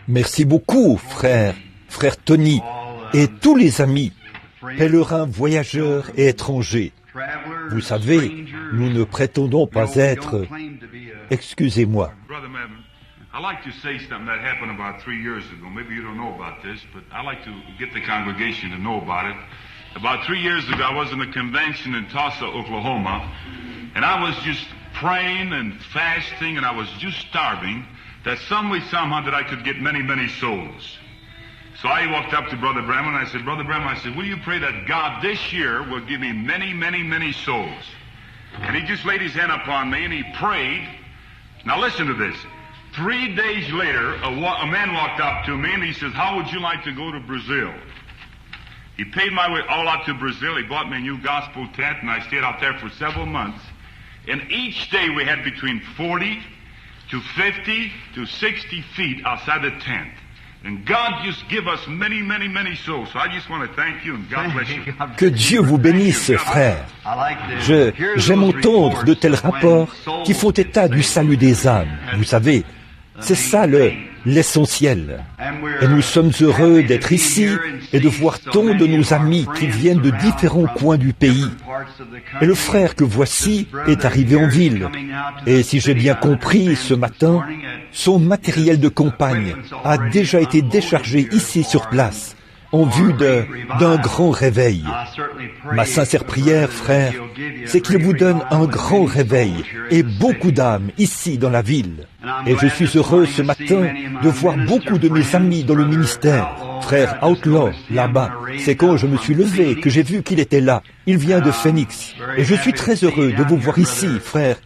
Merci beaucoup, frère Tony, et tous les amis, pèlerins, voyageurs et étrangers. Vous savez, nous ne prétendons pas être... Excusez-moi. I'd like to say something that happened about 3 years ago. Maybe you don't know about this, but I'd like to get the congregation to know about it. About 3 years ago, I was in a convention in Tulsa, Oklahoma, and I was just praying and fasting, and I was just starving, that some way, somehow, that I could get many, many souls. So I walked up to Brother Bramwell, and I said, Brother Bramwell, I said, will you pray that God this year will give me many, many, many souls? And he just laid his hand upon me, and he prayed. Now listen to this. 3 days later, a man walked up to me, and he says, how would you like to go to Brazil? He paid my way all out to Brazil. He bought me a new gospel tent, and I stayed out there for several months. And each day we had between 40 to 50 to 60 feet outside the tent. And God just give us many, many, many souls. So I just want to thank you, and God bless you. Que Dieu vous bénisse, frère. J'aime entendre de tels rapports qui font état du salut des âmes. Vous savez, c'est ça l'essentiel. Et nous sommes heureux d'être ici et de voir tant de nos amis qui viennent de différents coins du pays. Et le frère que voici est arrivé en ville. Et si j'ai bien compris, ce matin, son matériel de campagne a déjà été déchargé ici sur place, en vue d'un grand réveil. Ma sincère prière, frère, c'est qu'il vous donne un grand réveil et beaucoup d'âmes ici dans la ville. Et je suis heureux ce matin de voir beaucoup de mes amis dans le ministère. Frère Outlaw, là-bas, c'est quand je me suis levé que j'ai vu qu'il était là. Il vient de Phoenix. Et je suis très heureux de vous voir ici, frère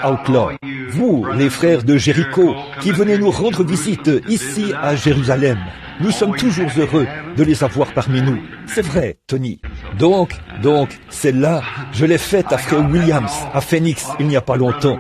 Outlaw. Vous, les frères de Jéricho, qui venez nous rendre visite ici à Jérusalem. Nous sommes toujours heureux de les avoir parmi nous. C'est vrai, Tony. Donc, celle-là, je l'ai faite à frère Williams, à Phoenix, il n'y a pas longtemps.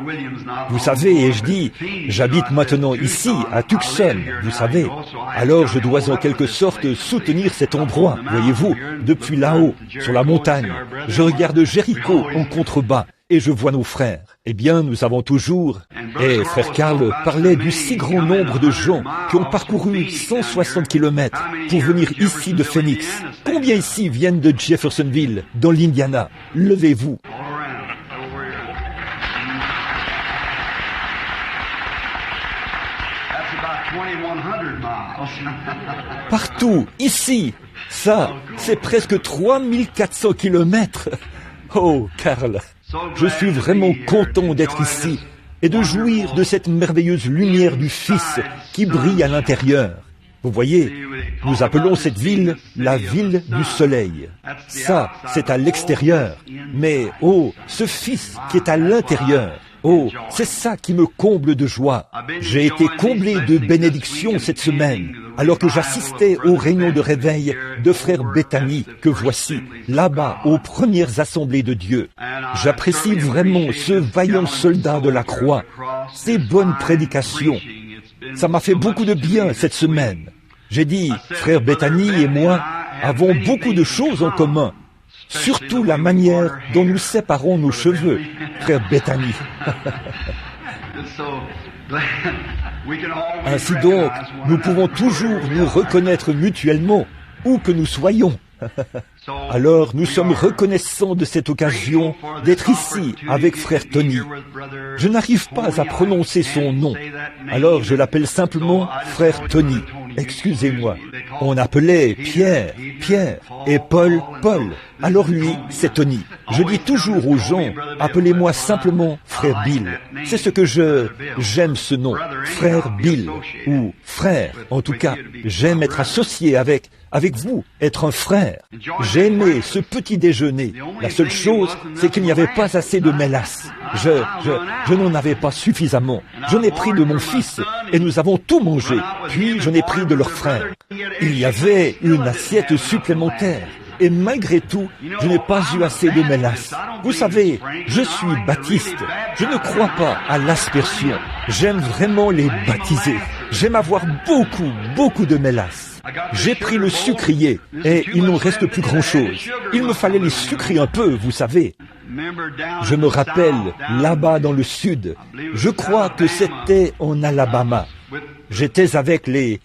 Vous savez, et je dis, j'habite maintenant ici, à Tucson, vous savez. Alors je dois en quelque sorte soutenir cet endroit, voyez-vous, depuis là-haut, sur la montagne. Je regarde Jéricho en contrebas. Et je vois nos frères. Eh bien, nous avons toujours... Et frère Carl parlait du si grand nombre de gens qui ont parcouru 160 kilomètres pour venir ici de Phoenix. Combien ici viennent de Jeffersonville, dans l'Indiana? Levez-vous. Partout, ici. Ça, c'est presque 3400 kilomètres. Oh, Carl. Je suis vraiment content d'être ici et de jouir de cette merveilleuse lumière du Fils qui brille à l'intérieur. Vous voyez, nous appelons cette ville la ville du soleil. Ça, c'est à l'extérieur. Mais, oh, ce Fils qui est à l'intérieur. Oh, c'est ça qui me comble de joie. J'ai été comblé de bénédictions cette semaine, alors que j'assistais aux réunions de réveil de frère Bethany, que voici, là-bas, aux premières assemblées de Dieu. J'apprécie vraiment ce vaillant soldat de la croix, ses bonnes prédications. Ça m'a fait beaucoup de bien cette semaine. J'ai dit, frère Bethany et moi avons beaucoup de choses en commun. Surtout la manière dont nous séparons nos cheveux, frère Bethany. Ainsi donc, nous pouvons toujours nous reconnaître mutuellement, où que nous soyons. Alors, nous sommes reconnaissants de cette occasion d'être ici avec frère Tony. Je n'arrive pas à prononcer son nom, alors je l'appelle simplement frère Tony. Excusez-moi. On appelait Pierre, et Paul. Alors lui, c'est Tony. Je dis toujours aux gens, appelez-moi simplement frère Bill. C'est ce que j'aime ce nom, frère Bill, ou frère. En tout cas, j'aime être associé avec vous, être un frère. J'ai aimé ce petit déjeuner. La seule chose, c'est qu'il n'y avait pas assez de mélasse. Je n'en avais pas suffisamment. J'en ai pris de mon fils et nous avons tout mangé. Puis j'en ai pris de leur frère. Il y avait une assiette supplémentaire. Et malgré tout, je n'ai pas eu assez de mélasse. Vous savez, je suis baptiste. Je ne crois pas à l'aspersion. J'aime vraiment les baptiser. J'aime avoir beaucoup de mélasse. J'ai pris le sucrier et il n'en reste plus grand-chose. Il me fallait les sucrer un peu, vous savez. Je me rappelle, là-bas dans le sud, je crois que c'était en Alabama, j'étais avec les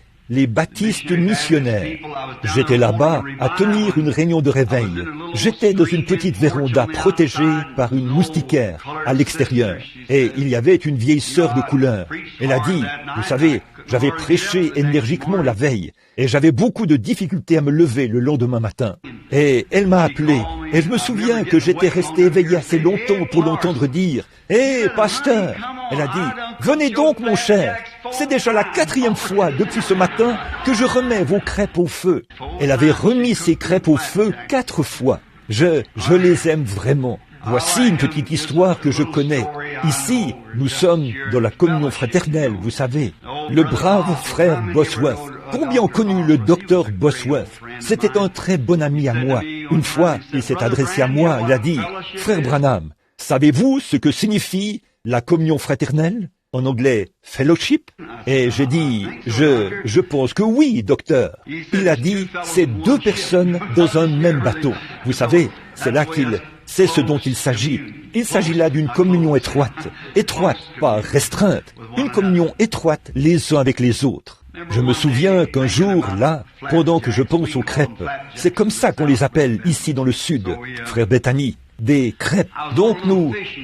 baptistes missionnaires. J'étais là-bas à tenir une réunion de réveil. J'étais dans une petite véranda protégée par une moustiquaire à l'extérieur. Et il y avait une vieille sœur de couleur. Elle a dit, vous savez, j'avais prêché énergiquement la veille et j'avais beaucoup de difficultés à me lever le lendemain matin. Et elle m'a appelé et je me souviens que j'étais resté éveillé assez longtemps pour l'entendre dire « Hé, pasteur !» Elle a dit « Venez donc, mon cher, c'est déjà la 4e fois depuis ce matin que je remets vos crêpes au feu. » Elle avait remis ses crêpes au feu 4 fois. Je les aime vraiment. Voici une petite histoire que je connais. Ici, nous sommes dans la communion fraternelle, vous savez. Le brave frère Bosworth. Combien ont connu le docteur Bosworth? C'était un très bon ami à moi. Une fois, il s'est adressé à moi, il a dit, « Frère Branham, savez-vous ce que signifie la communion fraternelle? En anglais, fellowship ?» Et j'ai dit, je pense que oui, docteur. Il a dit, c'est 2 personnes dans un même bateau. Vous savez, c'est ce dont il s'agit. Il s'agit là d'une communion étroite, pas restreinte, une communion étroite les uns avec les autres. Je me souviens qu'un jour, là, pendant que je pense aux crêpes, c'est comme ça qu'on les appelle ici dans le sud, frère Bethany, des crêpes. Donc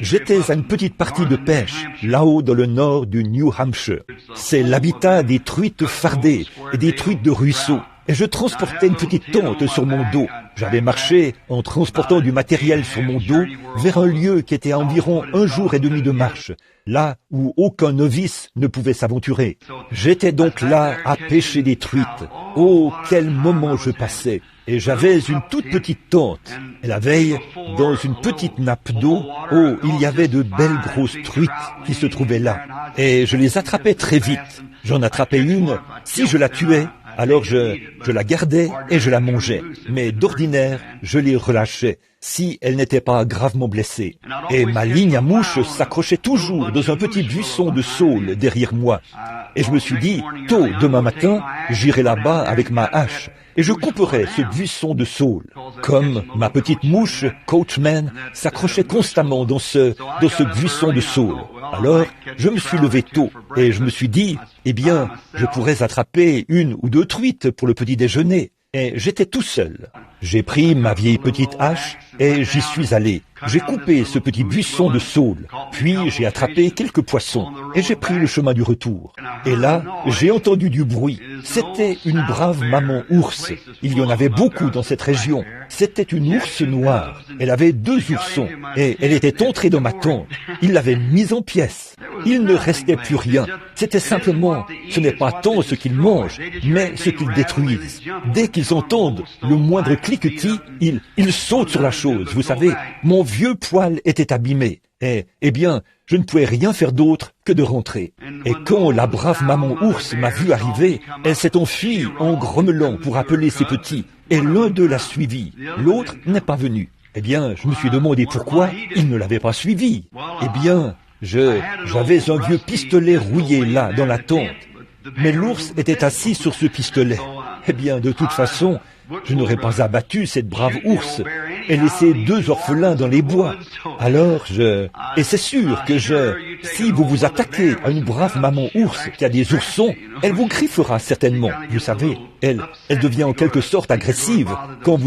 j'étais à une petite partie de pêche, là-haut dans le nord du New Hampshire. C'est l'habitat des truites fardées et des truites de ruisseau. Et je transportais une petite tente sur mon dos. J'avais marché en transportant du matériel sur mon dos vers un lieu qui était à environ 1 jour et demi de marche, là où aucun novice ne pouvait s'aventurer. J'étais donc là à pêcher des truites. Oh, quel moment je passais! Et j'avais une toute petite tente. Et la veille, dans une petite nappe d'eau, oh, il y avait de belles grosses truites qui se trouvaient là. Et je les attrapais très vite. J'en attrapais une, si je la tuais, alors je la gardais et je la mangeais. Mais d'ordinaire, je les relâchais, si elle n'était pas gravement blessée. Et ma ligne à mouche s'accrochait toujours dans un petit buisson de saule derrière moi. Et je me suis dit, tôt demain matin, j'irai là-bas avec ma hache et je couperai ce buisson de saule. Comme ma petite mouche, Coachman, s'accrochait constamment dans ce buisson de saule. Alors, je me suis levé tôt et je me suis dit, eh bien, je pourrais attraper 1 ou 2 truites pour le petit déjeuner. Et j'étais tout seul. J'ai pris ma vieille petite hache et j'y suis allé. J'ai coupé ce petit buisson de saule, puis j'ai attrapé quelques poissons et j'ai pris le chemin du retour. Et là, j'ai entendu du bruit. C'était une brave maman ours. Il y en avait beaucoup dans cette région. C'était une ours noire. Elle avait 2 oursons et elle était entrée dans ma tente. Ils l'avaient mise en pièces. Il ne restait plus rien. C'était simplement, ce n'est pas tant ce qu'ils mangent, mais ce qu'ils détruisent. Dès qu'ils entendent le moindre cliquetis, ils sautent sur la chose. Vous savez, mon vieux poil était abîmé. Eh bien, je ne pouvais rien faire d'autre que de rentrer. Et quand la brave maman ours m'a vu arriver, elle s'est enfuie en grommelant pour appeler ses petits. Et l'un d'eux l'a suivi. L'autre n'est pas venu. Eh bien, je me suis demandé pourquoi il ne l'avait pas suivi. Eh bien, j'avais un vieux pistolet rouillé là, dans la tente. Mais l'ours était assis sur ce pistolet. Eh bien, de toute façon, je n'aurais pas abattu cette brave ours et laissé 2 orphelins dans les bois. Alors et c'est sûr que si vous vous attaquez à une brave maman ours qui a des oursons, elle vous griffera certainement. Vous savez, elle devient en quelque sorte agressive quand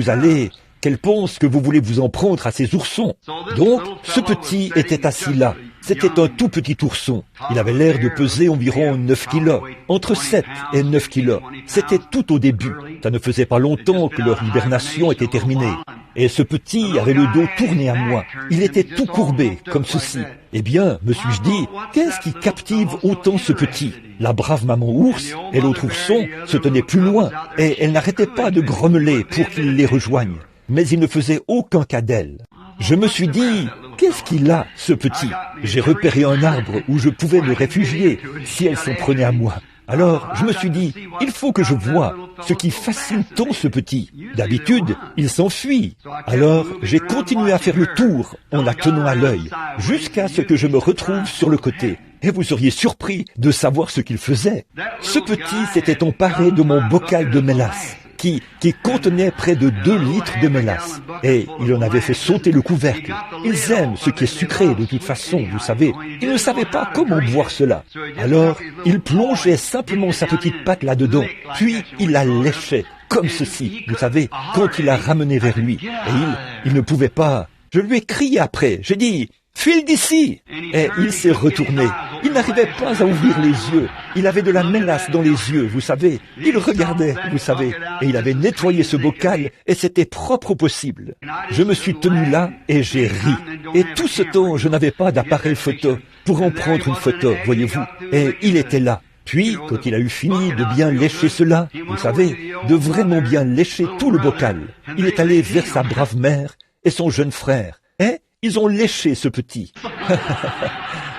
qu'elle pense que vous voulez vous en prendre à ses oursons. Donc, ce petit était assis là. C'était un tout petit ourson. Il avait l'air de peser environ 9 kilos, entre 7 et 9 kilos. C'était tout au début. Ça ne faisait pas longtemps que leur hibernation était terminée. Et ce petit avait le dos tourné à moi. Il était tout courbé, comme ceci. Eh bien, me suis-je dit, qu'est-ce qui captive autant ce petit? La brave maman ours et l'autre ourson se tenaient plus loin, et elle n'arrêtait pas de grommeler pour qu'il les rejoigne. Mais il ne faisait aucun cas d'elle. Je me suis dit, qu'est-ce qu'il a, ce petit? J'ai repéré un arbre où je pouvais me réfugier si elle s'en prenait à moi. Alors, je me suis dit, il faut que je voie ce qui fascine tant ce petit. D'habitude, il s'enfuit. Alors, j'ai continué à faire le tour en la tenant à l'œil, jusqu'à ce que je me retrouve sur le côté. Et vous seriez surpris de savoir ce qu'il faisait. Ce petit s'était emparé de mon bocal de mélasse. qui contenait près de 2 litres de mélasse. Et il en avait fait sauter le couvercle. Ils aiment ce qui est sucré de toute façon, vous savez. Il ne savait pas comment boire cela. Alors, il plongeait simplement sa petite patte là-dedans, puis il la léchait, comme ceci, vous savez, quand il la ramenait vers lui. Et il ne pouvait pas. Je lui ai crié après, j'ai dit, « File d'ici !» Et il s'est retourné. Il n'arrivait pas à ouvrir les yeux. Il avait de la mélasse dans les yeux, vous savez. Il regardait, vous savez. Et il avait nettoyé ce bocal et c'était propre au possible. Je me suis tenu là et j'ai ri. Et tout ce temps, je n'avais pas d'appareil photo pour en prendre une photo, voyez-vous. Et il était là. Puis, quand il a eu fini de bien lécher cela, vous savez, de vraiment bien lécher tout le bocal, il est allé vers sa brave mère et son jeune frère. Et ils ont léché ce petit.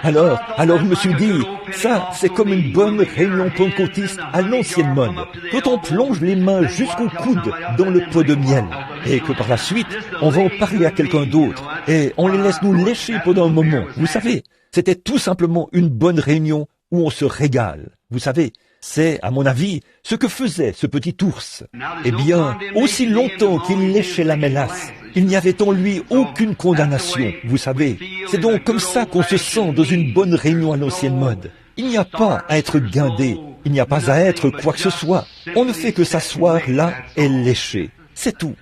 Alors je me suis dit, ça, c'est comme une bonne réunion pentecôtiste à l'ancienne mode, quand on plonge les mains jusqu'au coude dans le pot de miel, et que par la suite, on va en parler à quelqu'un d'autre, et on les laisse nous lécher pendant un moment. Vous savez, c'était tout simplement une bonne réunion où on se régale. Vous savez, c'est, à mon avis, ce que faisait ce petit ours. Eh bien, aussi longtemps qu'il léchait la mélasse, il n'y avait en lui aucune condamnation, vous savez. C'est donc comme ça qu'on se sent dans une bonne réunion à l'ancienne mode. Il n'y a pas à être guindé, il n'y a pas à être quoi que ce soit. On ne fait que s'asseoir là et lécher. C'est tout.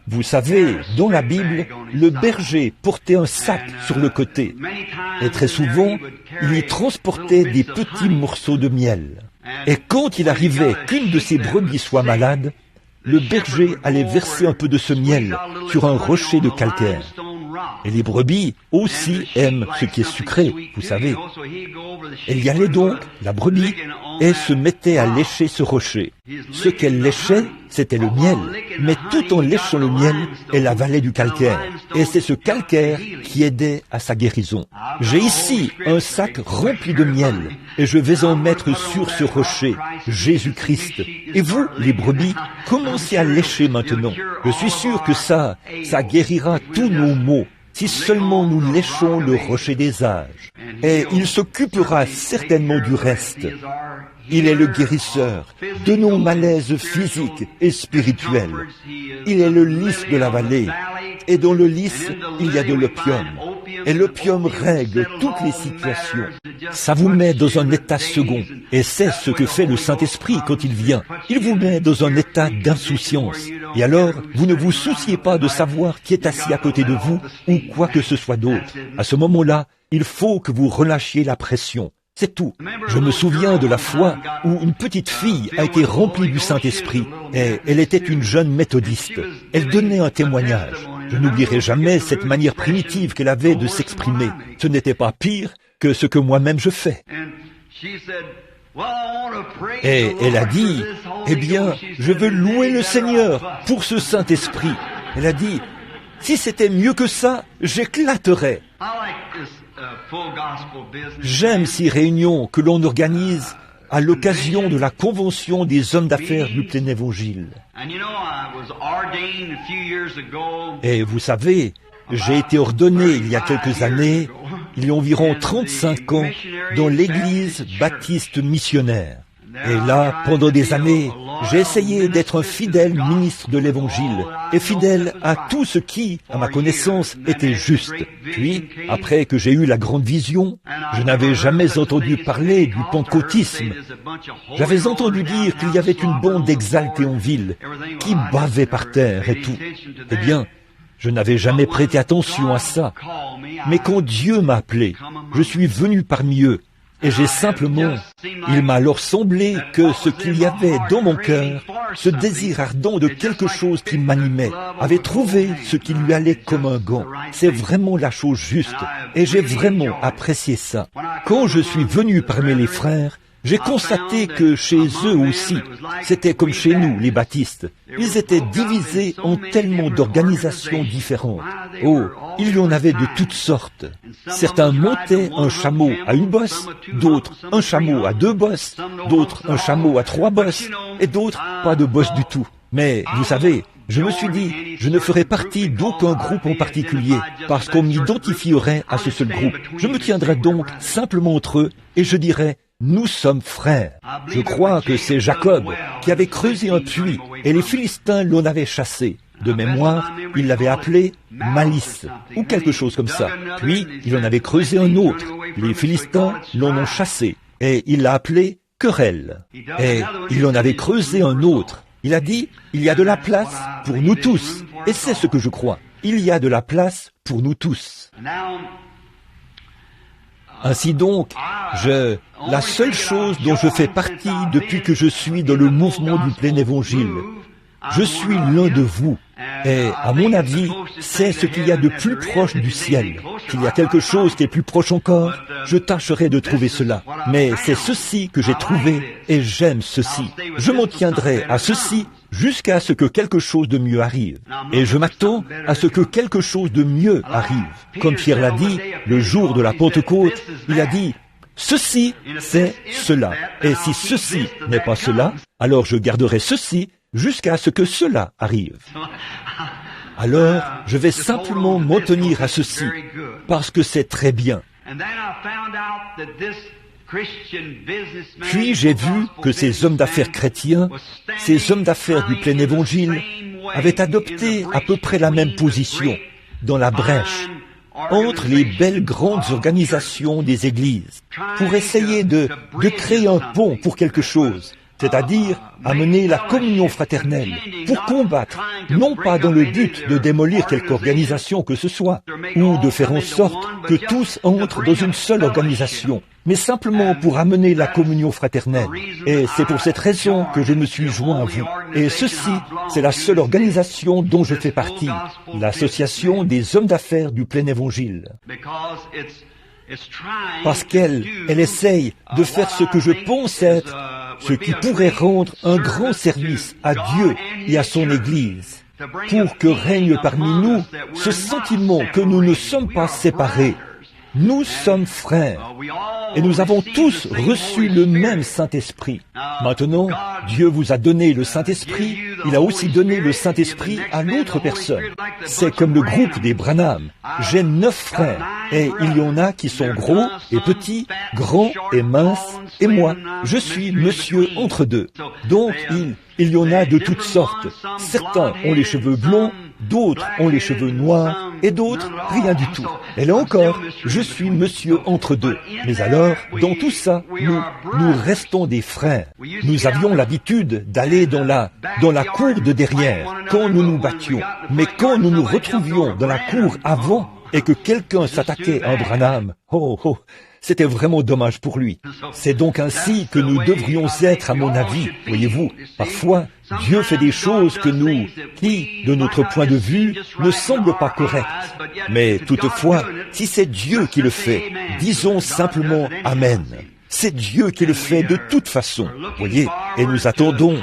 Vous savez, dans la Bible, le berger portait un sac sur le côté et très souvent, il y transportait des petits morceaux de miel. Et quand il arrivait qu'une de ses brebis soit malade, le berger allait verser un peu de ce miel sur un rocher de calcaire. Et les brebis aussi aiment ce qui est sucré, vous savez. Elle y allait donc, la brebis, et se mettait à lécher ce rocher. Ce qu'elle léchait, c'était le miel, mais tout en léchant le miel, elle avalait du calcaire. Et c'est ce calcaire qui aidait à sa guérison. J'ai ici un sac rempli de miel, et je vais en mettre sur ce rocher, Jésus-Christ. Et vous, les brebis, commencez à lécher maintenant. Je suis sûr que ça guérira tous nos maux, si seulement nous léchons le rocher des âges. Et il s'occupera certainement du reste. Il est le guérisseur de nos malaises physiques et spirituels. Il est le lys de la vallée. Et dans le lys, il y a de l'opium. Et l'opium règle toutes les situations. Ça vous met dans un état second. Et c'est ce que fait le Saint-Esprit quand il vient. Il vous met dans un état d'insouciance. Et alors, vous ne vous souciez pas de savoir qui est assis à côté de vous ou quoi que ce soit d'autre. À ce moment-là, il faut que vous relâchiez la pression. C'est tout. Je me souviens de la fois où une petite fille a été remplie du Saint-Esprit et elle était une jeune méthodiste. Elle donnait un témoignage. Je n'oublierai jamais cette manière primitive qu'elle avait de s'exprimer. Ce n'était pas pire que ce que moi-même je fais. Et elle a dit, « Eh bien, je veux louer le Seigneur pour ce Saint-Esprit. » Elle a dit, « Si c'était mieux que ça, j'éclaterais. » J'aime ces réunions que l'on organise à l'occasion de la convention des hommes d'affaires du plein évangile. Et vous savez, j'ai été ordonné il y a quelques années, il y a environ 35 ans, dans l'église baptiste missionnaire. Et là, pendant des années, j'ai essayé d'être un fidèle ministre de l'Évangile et fidèle à tout ce qui, à ma connaissance, était juste. Puis, après que j'ai eu la grande vision, je n'avais jamais entendu parler du pentecôtisme. J'avais entendu dire qu'il y avait une bande d'exaltés en ville qui bavait par terre et tout. Eh bien, je n'avais jamais prêté attention à ça. Mais quand Dieu m'a appelé, je suis venu parmi eux. Et j'ai simplement, il m'a alors semblé que ce qu'il y avait dans mon cœur, ce désir ardent de quelque chose qui m'animait, avait trouvé ce qui lui allait comme un gant. C'est vraiment la chose juste, et j'ai vraiment apprécié ça. Quand je suis venu parmi les frères, j'ai constaté que chez eux aussi, c'était comme chez nous, les baptistes. Ils étaient divisés en tellement d'organisations différentes. Oh, il y en avait de toutes sortes. Certains montaient un chameau à une bosse, d'autres un chameau à 2 bosses, d'autres un chameau à 3 bosses, et d'autres pas de bosse du tout. Mais, vous savez, je me suis dit, je ne ferai partie d'aucun groupe en particulier, parce qu'on m'identifierait à ce seul groupe. Je me tiendrai donc simplement entre eux, et je dirais, nous sommes frères. Je crois que c'est Jacob qui avait creusé un puits et les Philistins l'en avaient chassé. De mémoire, il l'avait appelé Malice, ou quelque chose comme ça. Puis, il en avait creusé un autre. Les Philistins l'en ont chassé, et il l'a appelé Querelle. Et il en avait creusé un autre. Il a dit, il y a de la place pour nous tous. Et c'est ce que je crois. Il y a de la place pour nous tous. Ainsi donc, la seule chose dont je fais partie depuis que je suis dans le mouvement du plein évangile, je suis l'un de vous. Et, à mon avis, c'est ce qu'il y a de plus proche du ciel. S'il y a quelque chose qui est plus proche encore, je tâcherai de trouver cela. Mais c'est ceci que j'ai trouvé et j'aime ceci. Je m'en tiendrai à ceci jusqu'à ce que quelque chose de mieux arrive. Et je m'attends à ce que quelque chose de mieux arrive. Comme Pierre l'a dit, le jour de la Pentecôte, il a dit, ceci, c'est cela. Et si ceci n'est pas cela, alors je garderai ceci jusqu'à ce que cela arrive. Alors, je vais simplement m'en tenir à ceci, parce que c'est très bien. Puis j'ai vu que ces hommes d'affaires chrétiens, ces hommes d'affaires du plein évangile, avaient adopté à peu près la même position, dans la brèche, entre les belles grandes organisations des églises, pour essayer de créer un pont pour quelque chose, c'est-à-dire amener la communion fraternelle, pour combattre, non pas dans le but de démolir quelque organisation que ce soit, ou de faire en sorte que tous entrent dans une seule organisation, mais simplement pour amener la communion fraternelle. Et c'est pour cette raison que je me suis joint à vous. Et ceci, c'est la seule organisation dont je fais partie, l'association des hommes d'affaires du plein évangile. Parce qu'elle essaye de faire ce que je pense être, ce qui pourrait rendre un grand service à Dieu et à son Église, pour que règne parmi nous ce sentiment que nous ne sommes pas séparés. Nous sommes frères et nous avons tous reçu le même Saint-Esprit. Maintenant, Dieu vous a donné le Saint-Esprit, il a aussi donné le Saint-Esprit à l'autre personne. C'est comme le groupe des Branham. J'ai 9 frères et il y en a qui sont gros et petits, grands et minces, et moi, je suis monsieur entre deux. Donc, il y en a de toutes sortes. Certains ont les cheveux blonds, d'autres ont les cheveux noirs, et d'autres, rien du tout. Et là encore, je suis monsieur entre deux. Mais alors, dans tout ça, nous restons des frères. Nous avions l'habitude d'aller dans la cour de derrière, quand nous nous battions. Mais quand nous nous retrouvions dans la cour avant, et que quelqu'un s'attaquait à un Branham, c'était vraiment dommage pour lui. C'est donc ainsi que nous devrions être, à mon avis. Voyez-vous, parfois, Dieu fait des choses qui, de notre point de vue, ne semblent pas correctes. Mais toutefois, si c'est Dieu qui le fait, disons simplement Amen. C'est Dieu qui le fait de toute façon, voyez, et nous attendons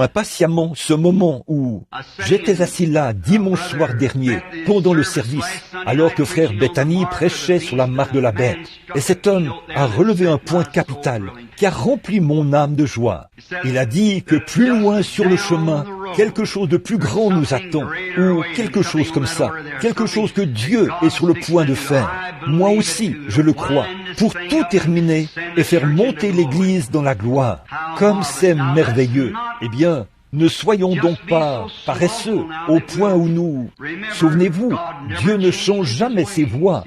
impatiemment ce moment où j'étais assis là dimanche soir dernier, pendant le service, alors que frère Bethany prêchait sur la marque de la bête. Et cet homme a relevé un point capital qui a rempli mon âme de joie. Il a dit que plus loin sur le chemin, quelque chose de plus grand nous attend, ou quelque chose comme ça, quelque chose que Dieu est sur le point de faire. Moi aussi, je le crois, pour tout terminer et faire monter l'Église dans la gloire. Comme c'est merveilleux. Eh bien, ne soyons donc pas paresseux au point où nous... Souvenez-vous, Dieu ne change jamais ses voies.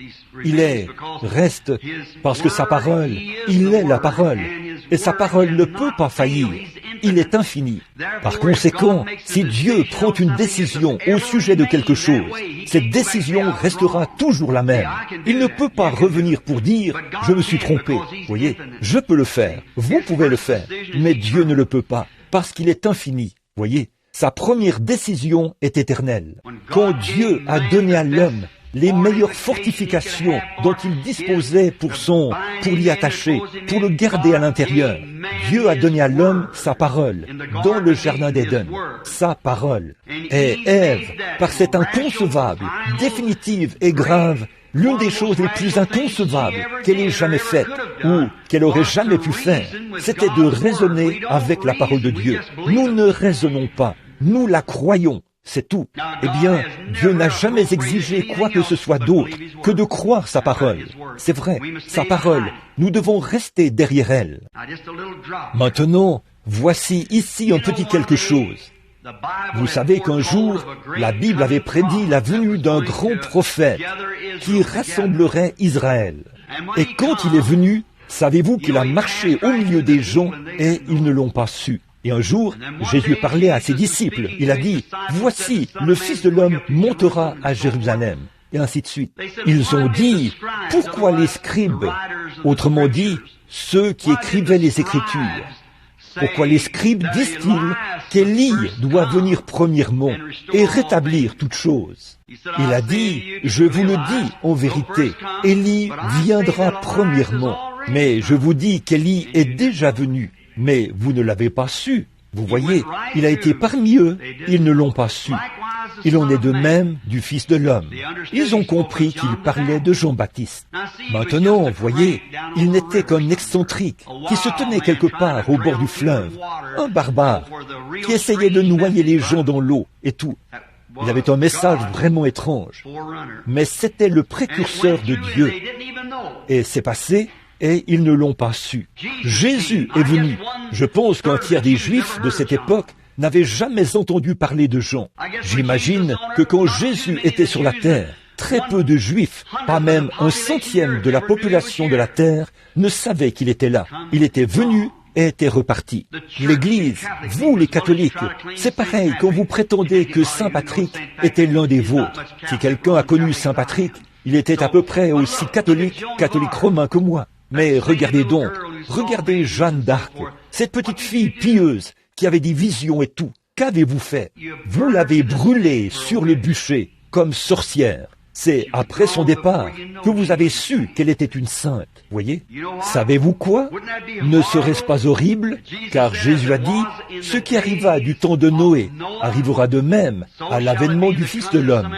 Reste, parce que sa parole, il est la parole. Et sa parole ne peut pas faillir. Il est infini. Par conséquent, si Dieu prend une décision au sujet de quelque chose, cette décision restera toujours la même. Il ne peut pas revenir pour dire « je me suis trompé ». Voyez, je peux le faire, vous pouvez le faire, mais Dieu ne le peut pas, parce qu'il est infini. Voyez, sa première décision est éternelle. Quand Dieu a donné à l'homme les meilleures fortifications dont il disposait pour l'y attacher, pour le garder à l'intérieur. Dieu a donné à l'homme sa parole, dans le jardin d'Éden, sa parole. Et Ève, par cette inconcevable, définitive et grave, l'une des choses les plus inconcevables qu'elle ait jamais faites, ou qu'elle aurait jamais pu faire, c'était de raisonner avec la parole de Dieu. Nous ne raisonnons pas, nous la croyons. C'est tout. Eh bien, Dieu n'a jamais exigé quoi que ce soit d'autre que de croire sa parole. C'est vrai, sa parole. Nous devons rester derrière elle. Maintenant, voici ici un petit quelque chose. Vous savez qu'un jour, la Bible avait prédit la venue d'un grand prophète qui rassemblerait Israël. Et quand il est venu, savez-vous qu'il a marché au milieu des gens et ils ne l'ont pas su. Et un jour, Jésus parlait à ses disciples. Il a dit, « Voici, le Fils de l'homme montera à Jérusalem. » Et ainsi de suite. Ils ont dit, « Pourquoi les scribes ?» Autrement dit, ceux qui écrivaient les Écritures. Pourquoi les scribes disent-ils qu'Élie doit venir premièrement et rétablir toutes choses? Il a dit, « Je vous le dis en vérité, Élie viendra premièrement. Mais je vous dis qu'Élie est déjà venu. Mais vous ne l'avez pas su. Vous voyez, il a été parmi eux, ils ne l'ont pas su. Il en est de même du Fils de l'homme. Ils ont compris qu'il parlait de Jean-Baptiste. Maintenant, voyez, il n'était qu'un excentrique qui se tenait quelque part au bord du fleuve, un barbare qui essayait de noyer les gens dans l'eau et tout. Il avait un message vraiment étrange. Mais c'était le précurseur de Dieu. Et c'est passé. Et ils ne l'ont pas su. Jésus est venu. Je pense qu'un tiers des Juifs de cette époque n'avaient jamais entendu parler de Jean. J'imagine que quand Jésus était sur la terre, très peu de Juifs, pas même 1/100 de la population de la terre, ne savaient qu'il était là. Il était venu et était reparti. L'Église, vous les catholiques, c'est pareil quand vous prétendez que Saint Patrick était l'un des vôtres. Si quelqu'un a connu Saint Patrick, il était à peu près aussi catholique romain que moi. Mais regardez donc, regardez Jeanne d'Arc, cette petite fille pieuse qui avait des visions et tout. Qu'avez-vous fait? Vous l'avez brûlée sur le bûcher comme sorcière. C'est après son départ que vous avez su qu'elle était une sainte. Voyez? Savez-vous quoi? Ne serait-ce pas horrible? Car Jésus a dit, ce qui arriva du temps de Noé arrivera de même à l'avènement du Fils de l'homme,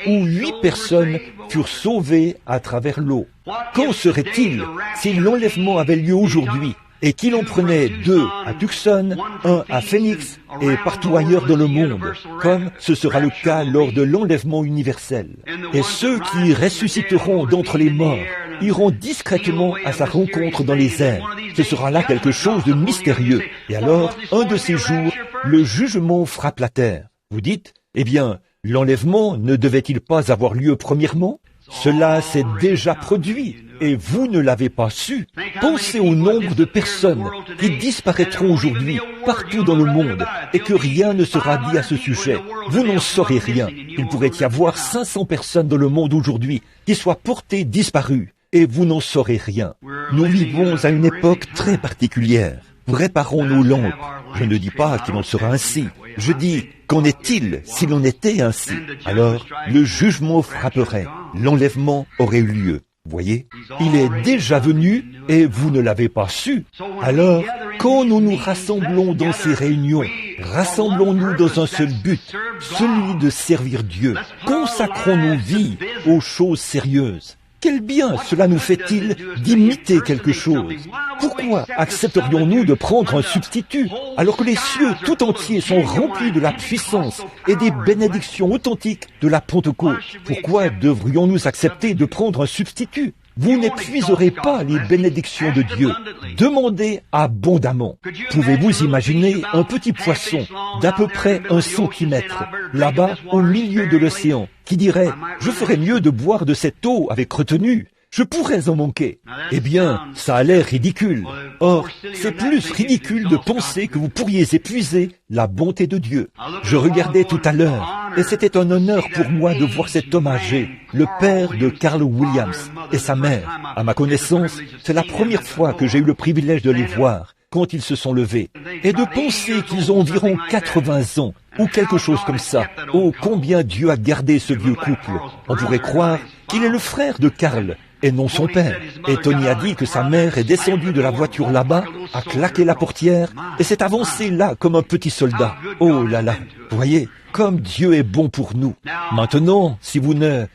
où 8 personnes furent sauvées à travers l'eau. Qu'en serait-il si l'enlèvement avait lieu aujourd'hui et qu'il en prenait 2 à Tucson, 1 à Phoenix et partout ailleurs dans le monde, comme ce sera le cas lors de l'enlèvement universel. Et ceux qui ressusciteront d'entre les morts iront discrètement à sa rencontre dans les airs. Ce sera là quelque chose de mystérieux. Et alors, un de ces jours, le jugement frappe la terre. Vous dites, eh bien, l'enlèvement ne devait-il pas avoir lieu premièrement? Cela s'est déjà produit et vous ne l'avez pas su. Pensez au nombre de personnes qui disparaîtront aujourd'hui partout dans le monde et que rien ne sera dit à ce sujet. Vous n'en saurez rien. Il pourrait y avoir 500 personnes dans le monde aujourd'hui qui soient portées disparues et vous n'en saurez rien. Nous vivons à une époque très particulière. Réparons nos lampes. Je ne dis pas qu'il en sera ainsi. Je dis, qu'en est-il s'il en était ainsi? Alors, le jugement frapperait. L'enlèvement aurait eu lieu. Voyez, il est déjà venu et vous ne l'avez pas su. Alors, quand nous nous rassemblons dans ces réunions, rassemblons-nous dans un seul but, celui de servir Dieu. Consacrons nos vies aux choses sérieuses. Quel bien cela nous fait-il d'imiter quelque chose? Pourquoi accepterions-nous de prendre un substitut alors que les cieux tout entiers sont remplis de la puissance et des bénédictions authentiques de la Pentecôte? Pourquoi devrions-nous accepter de prendre un substitut? Vous n'épuiserez pas les bénédictions de Dieu. Demandez abondamment. Pouvez-vous imaginer un petit poisson d'à peu près 1 centimètre, là-bas au milieu de l'océan, qui dirait « Je ferais mieux de boire de cette eau avec retenue. Je pourrais en manquer. » Eh bien, ça a l'air ridicule. Or, c'est plus ridicule de penser que vous pourriez épuiser la bonté de Dieu. Je regardais tout à l'heure, et c'était un honneur pour moi de voir cet homme âgé, le père de Carl Williams et sa mère. À ma connaissance, c'est la première fois que j'ai eu le privilège de les voir quand ils se sont levés. Et de penser qu'ils ont environ 80 ans, ou quelque chose comme ça. Oh, combien Dieu a gardé ce vieux couple. On pourrait croire qu'il est le frère de Carl, et non son père. Et Tony a dit que sa mère est descendue de la voiture là-bas, a claqué la portière, et s'est avancée là comme un petit soldat. Oh là là, voyez, comme Dieu est bon pour nous. Maintenant, si vous ne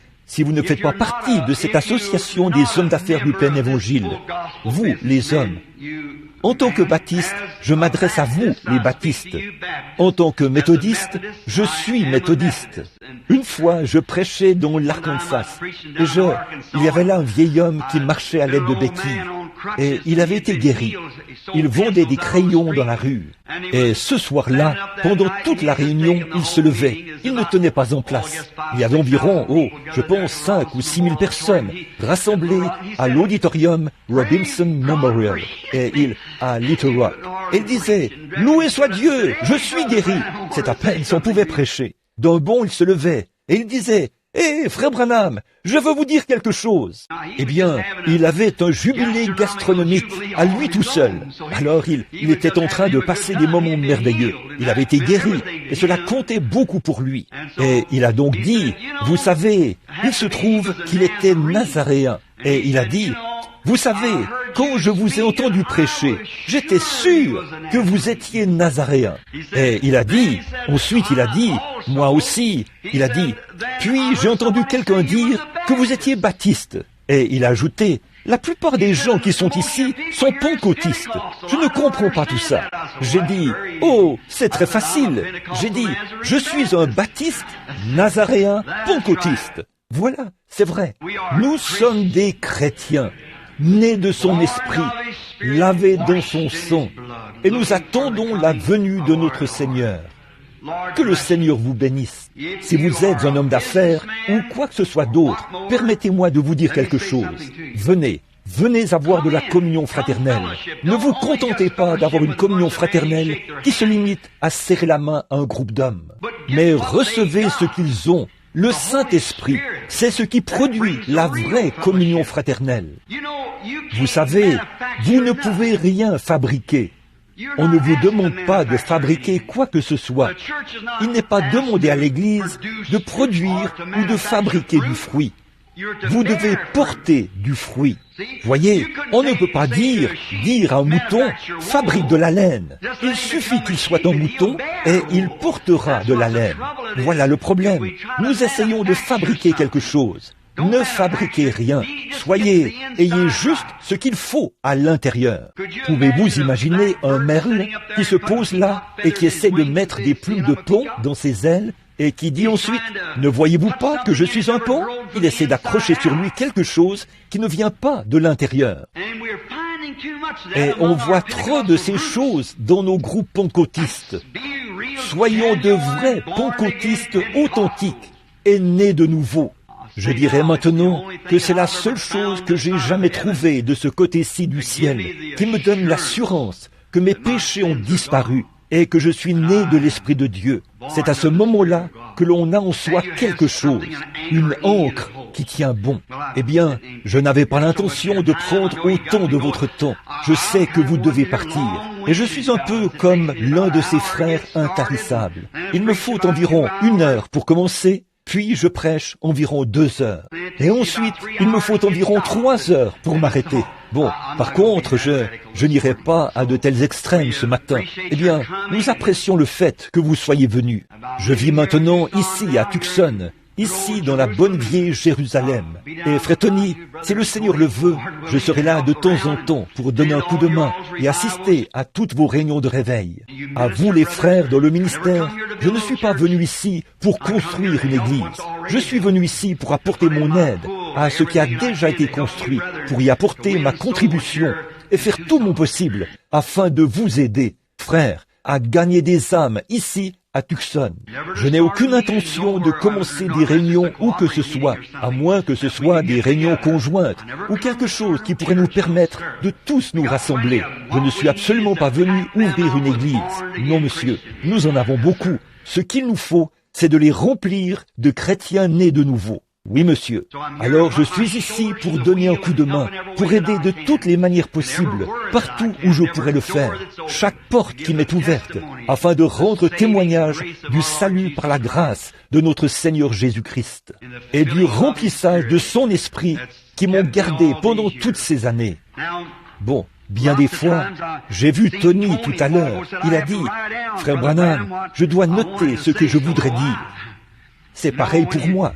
faites pas partie de cette association des hommes d'affaires du plein évangile, vous, les hommes, En tant que baptiste, je m'adresse à vous, les baptistes. En tant que méthodiste, je suis méthodiste. Une fois, je prêchais dans l'Arkansas, et il y avait là un vieil homme qui marchait à l'aide de béquilles, et il avait été guéri. Il vendait des crayons dans la rue, et ce soir-là, pendant toute la réunion, il se levait. Il ne tenait pas en place. Il y avait environ, je pense, 5 ou 6 000 personnes rassemblées à l'auditorium Robinson Memorial, à Little Rock. Et il disait, « Loué soit Dieu, je suis guéri !» C'est à peine si on pouvait prêcher. D'un bond, il se levait, et il disait, « Hé, frère Branham, je veux vous dire quelque chose. » Eh bien, il avait un jubilé gastronomique à lui tout seul. Alors, il était en train de passer des moments merveilleux. Il avait été guéri, et cela comptait beaucoup pour lui. Et il a donc dit, vous savez, il se trouve qu'il était nazaréen. Et il a dit, vous savez, quand je vous ai entendu prêcher, j'étais sûr que vous étiez nazaréen. Et il a dit, ensuite il a dit, moi aussi, il a dit, puis j'ai entendu quelqu'un dire que vous étiez baptiste. Et il a ajouté, la plupart des gens qui sont ici sont pentecôtistes. Je ne comprends pas tout ça. J'ai dit, c'est très facile. J'ai dit, je suis un baptiste, nazaréen, pentecôtiste. Voilà, c'est vrai. Nous sommes des chrétiens, nés de son esprit, lavés dans son sang, et nous attendons la venue de notre Seigneur. Que le Seigneur vous bénisse. Si vous êtes un homme d'affaires ou quoi que ce soit d'autre, permettez-moi de vous dire quelque chose. Venez avoir de la communion fraternelle. Ne vous contentez pas d'avoir une communion fraternelle qui se limite à serrer la main à un groupe d'hommes, mais recevez ce qu'ils ont. Le Saint-Esprit, c'est ce qui produit la vraie communion fraternelle. Vous savez, vous ne pouvez rien fabriquer. On ne vous demande pas de fabriquer quoi que ce soit. Il n'est pas demandé à l'Église de produire ou de fabriquer du fruit. Vous devez porter du fruit. Voyez, on ne peut pas dire à un mouton, fabrique de la laine. Il suffit qu'il soit un mouton et il portera de la laine. Voilà le problème. Nous essayons de fabriquer quelque chose. Ne fabriquez rien. Ayez juste ce qu'il faut à l'intérieur. Pouvez-vous imaginer un merle qui se pose là et qui essaie de mettre des plumes de paon dans ses ailes et qui dit ensuite, ne voyez-vous pas que je suis un paon? Il essaie d'accrocher sur lui quelque chose qui ne vient pas de l'intérieur. Et on voit trop de ces choses dans nos groupes pentecôtistes. Soyons de vrais pentecôtistes authentiques et nés de nouveau. Je dirais maintenant que c'est la seule chose que j'ai jamais trouvée de ce côté-ci du ciel qui me donne l'assurance que mes péchés ont disparu et que je suis né de l'Esprit de Dieu. C'est à ce moment-là que l'on a en soi quelque chose, une ancre qui tient bon. Eh bien, je n'avais pas l'intention de prendre autant de votre temps. Je sais que vous devez partir. Et je suis un peu comme l'un de ces frères intarissables. Il me faut environ 1 heure pour commencer, puis je prêche environ 2 heures. Et ensuite, il me faut environ 3 heures pour m'arrêter. Bon, par contre, je n'irai pas à de tels extrêmes ce matin. Eh bien, nous apprécions le fait que vous soyez venus. Je vis maintenant ici à Tucson, ici dans la bonne vieille Jérusalem. Et frère Tony, si le Seigneur le veut, je serai là de temps en temps pour donner un coup de main et assister à toutes vos réunions de réveil. À vous les frères dans le ministère, je ne suis pas venu ici pour construire une église. Je suis venu ici pour apporter mon aide à ce qui a déjà été construit, pour y apporter ma contribution et faire tout mon possible afin de vous aider, frères, à gagner des âmes ici à Tucson. Je n'ai aucune intention de commencer des réunions où que ce soit, à moins que ce soit des réunions conjointes ou quelque chose qui pourrait nous permettre de tous nous rassembler. Je ne suis absolument pas venu ouvrir une église. Non, monsieur, nous en avons beaucoup. Ce qu'il nous faut, c'est de les remplir de chrétiens nés de nouveau. Oui, monsieur. Alors je suis ici pour donner un coup de main, pour aider de toutes les manières possibles, partout où je pourrais le faire, chaque porte qui m'est ouverte, afin de rendre témoignage du salut par la grâce de notre Seigneur Jésus-Christ et du remplissage de son esprit qui m'ont gardé pendant toutes ces années. Bon, bien des fois, j'ai vu Tony tout à l'heure. Il a dit, « Frère Branham, je dois noter ce que je voudrais dire. » C'est pareil pour moi.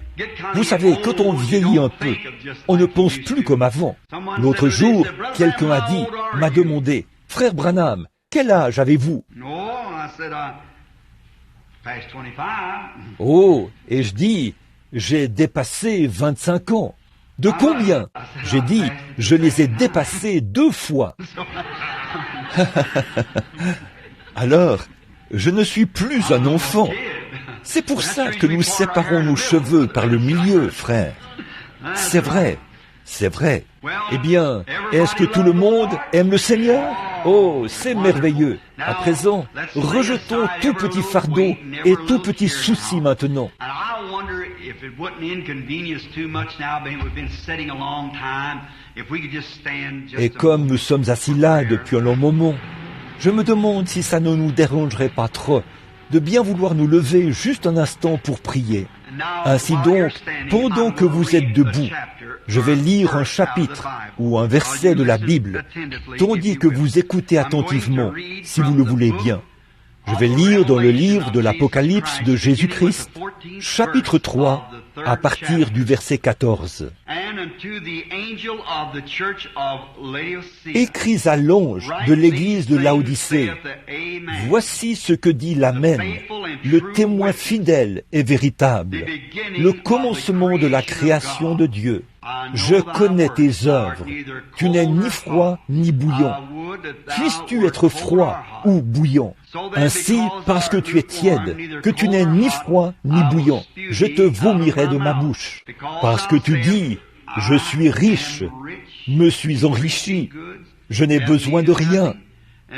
Vous savez, quand on vieillit un peu, on ne pense plus comme avant. L'autre jour, quelqu'un m'a demandé, « Frère Branham, quel âge avez-vous? Oh, et je dis, j'ai dépassé 25 ans. De combien? J'ai dit, je les ai dépassés 2 fois. Alors, je ne suis plus un enfant. C'est pour ça que nous séparons nos cheveux par le milieu, frère. C'est vrai, c'est vrai. Eh bien, est-ce que tout le monde aime le Seigneur? Oh, c'est merveilleux. À présent, rejetons tout petit fardeau et tout petit souci maintenant. Et comme nous sommes assis là depuis un long moment, je me demande si ça ne nous dérangerait pas trop de bien vouloir nous lever juste un instant pour prier. Ainsi donc, pendant que vous êtes debout, je vais lire un chapitre ou un verset de la Bible, tandis que vous écoutez attentivement, si vous le voulez bien. Je vais lire dans le livre de l'Apocalypse de Jésus-Christ, chapitre 3, à partir du verset 14. Écris à l'ange de l'église de Laodicée, voici ce que dit l'Amen, le témoin fidèle et véritable, le commencement de la création de Dieu. Je connais tes œuvres, tu n'es ni froid ni bouillant. Puisses-tu être froid ou bouillant? Ainsi, parce que tu es tiède, que tu n'es ni froid ni bouillant, je te vomirai de ma bouche. Parce que tu dis, je suis riche, me suis enrichi, je n'ai besoin de rien.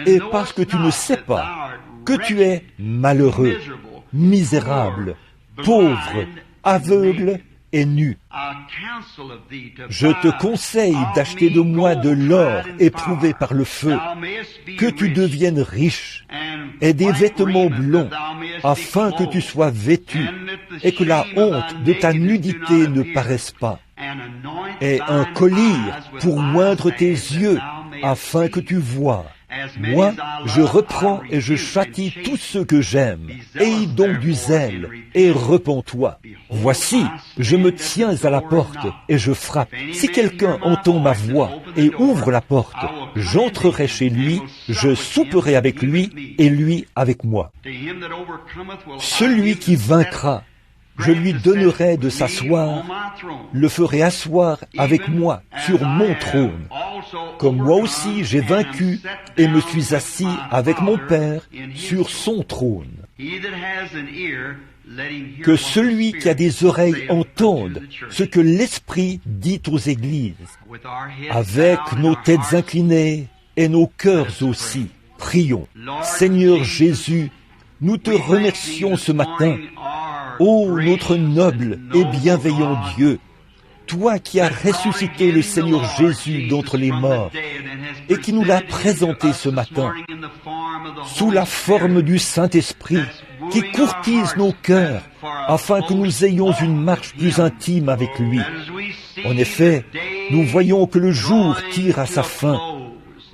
Et parce que tu ne sais pas que tu es malheureux, misérable, pauvre, aveugle et nu. Je te conseille d'acheter de moi de l'or éprouvé par le feu, que tu deviennes riche, et des vêtements blonds, afin que tu sois vêtu, et que la honte de ta nudité ne paraisse pas, et un collier pour moindre tes yeux, afin que tu vois. Moi, je reprends et je châtie tous ceux que j'aime. Aie donc du zèle et repens-toi. Voici, je me tiens à la porte et je frappe. Si quelqu'un entend ma voix et ouvre la porte, j'entrerai chez lui, je souperai avec lui et lui avec moi. Celui qui vaincra, je lui donnerai de s'asseoir, le ferai asseoir avec moi sur mon trône, comme moi aussi j'ai vaincu et me suis assis avec mon Père sur son trône. Que celui qui a des oreilles entende ce que l'Esprit dit aux églises. Avec nos têtes inclinées et nos cœurs aussi, prions. Seigneur Jésus, nous te remercions ce matin. Ô notre noble et bienveillant Dieu, toi qui as ressuscité le Seigneur Jésus d'entre les morts et qui nous l'as présenté ce matin sous la forme du Saint-Esprit qui courtise nos cœurs afin que nous ayons une marche plus intime avec lui. En effet, nous voyons que le jour tire à sa fin.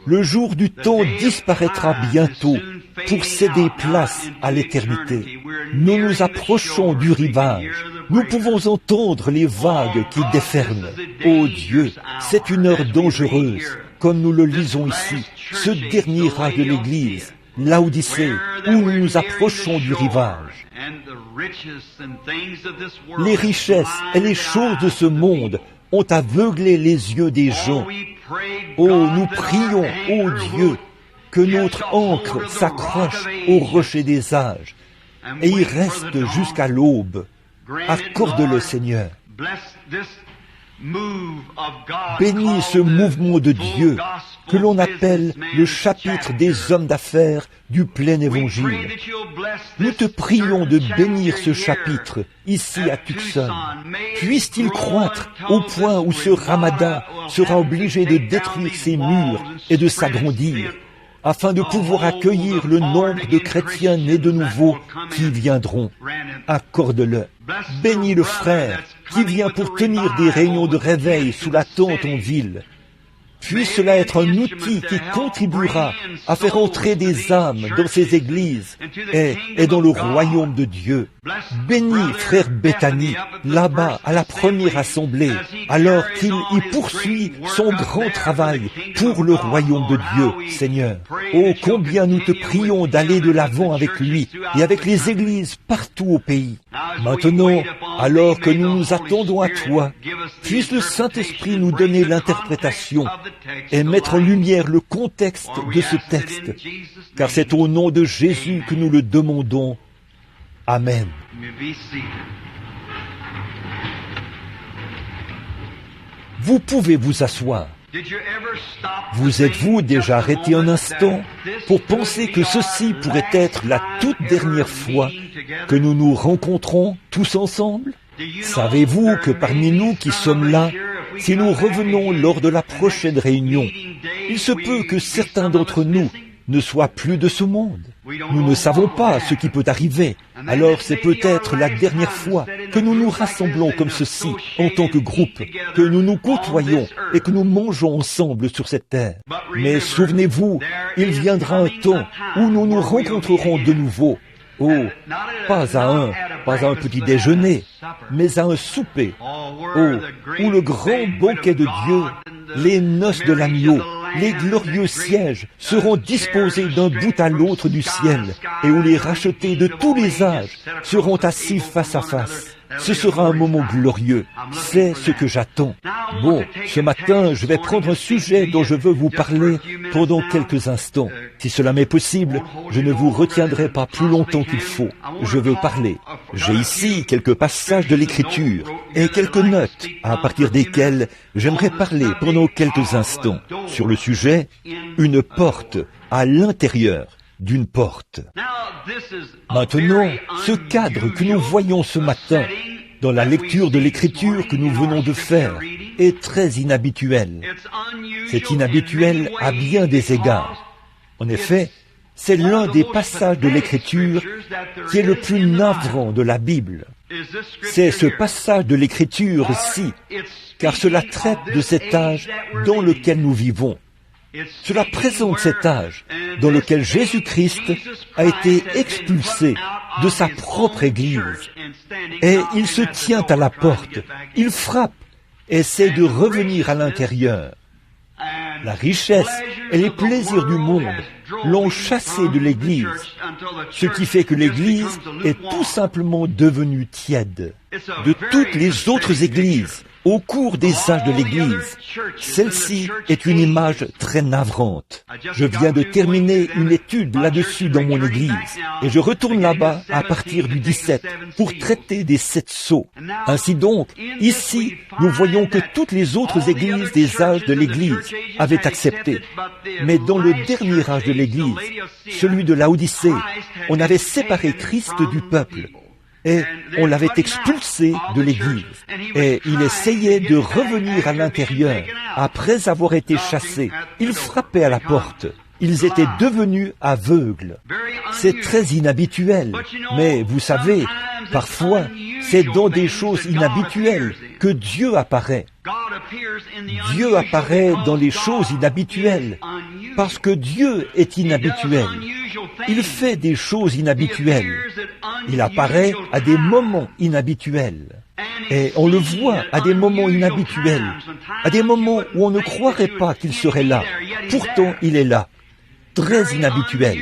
Le jour du temps disparaîtra bientôt pour céder place à l'éternité. Nous nous approchons du rivage. Nous pouvons entendre les vagues qui déferlent. Ô Dieu, c'est une heure dangereuse, comme nous le lisons ici, ce dernier rail de l'Église, Laodicée, où nous nous approchons du rivage. Les richesses et les choses de ce monde ont aveuglé les yeux des gens. Oh, nous prions, ô Dieu, que notre ancre s'accroche au rocher des âges et y reste jusqu'à l'aube. Accorde-le, Seigneur. Bénis ce mouvement de Dieu que l'on appelle le chapitre des hommes d'affaires du plein évangile. Nous te prions de bénir ce chapitre ici à Tucson. Puisse-t-il croître au point où ce Ramadan sera obligé de détruire ses murs et de s'agrandir, afin de pouvoir accueillir le nombre de chrétiens nés de nouveau qui viendront. Accorde-le. Bénis le frère qui vient pour tenir des réunions de réveil sous la tente en ville. Puisse cela être un outil qui contribuera à faire entrer des âmes dans ces églises et dans le royaume de Dieu. Bénis frère Bethany, là-bas à la première assemblée, alors qu'il y poursuit son grand travail pour le royaume de Dieu, Seigneur. Oh, combien nous te prions d'aller de l'avant avec lui et avec les églises partout au pays. Maintenant, alors que nous nous attendons à toi, puisse le Saint-Esprit nous donner l'interprétation et mettre en lumière le contexte de ce texte, car c'est au nom de Jésus que nous le demandons. Amen. Vous pouvez vous asseoir. Vous êtes-vous déjà arrêté un instant pour penser que ceci pourrait être la toute dernière fois que nous nous rencontrons tous ensemble? Savez-vous que parmi nous qui sommes là, si nous revenons lors de la prochaine réunion, il se peut que certains d'entre nous ne soient plus de ce monde. Nous ne savons pas ce qui peut arriver. Alors c'est peut-être la dernière fois que nous nous rassemblons comme ceci, en tant que groupe, que nous nous côtoyons et que nous mangeons ensemble sur cette terre. Mais souvenez-vous, il viendra un temps où nous nous rencontrerons de nouveau. Oh, pas à un petit déjeuner, mais à un souper. Oh, où le grand banquet de Dieu, les noces de l'agneau, les glorieux sièges seront disposés d'un bout à l'autre du ciel, et où les rachetés de tous les âges seront assis face à face. Ce sera un moment glorieux. C'est ce que j'attends. Bon, ce matin, je vais prendre un sujet dont je veux vous parler pendant quelques instants. Si cela m'est possible, je ne vous retiendrai pas plus longtemps qu'il faut. Je veux parler. J'ai ici quelques passages de l'Écriture et quelques notes à partir desquelles j'aimerais parler pendant quelques instants sur le sujet « Une porte à l'intérieur d'une porte ». Maintenant, ce cadre que nous voyons ce matin dans la lecture de l'Écriture que nous venons de faire est très inhabituel. C'est inhabituel à bien des égards. En effet, c'est l'un des passages de l'Écriture qui est le plus navrant de la Bible. C'est ce passage de l'Écriture-ci, car cela traite de cet âge dans lequel nous vivons. Cela présente cet âge dans lequel Jésus-Christ a été expulsé de sa propre Église. Et il se tient à la porte, il frappe, essaie de revenir à l'intérieur. La richesse et les plaisirs du monde l'ont chassé de l'Église, ce qui fait que l'Église est tout simplement devenue tiède. De toutes les autres églises, au cours des âges de l'Église, celle-ci est une image très navrante. Je viens de terminer une étude là-dessus dans mon Église, et je retourne là-bas à partir du 17 pour traiter des 7 sceaux. Ainsi donc, ici, nous voyons que toutes les autres églises des âges de l'Église avaient accepté. Mais dans le dernier âge de l'Église, celui de Laodicée, on avait séparé Christ du peuple. Et on l'avait expulsé de l'Église. Et il essayait de revenir à l'intérieur. Après avoir été chassé, il frappait à la porte. Ils étaient devenus aveugles. C'est très inhabituel. Mais vous savez, parfois, c'est dans des choses inhabituelles que Dieu apparaît. Dieu apparaît dans les choses inhabituelles, parce que Dieu est inhabituel. Il fait des choses inhabituelles. Il apparaît à des moments inhabituels. Et on le voit à des moments inhabituels, à des moments où on ne croirait pas qu'il serait là. Pourtant, il est là, très inhabituel.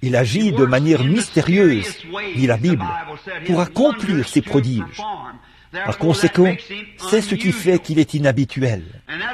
Il agit de manière mystérieuse, dit la Bible, pour accomplir ses prodiges. Par conséquent, c'est ce qui fait qu'il est inhabituel.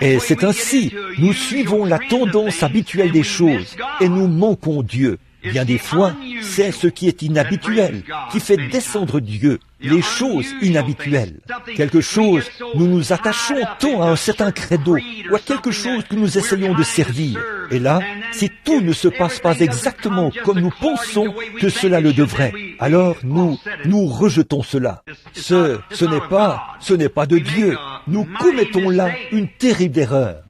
Et c'est ainsi, nous suivons la tendance habituelle des choses et nous manquons Dieu. Bien des fois, c'est ce qui est inhabituel qui fait descendre Dieu, les choses inhabituelles. Quelque chose, nous nous attachons tant à un certain credo ou à quelque chose que nous essayons de servir. Et là, si tout ne se passe pas exactement comme nous pensons que cela le devrait, alors nous rejetons cela. Ce n'est pas de Dieu. Nous commettons là une terrible erreur.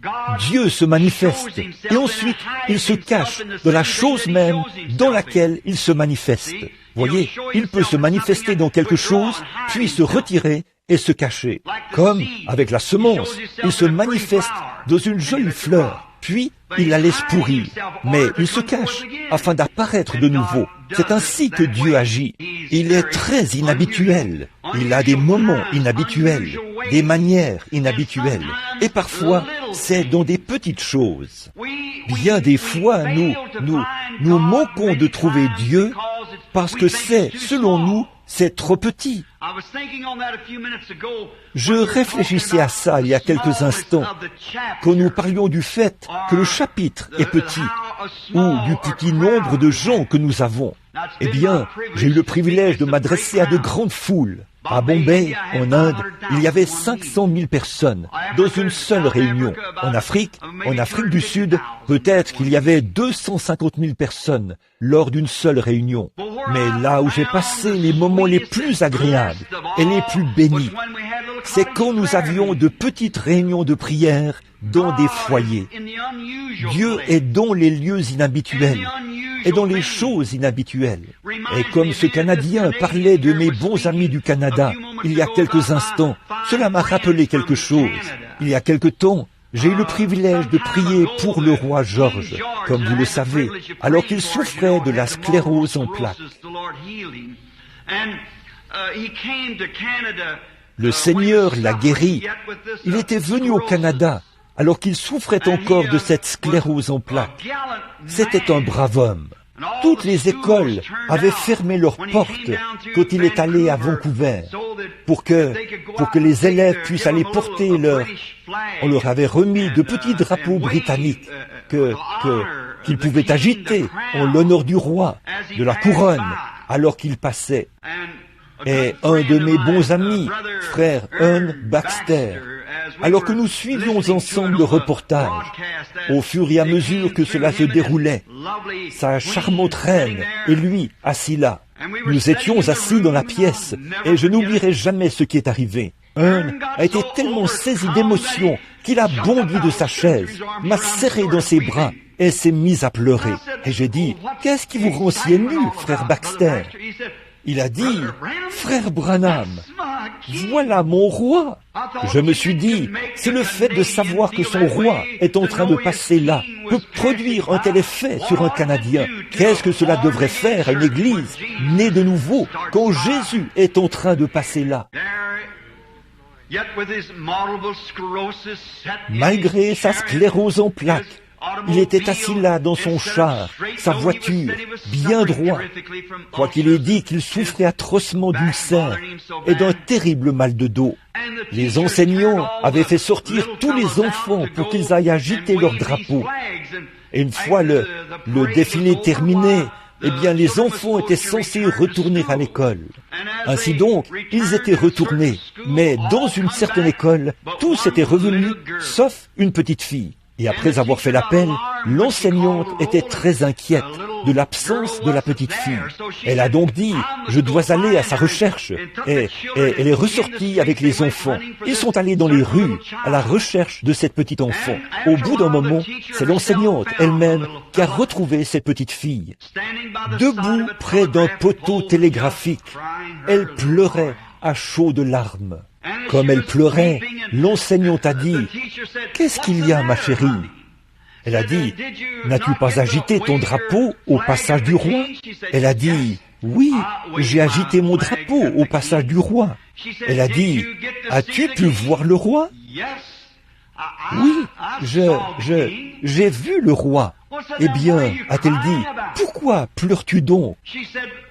Dieu se manifeste et ensuite il se cache de la chose même dans laquelle il se manifeste. Voyez, il peut se manifester dans quelque chose, puis se retirer et se cacher. Comme avec la semence, il se manifeste dans une jolie fleur, puis il la laisse pourrir. Mais il se cache afin d'apparaître de nouveau. C'est ainsi que Dieu agit. Il est très inhabituel. Il a des moments inhabituels, des manières inhabituelles. Et parfois, c'est dans des petites choses. Bien des fois, nous manquons de trouver Dieu parce que selon nous, c'est trop petit. Je réfléchissais à ça il y a quelques instants, quand nous parlions du fait que le chapitre est petit, ou du petit nombre de gens que nous avons. Eh bien, j'ai eu le privilège de m'adresser à de grandes foules. À Bombay, en Inde, il y avait 500 000 personnes dans une seule réunion. En Afrique du Sud, peut-être qu'il y avait 250 000 personnes lors d'une seule réunion. Mais là où j'ai passé les moments les plus agréables et les plus bénis, c'est quand nous avions de petites réunions de prière dans des foyers. Dieu est dans les lieux inhabituels et dans les choses inhabituelles. Et comme ce Canadien parlait de mes bons amis du Canada il y a quelques instants, cela m'a rappelé quelque chose. Il y a quelque temps, j'ai eu le privilège de prier pour le roi George, comme vous le savez, alors qu'il souffrait de la sclérose en plaques. Le Seigneur l'a guéri. Il était venu au Canada alors qu'il souffrait encore de cette sclérose en plaques. C'était un brave homme. Toutes les écoles avaient fermé leurs portes quand il est allé à Vancouver pour que les élèves puissent aller porter leur... On leur avait remis de petits drapeaux britanniques qu'ils pouvaient agiter en l'honneur du roi, de la couronne, alors qu'il passait. Et un de mes bons amis, frère Earn Baxter, alors que nous suivions ensemble le reportage, au fur et à mesure que cela se déroulait, sa charmante reine et lui assis là. Nous étions assis dans la pièce et je n'oublierai jamais ce qui est arrivé. Earn a été tellement saisi d'émotion qu'il a bondi de sa chaise, m'a serré dans ses bras et s'est mis à pleurer. Et j'ai dit, « Qu'est-ce qui vous rend si ému, frère Baxter ?» Il a dit, « Frère Branham, voilà mon roi. » Je me suis dit, c'est le fait de savoir que son roi est en train de passer là, peut produire un tel effet sur un Canadien. Qu'est-ce que cela devrait faire à une église née de nouveau quand Jésus est en train de passer là? Malgré sa sclérose en plaques, il était assis là dans son char, sa voiture, bien droit, quoiqu'il ait dit qu'il souffrait atrocement d'ulcères et d'un terrible mal de dos. Les enseignants avaient fait sortir tous les enfants pour qu'ils aillent agiter leurs drapeaux. Et une fois le défilé terminé, eh bien les enfants étaient censés retourner à l'école. Ainsi donc, ils étaient retournés, mais dans une certaine école, tous étaient revenus, sauf une petite fille. Et après avoir fait l'appel, l'enseignante était très inquiète de l'absence de la petite fille. Elle a donc dit, je dois aller à sa recherche. Et elle est ressortie avec les enfants. Ils sont allés dans les rues à la recherche de cette petite enfant. Au bout d'un moment, c'est l'enseignante elle-même qui a retrouvé cette petite fille. Debout près d'un poteau télégraphique, elle pleurait à chaudes larmes. Comme elle pleurait, l'enseignante a dit, « Qu'est-ce qu'il y a, ma chérie ?» Elle a dit, « N'as-tu pas agité ton drapeau au passage du roi ?» Elle a dit, « Oui, j'ai agité mon drapeau au passage du roi. » Elle a dit, « As-tu pu voir le roi ?» « Oui, j'ai vu le roi. » Eh bien, a-t-elle dit, « Pourquoi pleures-tu donc ?»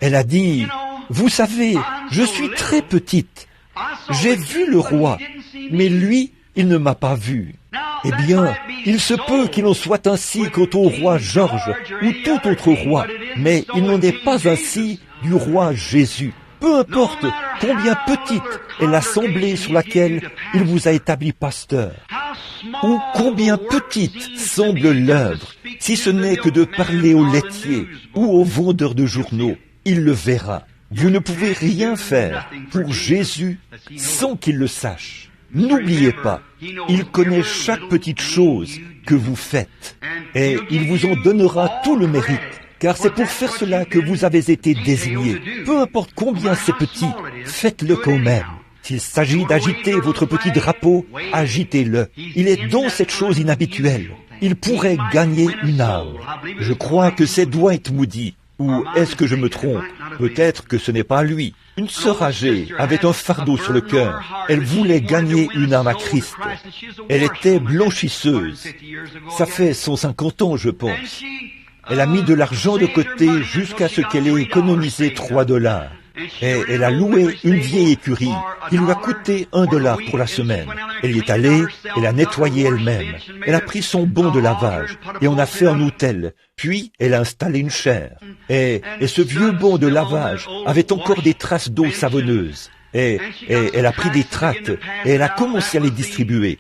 Elle a dit, « Vous savez, je suis très petite. J'ai vu le roi, mais lui, il ne m'a pas vu. » Eh bien, il se peut qu'il en soit ainsi quant au roi George ou tout autre roi, mais il n'en est pas ainsi du roi Jésus. Peu importe combien petite est l'assemblée sur laquelle il vous a établi pasteur, ou combien petite semble l'œuvre, si ce n'est que de parler aux laitiers ou aux vendeurs de journaux, il le verra. Vous ne pouvez rien faire pour Jésus sans qu'il le sache. N'oubliez pas, il connaît chaque petite chose que vous faites et il vous en donnera tout le mérite, car c'est pour faire cela que vous avez été désignés. Peu importe combien c'est petit, faites-le quand même. S'il s'agit d'agiter votre petit drapeau, agitez-le. Il est dans cette chose inhabituelle. Il pourrait gagner une âme. Je crois que c'est Dwight Moody. Ou est-ce que je me trompe? Peut-être que ce n'est pas lui. Une sœur âgée avait un fardeau sur le cœur. Elle voulait gagner une âme à Christ. Elle était blanchisseuse. Ça fait 150 ans, je pense. Elle a mis de l'argent de côté jusqu'à ce qu'elle ait économisé $3. Et elle a loué une vieille écurie qui lui a coûté $1 pour la semaine. Elle y est allée, elle a nettoyé elle-même. Elle a pris son bon de lavage et on a fait un hôtel. Puis elle a installé une chaire. Et ce vieux bon de lavage avait encore des traces d'eau savonneuse. Et elle a pris des tracts et elle a commencé à les distribuer.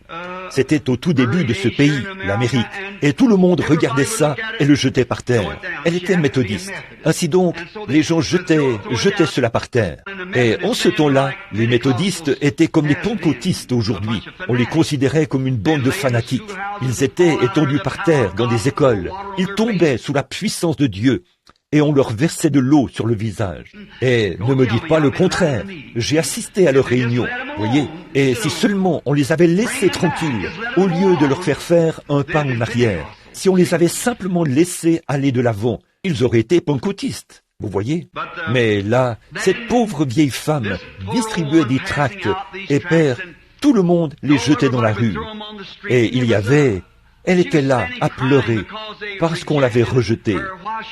C'était au tout début de ce pays, l'Amérique, et tout le monde regardait ça et le jetait par terre. Elle était méthodiste. Ainsi donc, les gens jetaient cela par terre. Et en ce temps-là, les méthodistes étaient comme les pentecôtistes aujourd'hui. On les considérait comme une bande de fanatiques. Ils étaient étendus par terre dans des écoles. Ils tombaient sous la puissance de Dieu. Et on leur versait de l'eau sur le visage. Et ne me dites pas le contraire. J'ai assisté à leurs réunions, voyez. Et si seulement on les avait laissés tranquilles, au lieu de leur faire un pas en arrière, si on les avait simplement laissés aller de l'avant, ils auraient été pentecôtistes, vous voyez. Mais là, cette pauvre vieille femme distribuait des tracts et père, tout le monde les jetait dans la rue. Et elle était là, à pleurer, parce qu'on l'avait rejetée,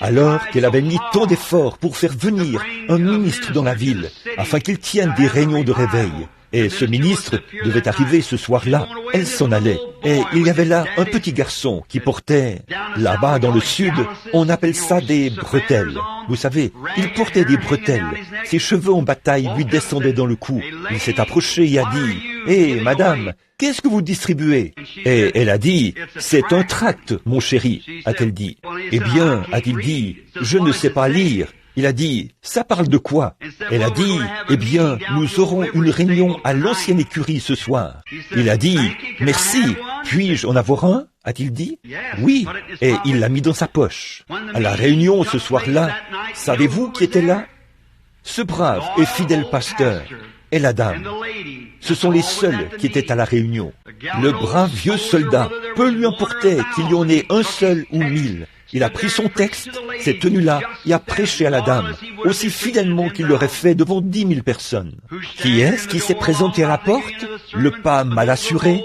alors qu'elle avait mis tant d'efforts pour faire venir un ministre dans la ville, afin qu'il tienne des réunions de réveil. Et ce ministre devait arriver ce soir-là. Elle s'en allait. Et il y avait là un petit garçon qui portait, là-bas dans le sud, on appelle ça des bretelles. Vous savez, il portait des bretelles. Ses cheveux en bataille lui descendaient dans le cou. Il s'est approché et a dit, « Hé, madame, qu'est-ce que vous distribuez ?» Et elle a dit, « C'est un tract, mon chéri, a-t-elle dit. »« Eh bien, a-t-il dit, je ne sais pas lire. » Il a dit, « Ça parle de quoi ?» Elle a dit, « Eh bien, nous aurons une réunion à l'ancienne écurie ce soir. » Il a dit, « Merci, puis-je en avoir un ?» a-t-il dit. « Oui. » Et il l'a mis dans sa poche. À la réunion ce soir-là, savez-vous qui était là? Ce brave et fidèle pasteur et la dame. Ce sont les seuls qui étaient à la réunion. Le brave vieux soldat, peu lui importait qu'il y en ait un seul ou 1000. Il a pris son texte, s'est tenu là et a prêché à la dame, aussi fidèlement qu'il l'aurait fait devant 10 000 personnes. Qui est-ce qui s'est présenté à la porte? Le pas mal assuré,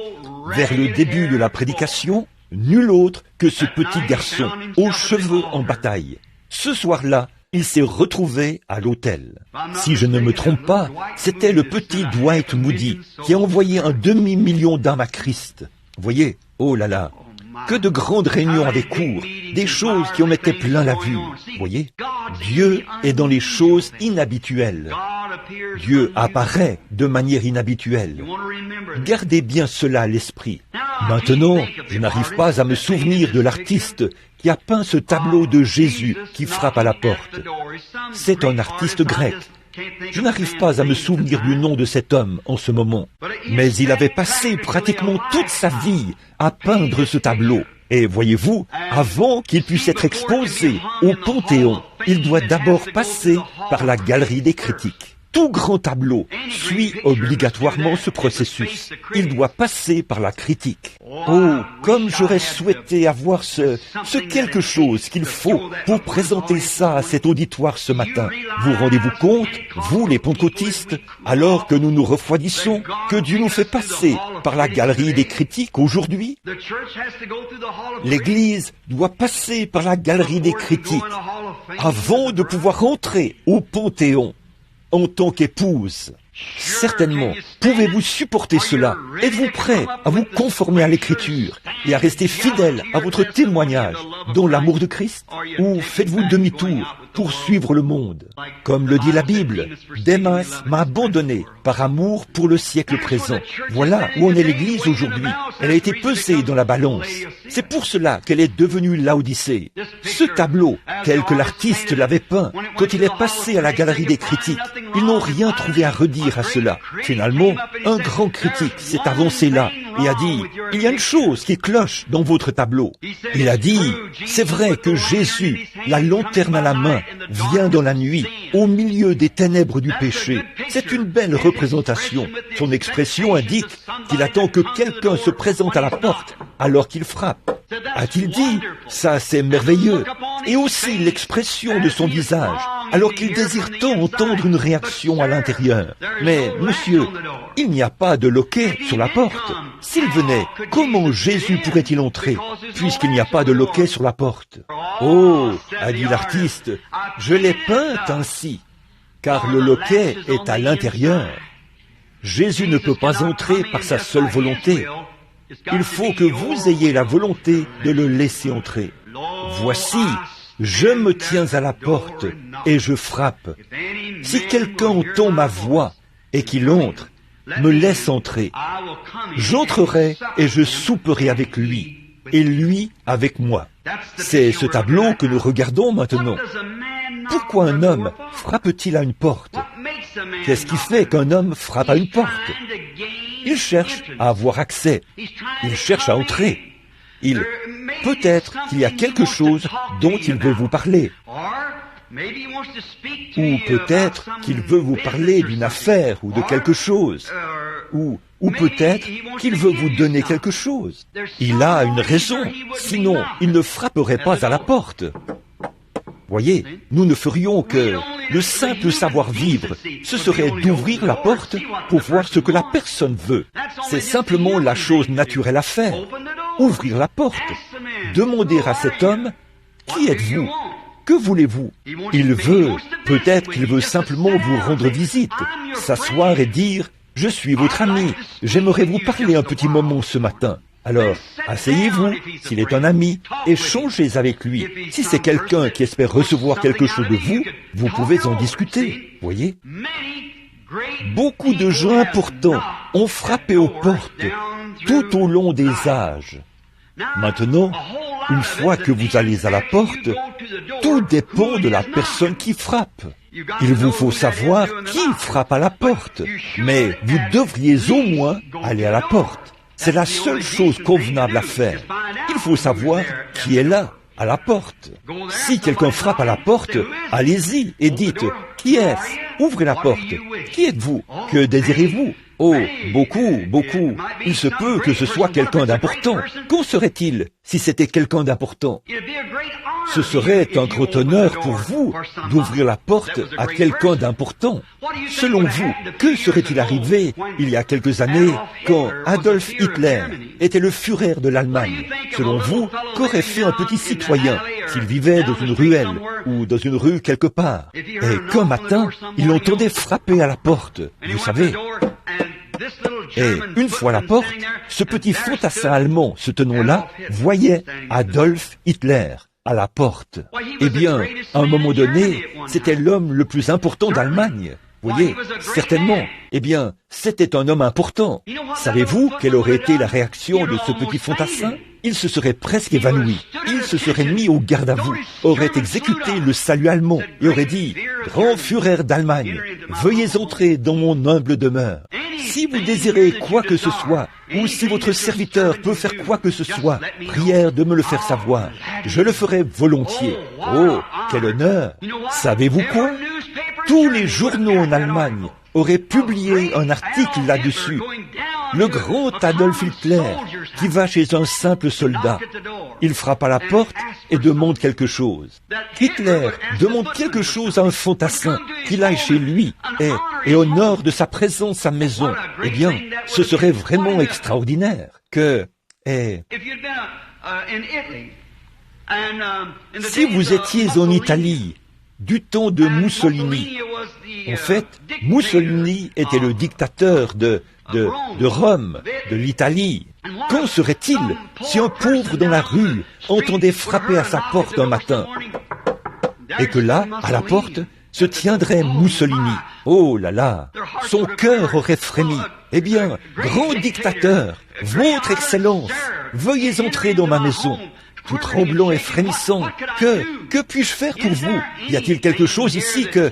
vers le début de la prédication, nul autre que ce petit garçon, aux cheveux en bataille. Ce soir-là, il s'est retrouvé à l'hôtel. Si je ne me trompe pas, c'était le petit Dwight Moody qui a envoyé un demi-million d'âmes à Christ. Voyez, oh là là, que de grandes réunions avaient cours, des choses qui en mettaient plein la vue. Voyez, Dieu est dans les choses inhabituelles. Dieu apparaît de manière inhabituelle. Gardez bien cela à l'esprit. Maintenant, je n'arrive pas à me souvenir de l'artiste qui a peint ce tableau de Jésus qui frappe à la porte. C'est un artiste grec. Je n'arrive pas à me souvenir du nom de cet homme en ce moment. Mais il avait passé pratiquement toute sa vie à peindre ce tableau. Et voyez-vous, avant qu'il puisse être exposé au Panthéon, il doit d'abord passer par la galerie des critiques. Tout grand tableau suit obligatoirement ce processus. Il doit passer par la critique. Oh, comme j'aurais souhaité avoir ce quelque chose qu'il faut pour présenter ça à cet auditoire ce matin. Vous rendez-vous compte, vous les pentecôtistes, alors que nous nous refroidissons, que Dieu nous fait passer par la galerie des critiques aujourd'hui? L'Église doit passer par la galerie des critiques avant de pouvoir entrer au Panthéon en tant qu'épouse. Certainement, pouvez-vous supporter cela? Êtes-vous prêt à vous conformer à l'Écriture et à rester fidèle à votre témoignage dans l'amour de Christ? Ou faites-vous demi-tour pour suivre le monde? Comme le dit la Bible, Démas m'a abandonné par amour pour le siècle présent. Voilà où en est l'Église aujourd'hui. Elle a été pesée dans la balance. C'est pour cela qu'elle est devenue Laodicée. Ce tableau, tel que l'artiste l'avait peint, quand il est passé à la galerie des critiques, ils n'ont rien trouvé à redire à cela. Finalement, un grand critique s'est avancé là et a dit, « Il y a une chose qui cloche dans votre tableau. » Il a dit, « C'est vrai que Jésus, la lanterne à la main, vient dans la nuit, au milieu des ténèbres du péché. C'est une belle représentation. Son expression indique qu'il attend que quelqu'un se présente à la porte alors qu'il frappe. » A-t-il dit, « Ça c'est merveilleux. et aussi l'expression de son visage, alors qu'il désire tant entendre une réaction à l'intérieur. Mais, monsieur, il n'y a pas de loquet sur la porte. S'il venait, comment Jésus pourrait-il entrer, puisqu'il n'y a pas de loquet sur la porte? Oh, a dit l'artiste, je l'ai peinte ainsi, car le loquet est à l'intérieur. Jésus ne peut pas entrer par sa seule volonté. Il faut que vous ayez la volonté de le laisser entrer. Voici, je me tiens à la porte et je frappe. Si quelqu'un entend ma voix et qu'il entre, me laisse entrer. J'entrerai et je souperai avec lui, et lui avec moi. C'est ce tableau que nous regardons maintenant. Pourquoi un homme frappe-t-il à une porte? Qu'est-ce qui fait qu'un homme frappe à une porte? Il cherche à avoir accès. Il cherche à entrer. Peut-être qu'il y a quelque chose dont il veut vous parler. Ou peut-être qu'il veut vous parler d'une affaire ou de quelque chose. Ou peut-être qu'il veut vous donner quelque chose. Il a une raison, sinon il ne frapperait pas à la porte. Voyez, nous ne ferions que le simple savoir-vivre. Ce serait d'ouvrir la porte pour voir ce que la personne veut. C'est simplement la chose naturelle à faire. Ouvrir la porte. Demander à cet homme, qui êtes-vous? Que voulez-vous? Il veut, peut-être qu'il veut simplement vous rendre visite, s'asseoir et dire, je suis votre ami, j'aimerais vous parler un petit moment ce matin. Alors, asseyez-vous, s'il est un ami, échangez avec lui. Si c'est quelqu'un qui espère recevoir quelque chose de vous, vous pouvez en discuter, voyez. Beaucoup de gens importants ont frappé aux portes tout au long des âges. Maintenant, une fois que vous allez à la porte, tout dépend de la personne qui frappe. Il vous faut savoir qui frappe à la porte, mais vous devriez au moins aller à la porte. C'est la seule chose convenable à faire. Il faut savoir qui est là, à la porte. Si quelqu'un frappe à la porte, allez-y et dites, qui est-ce? Ouvrez la porte. Qui êtes-vous? Que désirez-vous? Oh, beaucoup. Il se peut que ce soit quelqu'un d'important. Qu'en serait-il si c'était quelqu'un d'important? Ce serait un grand honneur pour vous d'ouvrir la porte à quelqu'un d'important. Selon vous, que serait-il arrivé il y a quelques années quand Adolf Hitler était le Führer de l'Allemagne? Selon vous, qu'aurait fait un petit citoyen s'il vivait dans une ruelle ou dans une rue quelque part? Et qu'un matin, il entendait frapper à la porte, vous savez. Et une fois à la porte, ce petit fantassin allemand se tenant là voyait Adolf Hitler à la porte. Eh bien, à un moment donné, c'était l'homme le plus important d'Allemagne. Voyez, certainement. Eh bien, c'était un homme important. Savez-vous quelle aurait été la réaction de ce petit fantassin? Il se serait presque évanoui. Il se serait mis au garde à vous, aurait exécuté le salut allemand et aurait dit « Grand Führer d'Allemagne, veuillez entrer dans mon humble demeure. Si vous désirez quoi que ce soit, ou si votre serviteur peut faire quoi que ce soit, prière de me le faire savoir. Je le ferai volontiers. Oh, quel honneur! Savez-vous quoi? Tous les journaux en Allemagne auraient publié un article là-dessus. Le grand Adolf Hitler qui va chez un simple soldat. Il frappe à la porte et demande quelque chose. Hitler demande quelque chose à un fantassin, qu'il aille chez lui et honore de sa présence à maison. Eh bien, ce serait vraiment extraordinaire que... si vous étiez en Italie, du temps de Mussolini, en fait, Mussolini était le dictateur de Rome, de l'Italie. Qu'en serait-il si un pauvre dans la rue entendait frapper à sa porte un matin et que là, à la porte, se tiendrait Mussolini? Oh là là, son cœur aurait frémi. Eh bien, grand dictateur, votre Excellence, veuillez entrer dans ma maison. Tout tremblant et frémissant, que puis-je faire pour vous? Y a-t-il quelque chose ici que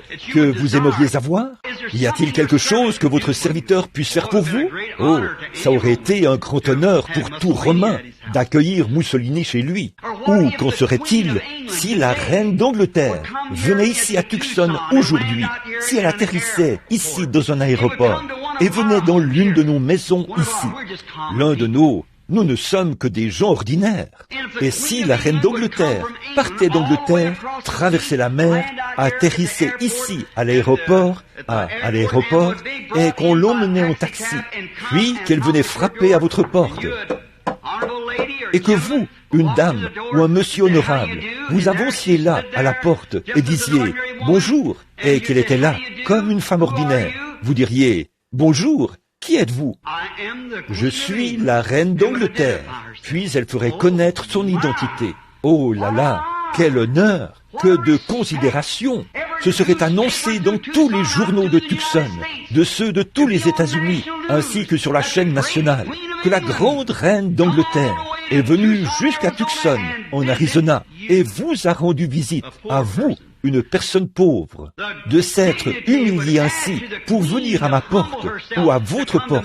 vous aimeriez avoir? Y a-t-il quelque chose que votre serviteur puisse faire pour vous? Oh, ça aurait été un grand honneur pour tout Romain d'accueillir Mussolini chez lui. Ou qu'en serait-il si la reine d'Angleterre venait ici à Tucson aujourd'hui, si elle atterrissait ici dans un aéroport et venait dans l'une de nos maisons ici? L'un de nos nous ne sommes que des gens ordinaires. Et si la reine d'Angleterre partait d'Angleterre, traversait la mer, atterrissait ici à l'aéroport, et qu'on l'emmenait en taxi, puis qu'elle venait frapper à votre porte, et que vous, une dame ou un monsieur honorable, vous avanciez là à la porte et disiez « Bonjour » et qu'elle était là comme une femme ordinaire, vous diriez « Bonjour, qui êtes-vous » ? Je suis la reine d'Angleterre. Puis elle ferait connaître son identité. Oh là là, quel honneur, que de considération. Ce serait annoncé dans tous les journaux de Tucson, de ceux de tous les États-Unis, ainsi que sur la chaîne nationale, que la grande reine d'Angleterre est venue jusqu'à Tucson, en Arizona, et vous a rendu visite, à vous, une personne pauvre, de s'être humilié ainsi pour venir à ma porte ou à votre porte,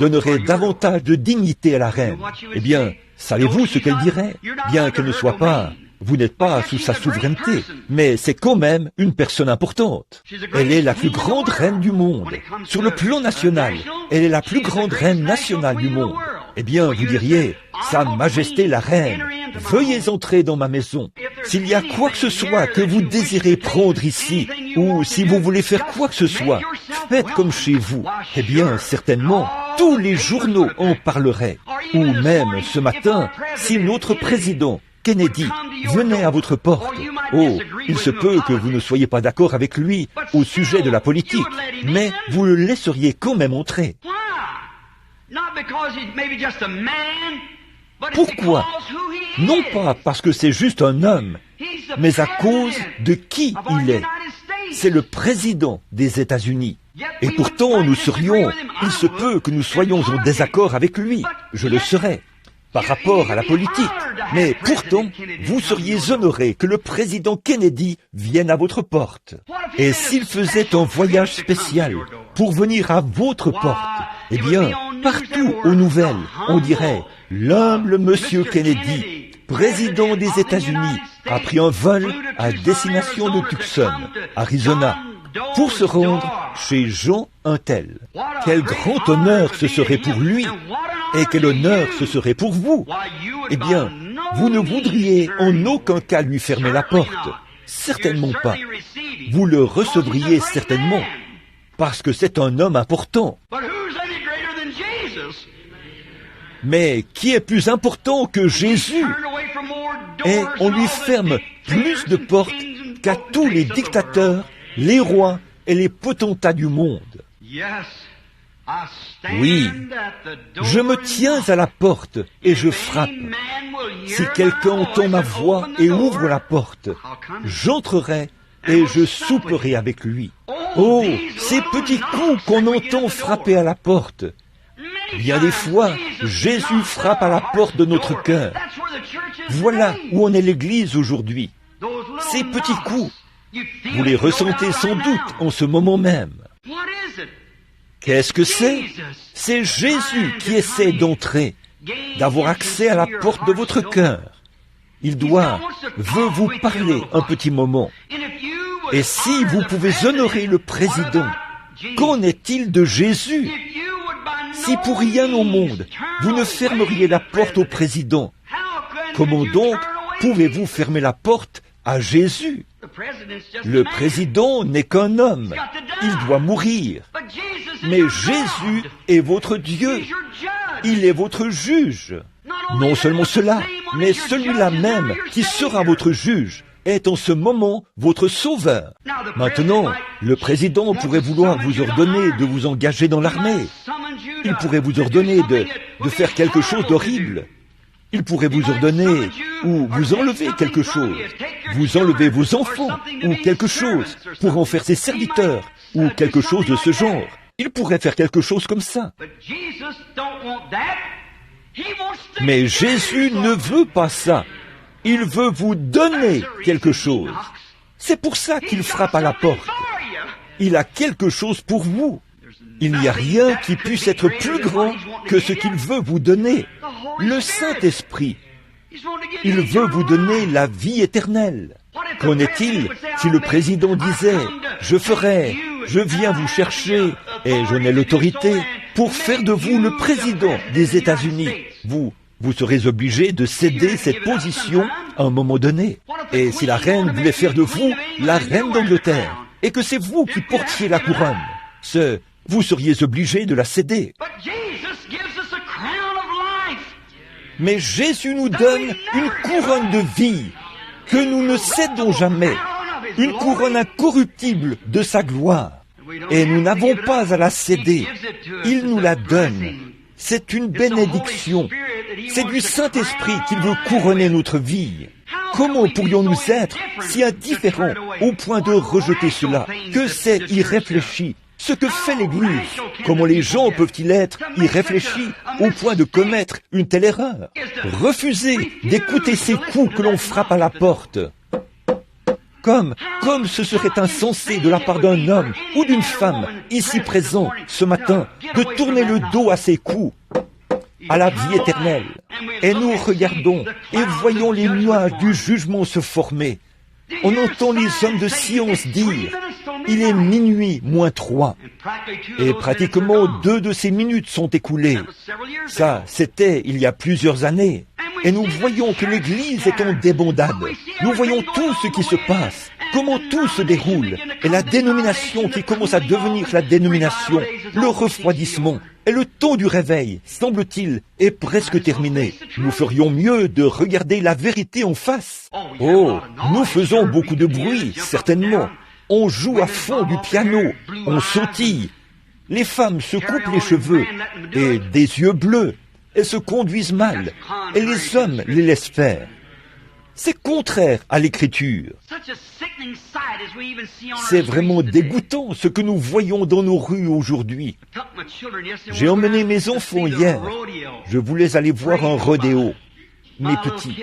donnerait davantage de dignité à la reine. Eh bien, savez-vous ce qu'elle dirait? Bien qu'elle ne soit pas... Vous n'êtes pas sous sa souveraineté, mais c'est quand même une personne importante. Elle est la plus grande reine du monde. Sur le plan national, elle est la plus grande reine nationale du monde. Eh bien, vous diriez, Sa Majesté la Reine, veuillez entrer dans ma maison. S'il y a quoi que ce soit que vous désirez prendre ici, ou si vous voulez faire quoi que ce soit, faites comme chez vous. Eh bien, certainement, tous les journaux en parleraient. Ou même, ce matin, si notre président, Kennedy, venait à votre porte. Oh, il se peut que vous ne soyez pas d'accord avec lui au sujet de la politique, mais vous le laisseriez quand même entrer. Pourquoi? Non pas parce que c'est juste un homme, mais à cause de qui il est. C'est le président des États-Unis. Et pourtant, il se peut que nous soyons en désaccord avec lui, je le serais, par rapport à la politique. Mais pourtant, vous seriez honoré que le président Kennedy vienne à votre porte. Et s'il faisait un voyage spécial pour venir à votre porte, eh bien, partout aux nouvelles, on dirait « L'humble monsieur Kennedy, président des États-Unis, a pris un vol à destination de Tucson, Arizona, pour se rendre chez Jean un tel. Quel grand honneur ce serait pour lui, et quel honneur ce serait pour vous. Eh bien, vous ne voudriez en aucun cas lui fermer la porte. Certainement pas. Vous le recevriez certainement, parce que c'est un homme important. Mais qui est plus important que Jésus? Et on lui ferme plus de portes qu'à tous les dictateurs, les rois et les potentats du monde. Oui, je me tiens à la porte et je frappe. Si quelqu'un entend ma voix et ouvre la porte, j'entrerai et je souperai avec lui. Oh, ces petits coups qu'on entend frapper à la porte. Bien des fois, Jésus frappe à la porte de notre cœur. Voilà où en est l'Église aujourd'hui. Ces petits coups, vous les ressentez sans doute en ce moment même. Qu'est-ce que c'est? C'est Jésus qui essaie d'entrer, d'avoir accès à la porte de votre cœur. Il veut vous parler un petit moment. Et si vous pouvez honorer le président, qu'en est-il de Jésus? Si pour rien au monde, vous ne fermeriez la porte au président, comment donc pouvez-vous fermer la porte à Jésus? Le président n'est qu'un homme. Il doit mourir. Mais Jésus est votre Dieu. Il est votre juge. Non seulement cela, mais celui-là même qui sera votre juge est en ce moment votre sauveur. Maintenant, le président pourrait vouloir vous ordonner de vous engager dans l'armée. Il pourrait vous ordonner de faire quelque chose d'horrible. Il pourrait vous ordonner ou vous enlever quelque chose, vous enlever vos enfants ou quelque chose pour en faire ses serviteurs ou quelque chose de ce genre. Il pourrait faire quelque chose comme ça. Mais Jésus ne veut pas ça. Il veut vous donner quelque chose. C'est pour ça qu'il frappe à la porte. Il a quelque chose pour vous. Il n'y a rien qui puisse être plus grand que ce qu'il veut vous donner. Le Saint-Esprit. Il veut vous donner la vie éternelle. Qu'en est-il si le président disait « Je viens vous chercher et j'en ai l'autorité pour faire de vous le président des États-Unis ». Vous vous serez obligé de céder cette position à un moment donné. Et si la reine voulait faire de vous la reine d'Angleterre, et que c'est vous qui portiez la couronne, vous seriez obligé de la céder. Mais Jésus nous donne une couronne de vie que nous ne cédons jamais, une couronne incorruptible de sa gloire. Et nous n'avons pas à la céder. Il nous la donne. C'est une bénédiction. C'est du Saint-Esprit qu'il veut couronner notre vie. Comment pourrions-nous être si indifférents au point de rejeter cela? Que c'est irréfléchi. Ce que fait l'Église, comment les gens peuvent-ils être irréfléchis au point de commettre une telle erreur? Refuser d'écouter ces coups que l'on frappe à la porte. Comme ce serait insensé de la part d'un homme ou d'une femme ici présent ce matin de tourner le dos à ces coups, à la vie éternelle. Et nous regardons et voyons les nuages du jugement se former. On entend les hommes de science dire « Il est minuit moins 3 ». Et pratiquement 2 de ces minutes sont écoulées. Ça, c'était il y a plusieurs années. Et nous voyons que l'Église est en débandade. Nous voyons tout ce qui se passe, comment tout se déroule. Et la dénomination qui commence à devenir la dénomination, le refroidissement. Et le temps du réveil, semble-t-il, est presque terminé. Nous ferions mieux de regarder la vérité en face. Oh, nous faisons beaucoup de bruit, certainement. On joue à fond du piano, on sautille. Les femmes se coupent les cheveux et des yeux bleus. Elles se conduisent mal et les hommes les laissent faire. C'est contraire à l'Écriture. C'est vraiment dégoûtant ce que nous voyons dans nos rues aujourd'hui. J'ai emmené mes enfants hier. Je voulais aller voir un rodéo. Mes petits.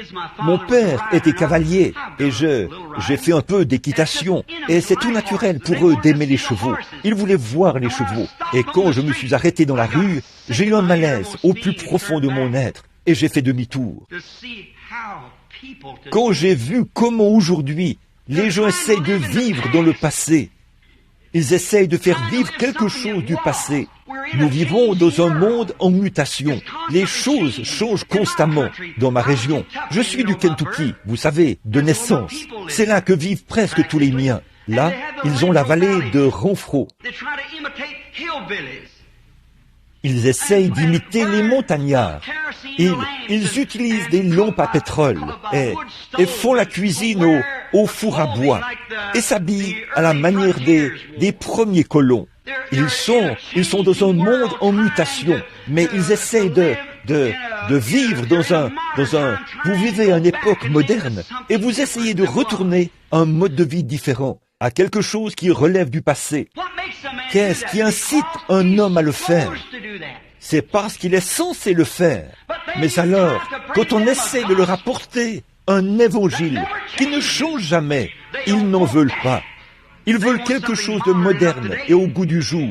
Mon père était cavalier et j'ai fait un peu d'équitation. Et c'est tout naturel pour eux d'aimer les chevaux. Ils voulaient voir les chevaux. Et quand je me suis arrêté dans la rue, j'ai eu un malaise au plus profond de mon être et j'ai fait demi-tour. Quand j'ai vu comment aujourd'hui les gens essayent de vivre dans le passé, ils essayent de faire vivre quelque chose du passé. Nous vivons dans un monde en mutation. Les choses changent constamment dans ma région. Je suis du Kentucky, vous savez, de naissance. C'est là que vivent presque tous les miens. Là, ils ont la vallée de Renfrew. Ils essayent d'imiter les montagnards. Ils utilisent des lampes à pétrole et font la cuisine au four à bois et s'habillent à la manière des premiers colons. Ils sont dans un monde en mutation, mais ils essayent de vivre dans un... Vous vivez à une époque moderne et vous essayez de retourner à un mode de vie différent, à quelque chose qui relève du passé. Qu'est-ce qui incite un homme à le faire? C'est parce qu'il est censé le faire. Mais alors, quand on essaie de leur apporter un évangile qui ne change jamais, ils n'en veulent pas. Ils veulent quelque chose de moderne et au goût du jour.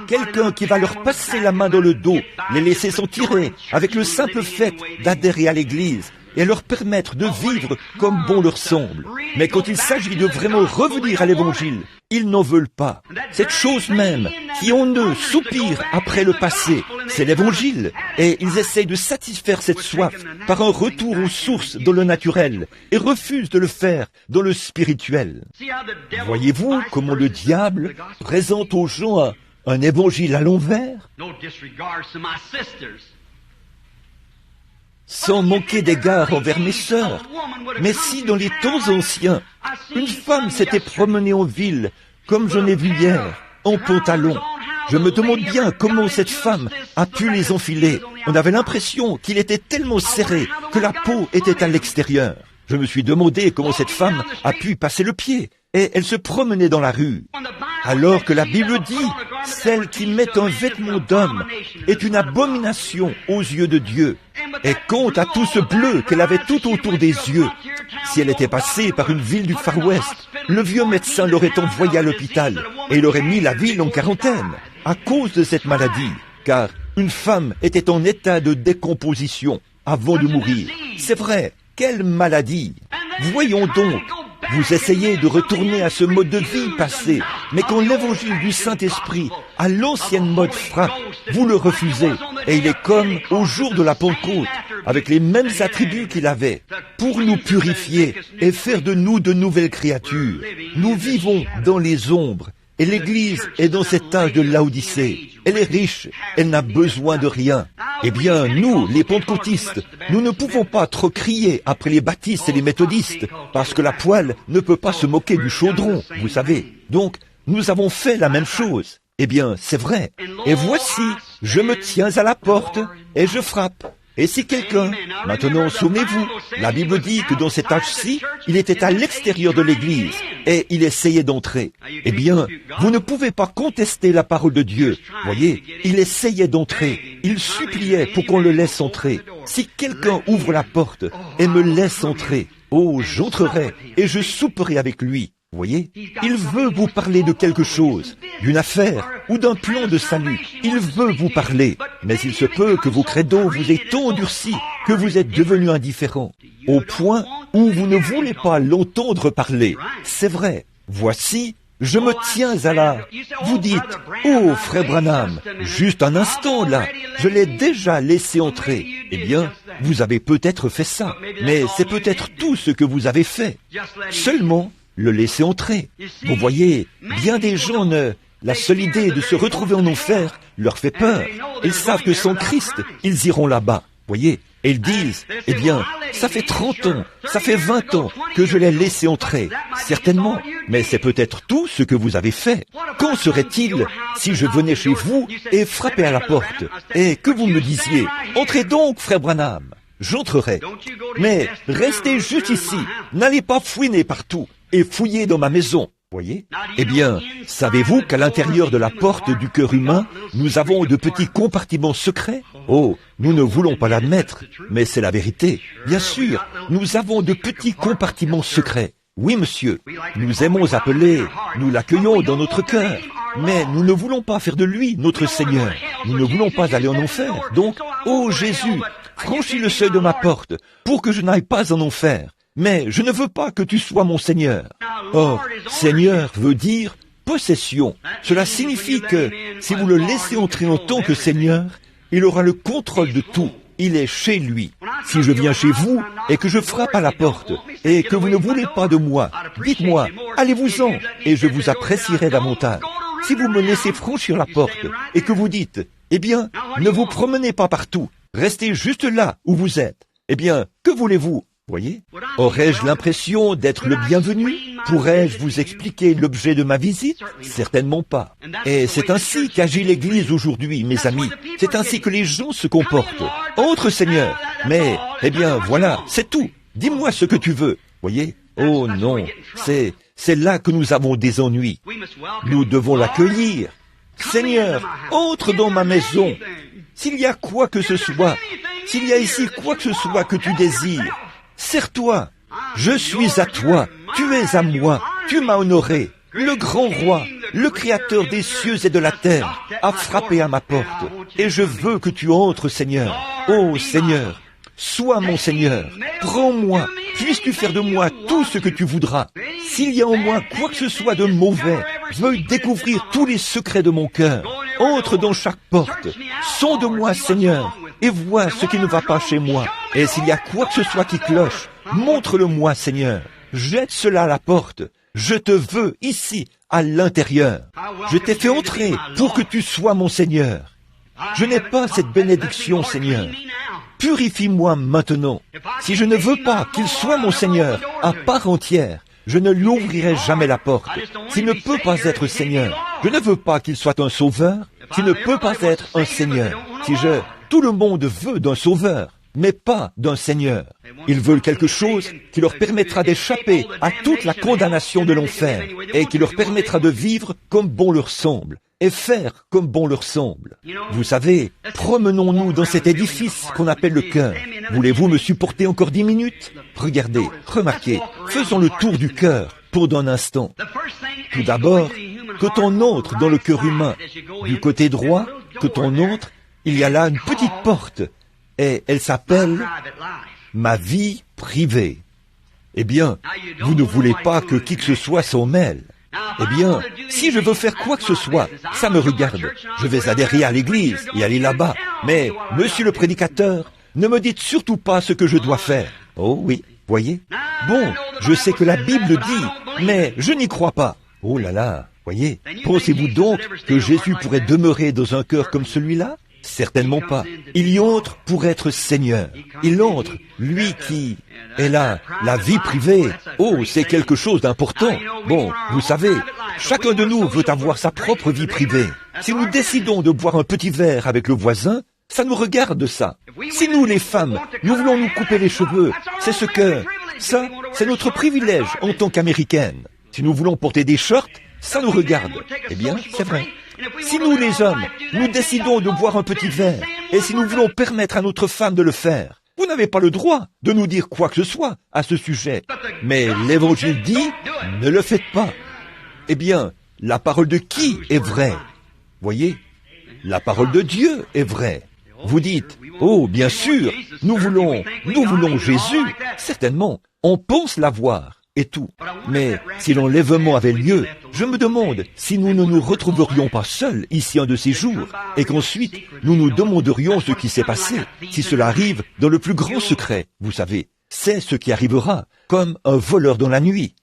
Quelqu'un qui va leur passer la main dans le dos, les laisser s'en tirer avec le simple fait d'adhérer à l'Église et leur permettre de vivre comme bon leur semble. Mais quand il s'agit de vraiment revenir à l'Évangile, ils n'en veulent pas. Cette chose même qui en eux soupire après le passé, c'est l'Évangile. Et ils essayent de satisfaire cette soif par un retour aux sources dans le naturel et refusent de le faire dans le spirituel. Voyez-vous comment le diable présente aux gens un Évangile à l'envers? Sans manquer d'égard envers mes sœurs. Mais si dans les temps anciens, une femme s'était promenée en ville, comme je l'ai vu hier, en pantalon, je me demande bien comment cette femme a pu les enfiler. On avait l'impression qu'il était tellement serré que la peau était à l'extérieur. Je me suis demandé comment cette femme a pu passer le pied. Et elle se promenait dans la rue. Alors que la Bible dit, celle qui met un vêtement d'homme est une abomination aux yeux de Dieu. Et quant à tout ce bleu qu'elle avait tout autour des yeux, si elle était passée par une ville du Far West, le vieux médecin l'aurait envoyée à l'hôpital et il aurait mis la ville en quarantaine à cause de cette maladie. Car une femme était en état de décomposition avant de mourir. C'est vrai, quelle maladie! Voyons donc vous essayez de retourner à ce mode de vie passé, mais quand l'évangile du Saint-Esprit, à l'ancienne mode frappe, vous le refusez, et il est comme au jour de la Pentecôte, avec les mêmes attributs qu'il avait, pour nous purifier et faire de nous de nouvelles créatures. Nous vivons dans les ombres, et l'Église est dans cet âge de Laodicée. Elle est riche, elle n'a besoin de rien. Eh bien, nous, les pentecôtistes, nous ne pouvons pas trop crier après les baptistes et les méthodistes, parce que la poêle ne peut pas se moquer du chaudron, vous savez. Donc, nous avons fait la même chose. Eh bien, c'est vrai. Et voici, je me tiens à la porte et je frappe. Et si quelqu'un, maintenant souvenez-vous, la Bible dit que dans cet âge-ci, il était à l'extérieur de l'Église et il essayait d'entrer. Eh bien, vous ne pouvez pas contester la parole de Dieu. Voyez, il essayait d'entrer, il suppliait pour qu'on le laisse entrer. Si quelqu'un ouvre la porte et me laisse entrer, oh, j'entrerai et je souperai avec lui. Vous voyez, il veut vous parler de quelque chose, d'une affaire ou d'un plan de salut. Il veut vous parler, mais il se peut que vos credos vous aient tant endurci que vous êtes devenu indifférent, au point où vous ne voulez pas l'entendre parler. C'est vrai, voici, je me tiens à la... Vous dites, oh frère Branham, juste un instant là, je l'ai déjà laissé entrer. Eh bien, vous avez peut-être fait ça, mais c'est peut-être tout ce que vous avez fait. Seulement, le laisser entrer. Vous voyez, bien des gens la seule idée de se retrouver en enfer leur fait peur. Ils savent que sans Christ, ils iront là-bas. Voyez, et ils disent, eh bien, ça fait 30 ans, ça fait 20 ans que je l'ai laissé entrer. Certainement, mais c'est peut-être tout ce que vous avez fait. Qu'en serait-il si je venais chez vous et frappais à la porte, et que vous me disiez, entrez donc, frère Branham. J'entrerai. Mais restez juste ici, n'allez pas fouiner partout et fouiller dans ma maison. Voyez? Eh bien, savez-vous qu'à l'intérieur de la porte du cœur humain, nous avons de petits compartiments secrets? Oh, nous ne voulons pas l'admettre, mais c'est la vérité. Bien sûr, nous avons de petits compartiments secrets. Oui, monsieur, nous aimons appeler, nous l'accueillons dans notre cœur, mais nous ne voulons pas faire de lui notre Seigneur. Nous ne voulons pas aller en enfer. Donc, ô Jésus, franchis le seuil de ma porte pour que je n'aille pas en enfer. Mais je ne veux pas que tu sois mon Seigneur. Or, Seigneur veut dire possession. Cela signifie que si vous le laissez entrer en tant que Seigneur, il aura le contrôle de tout. Il est chez lui. Si je viens chez vous et que je frappe à la porte et que vous ne voulez pas de moi, dites-moi, allez-vous-en et je vous apprécierai davantage. Si vous me laissez franchir la porte et que vous dites, eh bien, ne vous promenez pas partout, restez juste là où vous êtes, eh bien, que voulez-vous? Voyez? Aurais-je l'impression d'être le bienvenu? Pourrais-je vous expliquer l'objet de ma visite? Certainement pas. Et c'est ainsi qu'agit l'Église aujourd'hui, mes amis. C'est ainsi que les gens se comportent. Entre, Seigneur. Mais, eh bien, voilà, c'est tout. Dis-moi ce que tu veux. Voyez? Oh non, c'est là que nous avons des ennuis. Nous devons l'accueillir. Seigneur, entre dans ma maison. S'il y a quoi que ce soit, s'il y a ici quoi que ce soit que tu désires, serre-toi, je suis à toi, tu es à moi, tu m'as honoré. Le grand roi, le créateur des cieux et de la terre, a frappé à ma porte, et je veux que tu entres, Seigneur. Oh Seigneur, sois mon Seigneur, prends-moi, puisses-tu faire de moi tout ce que tu voudras. S'il y a en moi quoi que ce soit de mauvais, veuille découvrir tous les secrets de mon cœur. Entre dans chaque porte, sonde-moi, Seigneur, et vois ce qui ne va pas chez moi. Et s'il y a quoi que ce soit qui cloche, montre-le-moi, Seigneur. Jette cela à la porte. Je te veux ici, à l'intérieur. Je t'ai fait entrer pour que tu sois mon Seigneur. Je n'ai pas cette bénédiction, Seigneur. Purifie-moi maintenant. Si je ne veux pas qu'il soit mon Seigneur à part entière, je ne lui ouvrirai jamais la porte. S'il ne peut pas être Seigneur, je ne veux pas qu'il soit un sauveur. S'il ne peut pas être un Seigneur, tout le monde veut d'un sauveur, mais pas d'un Seigneur. Ils veulent quelque chose qui leur permettra d'échapper à toute la condamnation de l'enfer et qui leur permettra de vivre comme bon leur semble et faire comme bon leur semble. Vous savez, promenons-nous dans cet édifice qu'on appelle le cœur. Voulez-vous me supporter encore 10 minutes? Regardez, remarquez, faisons le tour du cœur pour d'un instant. Tout d'abord, quand on entre dans le cœur humain, du côté droit, quand on entre, il y a là une petite porte, et elle s'appelle « Ma vie privée ». Eh bien, vous ne voulez pas que qui que ce soit s'en mêle. Eh bien, si je veux faire quoi que ce soit, ça me regarde. Je vais adhérer à l'église et aller là-bas. Mais, monsieur le prédicateur, ne me dites surtout pas ce que je dois faire. Oh oui, voyez? Bon, je sais que la Bible dit, mais je n'y crois pas. Oh là là, voyez? Pensez-vous donc que Jésus pourrait demeurer dans un cœur comme celui-là? Certainement pas. Il y entre pour être Seigneur. Il entre, lui qui est là, la vie privée. Oh, c'est quelque chose d'important. Bon, vous savez, chacun de nous veut avoir sa propre vie privée. Si nous décidons de boire un petit verre avec le voisin, ça nous regarde ça. Si nous, les femmes, nous voulons nous couper les cheveux, c'est ça, c'est notre privilège en tant qu'Américaines. Si nous voulons porter des shorts, ça nous regarde. Eh bien, c'est vrai. Si nous, les hommes, nous décidons de boire un petit verre, et si nous voulons permettre à notre femme de le faire, vous n'avez pas le droit de nous dire quoi que ce soit à ce sujet. Mais l'Évangile dit, ne le faites pas. Eh bien, la parole de qui est vraie? Voyez, la parole de Dieu est vraie. Vous dites, oh, bien sûr, nous voulons Jésus, certainement, on pense l'avoir. Et tout. Mais si l'enlèvement avait lieu, je me demande si nous ne nous retrouverions pas seuls ici un de ces jours, et qu'ensuite nous nous demanderions ce qui s'est passé, si cela arrive dans le plus grand secret, vous savez. C'est ce qui arrivera, comme un voleur dans la nuit.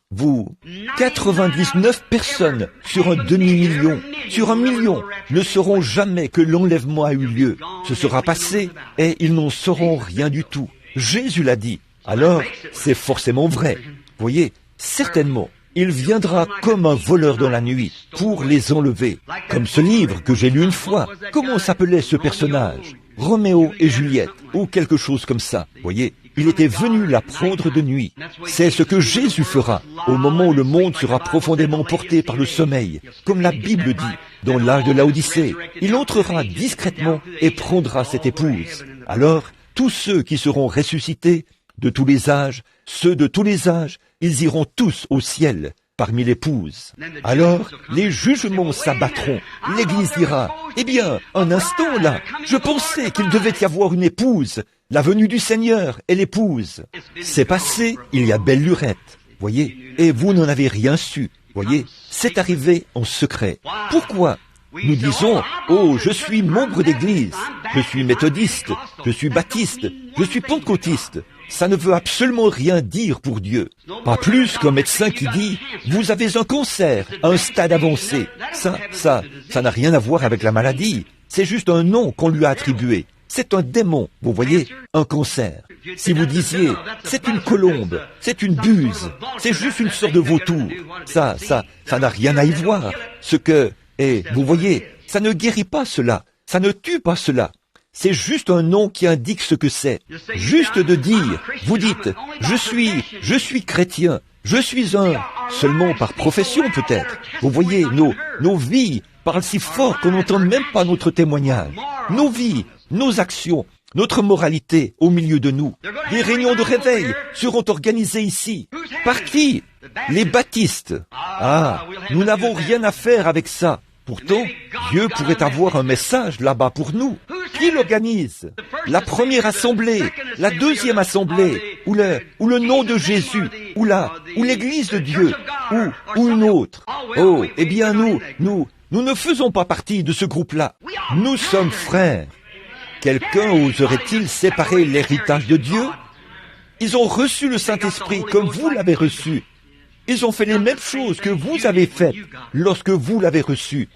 99 personnes sur un demi-million, sur 1 million, ne sauront jamais que l'enlèvement a eu lieu. Ce sera passé, et ils n'en sauront rien du tout. Jésus l'a dit. Alors, c'est forcément vrai. Voyez, certainement, il viendra comme un voleur dans la nuit pour les enlever. Comme ce livre que j'ai lu une fois. Comment s'appelait ce personnage? Roméo et Juliette, ou quelque chose comme ça. Voyez, il était venu la prendre de nuit. C'est ce que Jésus fera au moment où le monde sera profondément porté par le sommeil. Comme la Bible dit, dans l'âge de Laodicée, il entrera discrètement et prendra cette épouse. Alors, tous ceux qui seront ressuscités, de tous les âges, ceux de tous les âges, ils iront tous au ciel, parmi l'épouse. Alors, les jugements s'abattront. L'Église dira, eh bien, un instant là, je pensais qu'il devait y avoir une épouse. La venue du Seigneur est l'épouse. C'est passé, il y a belle lurette, voyez, et vous n'en avez rien su, voyez, c'est arrivé en secret. Pourquoi? Nous disons, oh, je suis membre d'église, je suis méthodiste, je suis baptiste, je suis pentecôtiste. Ça ne veut absolument rien dire pour Dieu. Pas plus qu'un médecin qui dit, vous avez un cancer à un stade avancé. Ça n'a rien à voir avec la maladie. C'est juste un nom qu'on lui a attribué. C'est un démon, vous voyez, un cancer. Si vous disiez, c'est une colombe, c'est une buse, c'est juste une sorte de vautour. Ça n'a rien à y voir. Et vous voyez, ça ne guérit pas cela, ça ne tue pas cela. C'est juste un nom qui indique ce que c'est. Juste de dire, vous dites, je suis chrétien, je suis seulement par profession peut-être. Vous voyez, nos vies parlent si fort qu'on n'entend même pas notre témoignage. Nos vies, nos actions, notre moralité au milieu de nous. Les réunions de réveil seront organisées ici. Par qui? Les baptistes. Ah, nous n'avons rien à faire avec ça. Pourtant, Dieu pourrait avoir un message là-bas pour nous. Qui l'organise? La première assemblée, la deuxième assemblée, ou le nom de Jésus, ou l'église de Dieu, ou une autre. Oh, eh bien nous ne faisons pas partie de ce groupe-là. Nous sommes frères. Quelqu'un oserait-il séparer l'héritage de Dieu? Ils ont reçu le Saint-Esprit comme vous l'avez reçu. Ils ont fait les mêmes choses que vous avez faites lorsque vous l'avez reçu.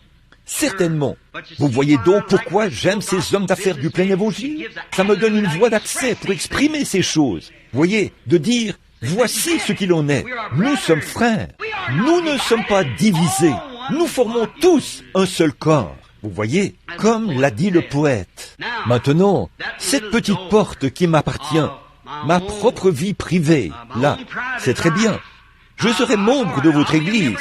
Certainement. Vous voyez donc pourquoi j'aime ces hommes d'affaires du plein évangile? Ça me donne une voie d'accès pour exprimer ces choses. Voyez, de dire, voici ce qu'il en est. Nous sommes frères. Nous ne sommes pas divisés. Nous formons tous un seul corps. Vous voyez, comme l'a dit le poète. Maintenant, cette petite porte qui m'appartient, ma propre vie privée, là, c'est très bien. Je serai membre de votre église.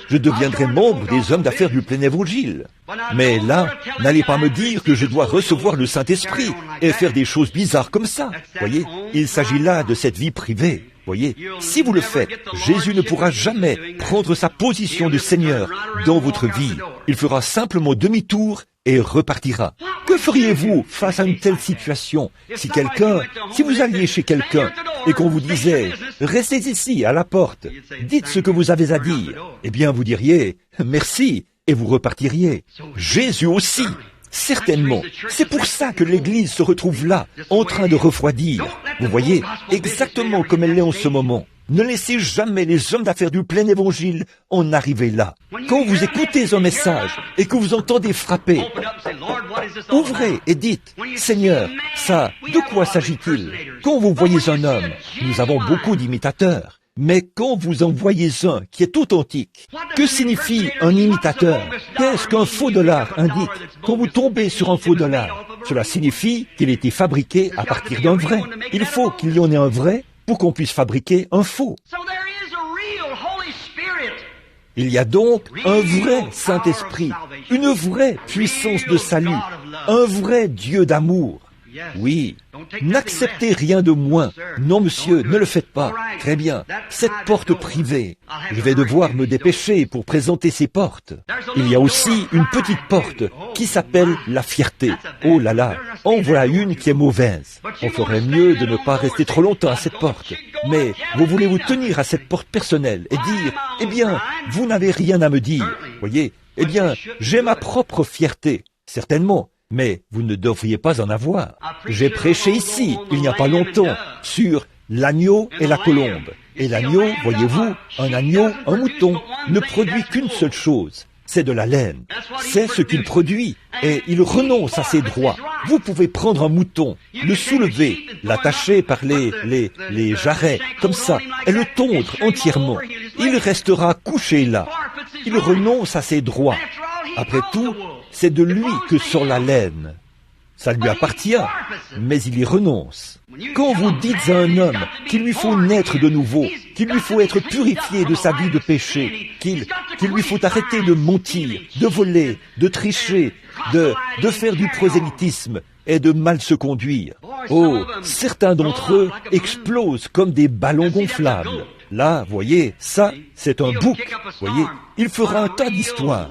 Je deviendrai membre des hommes d'affaires du plein évangile. Mais là, n'allez pas me dire que je dois recevoir le Saint-Esprit et faire des choses bizarres comme ça. Voyez, il s'agit là de cette vie privée. Voyez, si vous le faites, Jésus ne pourra jamais prendre sa position de Seigneur dans votre vie. Il fera simplement demi-tour et repartira. Que feriez-vous face à une telle situation? Si vous alliez chez quelqu'un, et qu'on vous disait « Restez ici, à la porte, dites ce que vous avez à dire », eh bien vous diriez « Merci » et vous repartiriez. Jésus aussi, certainement. C'est pour ça que l'Église se retrouve là, en train de refroidir. Vous voyez, exactement comme elle l'est en ce moment. Ne laissez jamais les hommes d'affaires du plein évangile en arriver là. Quand vous écoutez un message et que vous entendez frapper, ouvrez et dites, Seigneur, ça, de quoi s'agit-il? Quand vous voyez un homme, nous avons beaucoup d'imitateurs, mais quand vous en voyez un qui est authentique, que signifie un imitateur? Qu'est-ce qu'un faux dollar indique? Quand vous tombez sur un faux dollar, cela signifie qu'il a été fabriqué à partir d'un vrai. Il faut qu'il y en ait un vrai pour qu'on puisse fabriquer un faux. Il y a donc un vrai Saint-Esprit, une vraie puissance de salut, un vrai Dieu d'amour. Oui, n'acceptez rien de moins. Non, monsieur, ne le faites pas. Très bien, cette porte privée, je vais devoir me dépêcher pour présenter ces portes. Il y a aussi une petite porte qui s'appelle la fierté. Oh là là, en voilà une qui est mauvaise. On ferait mieux de ne pas rester trop longtemps à cette porte. Mais vous voulez vous tenir à cette porte personnelle et dire, eh bien, vous n'avez rien à me dire. Voyez, eh bien, j'ai ma propre fierté. Certainement. Mais vous ne devriez pas en avoir. J'ai prêché ici, il n'y a pas longtemps, sur l'agneau et la colombe. Et l'agneau, voyez-vous, un agneau, un mouton, ne produit qu'une seule chose, c'est de la laine. C'est ce qu'il produit, et il renonce à ses droits. Vous pouvez prendre un mouton, le soulever, l'attacher par les jarrets, comme ça, et le tondre entièrement. Il restera couché là. Il renonce à ses droits. Après tout, c'est de lui que sort la laine. Ça lui appartient, mais il y renonce. Quand vous dites à un homme qu'il lui faut naître de nouveau, qu'il lui faut être purifié de sa vie de péché, qu'il lui faut arrêter de mentir, de voler, de tricher, de faire du prosélytisme et de mal se conduire. Oh, certains d'entre eux explosent comme des ballons gonflables. Là, voyez, ça, c'est un bouc. Voyez, il fera un tas d'histoires.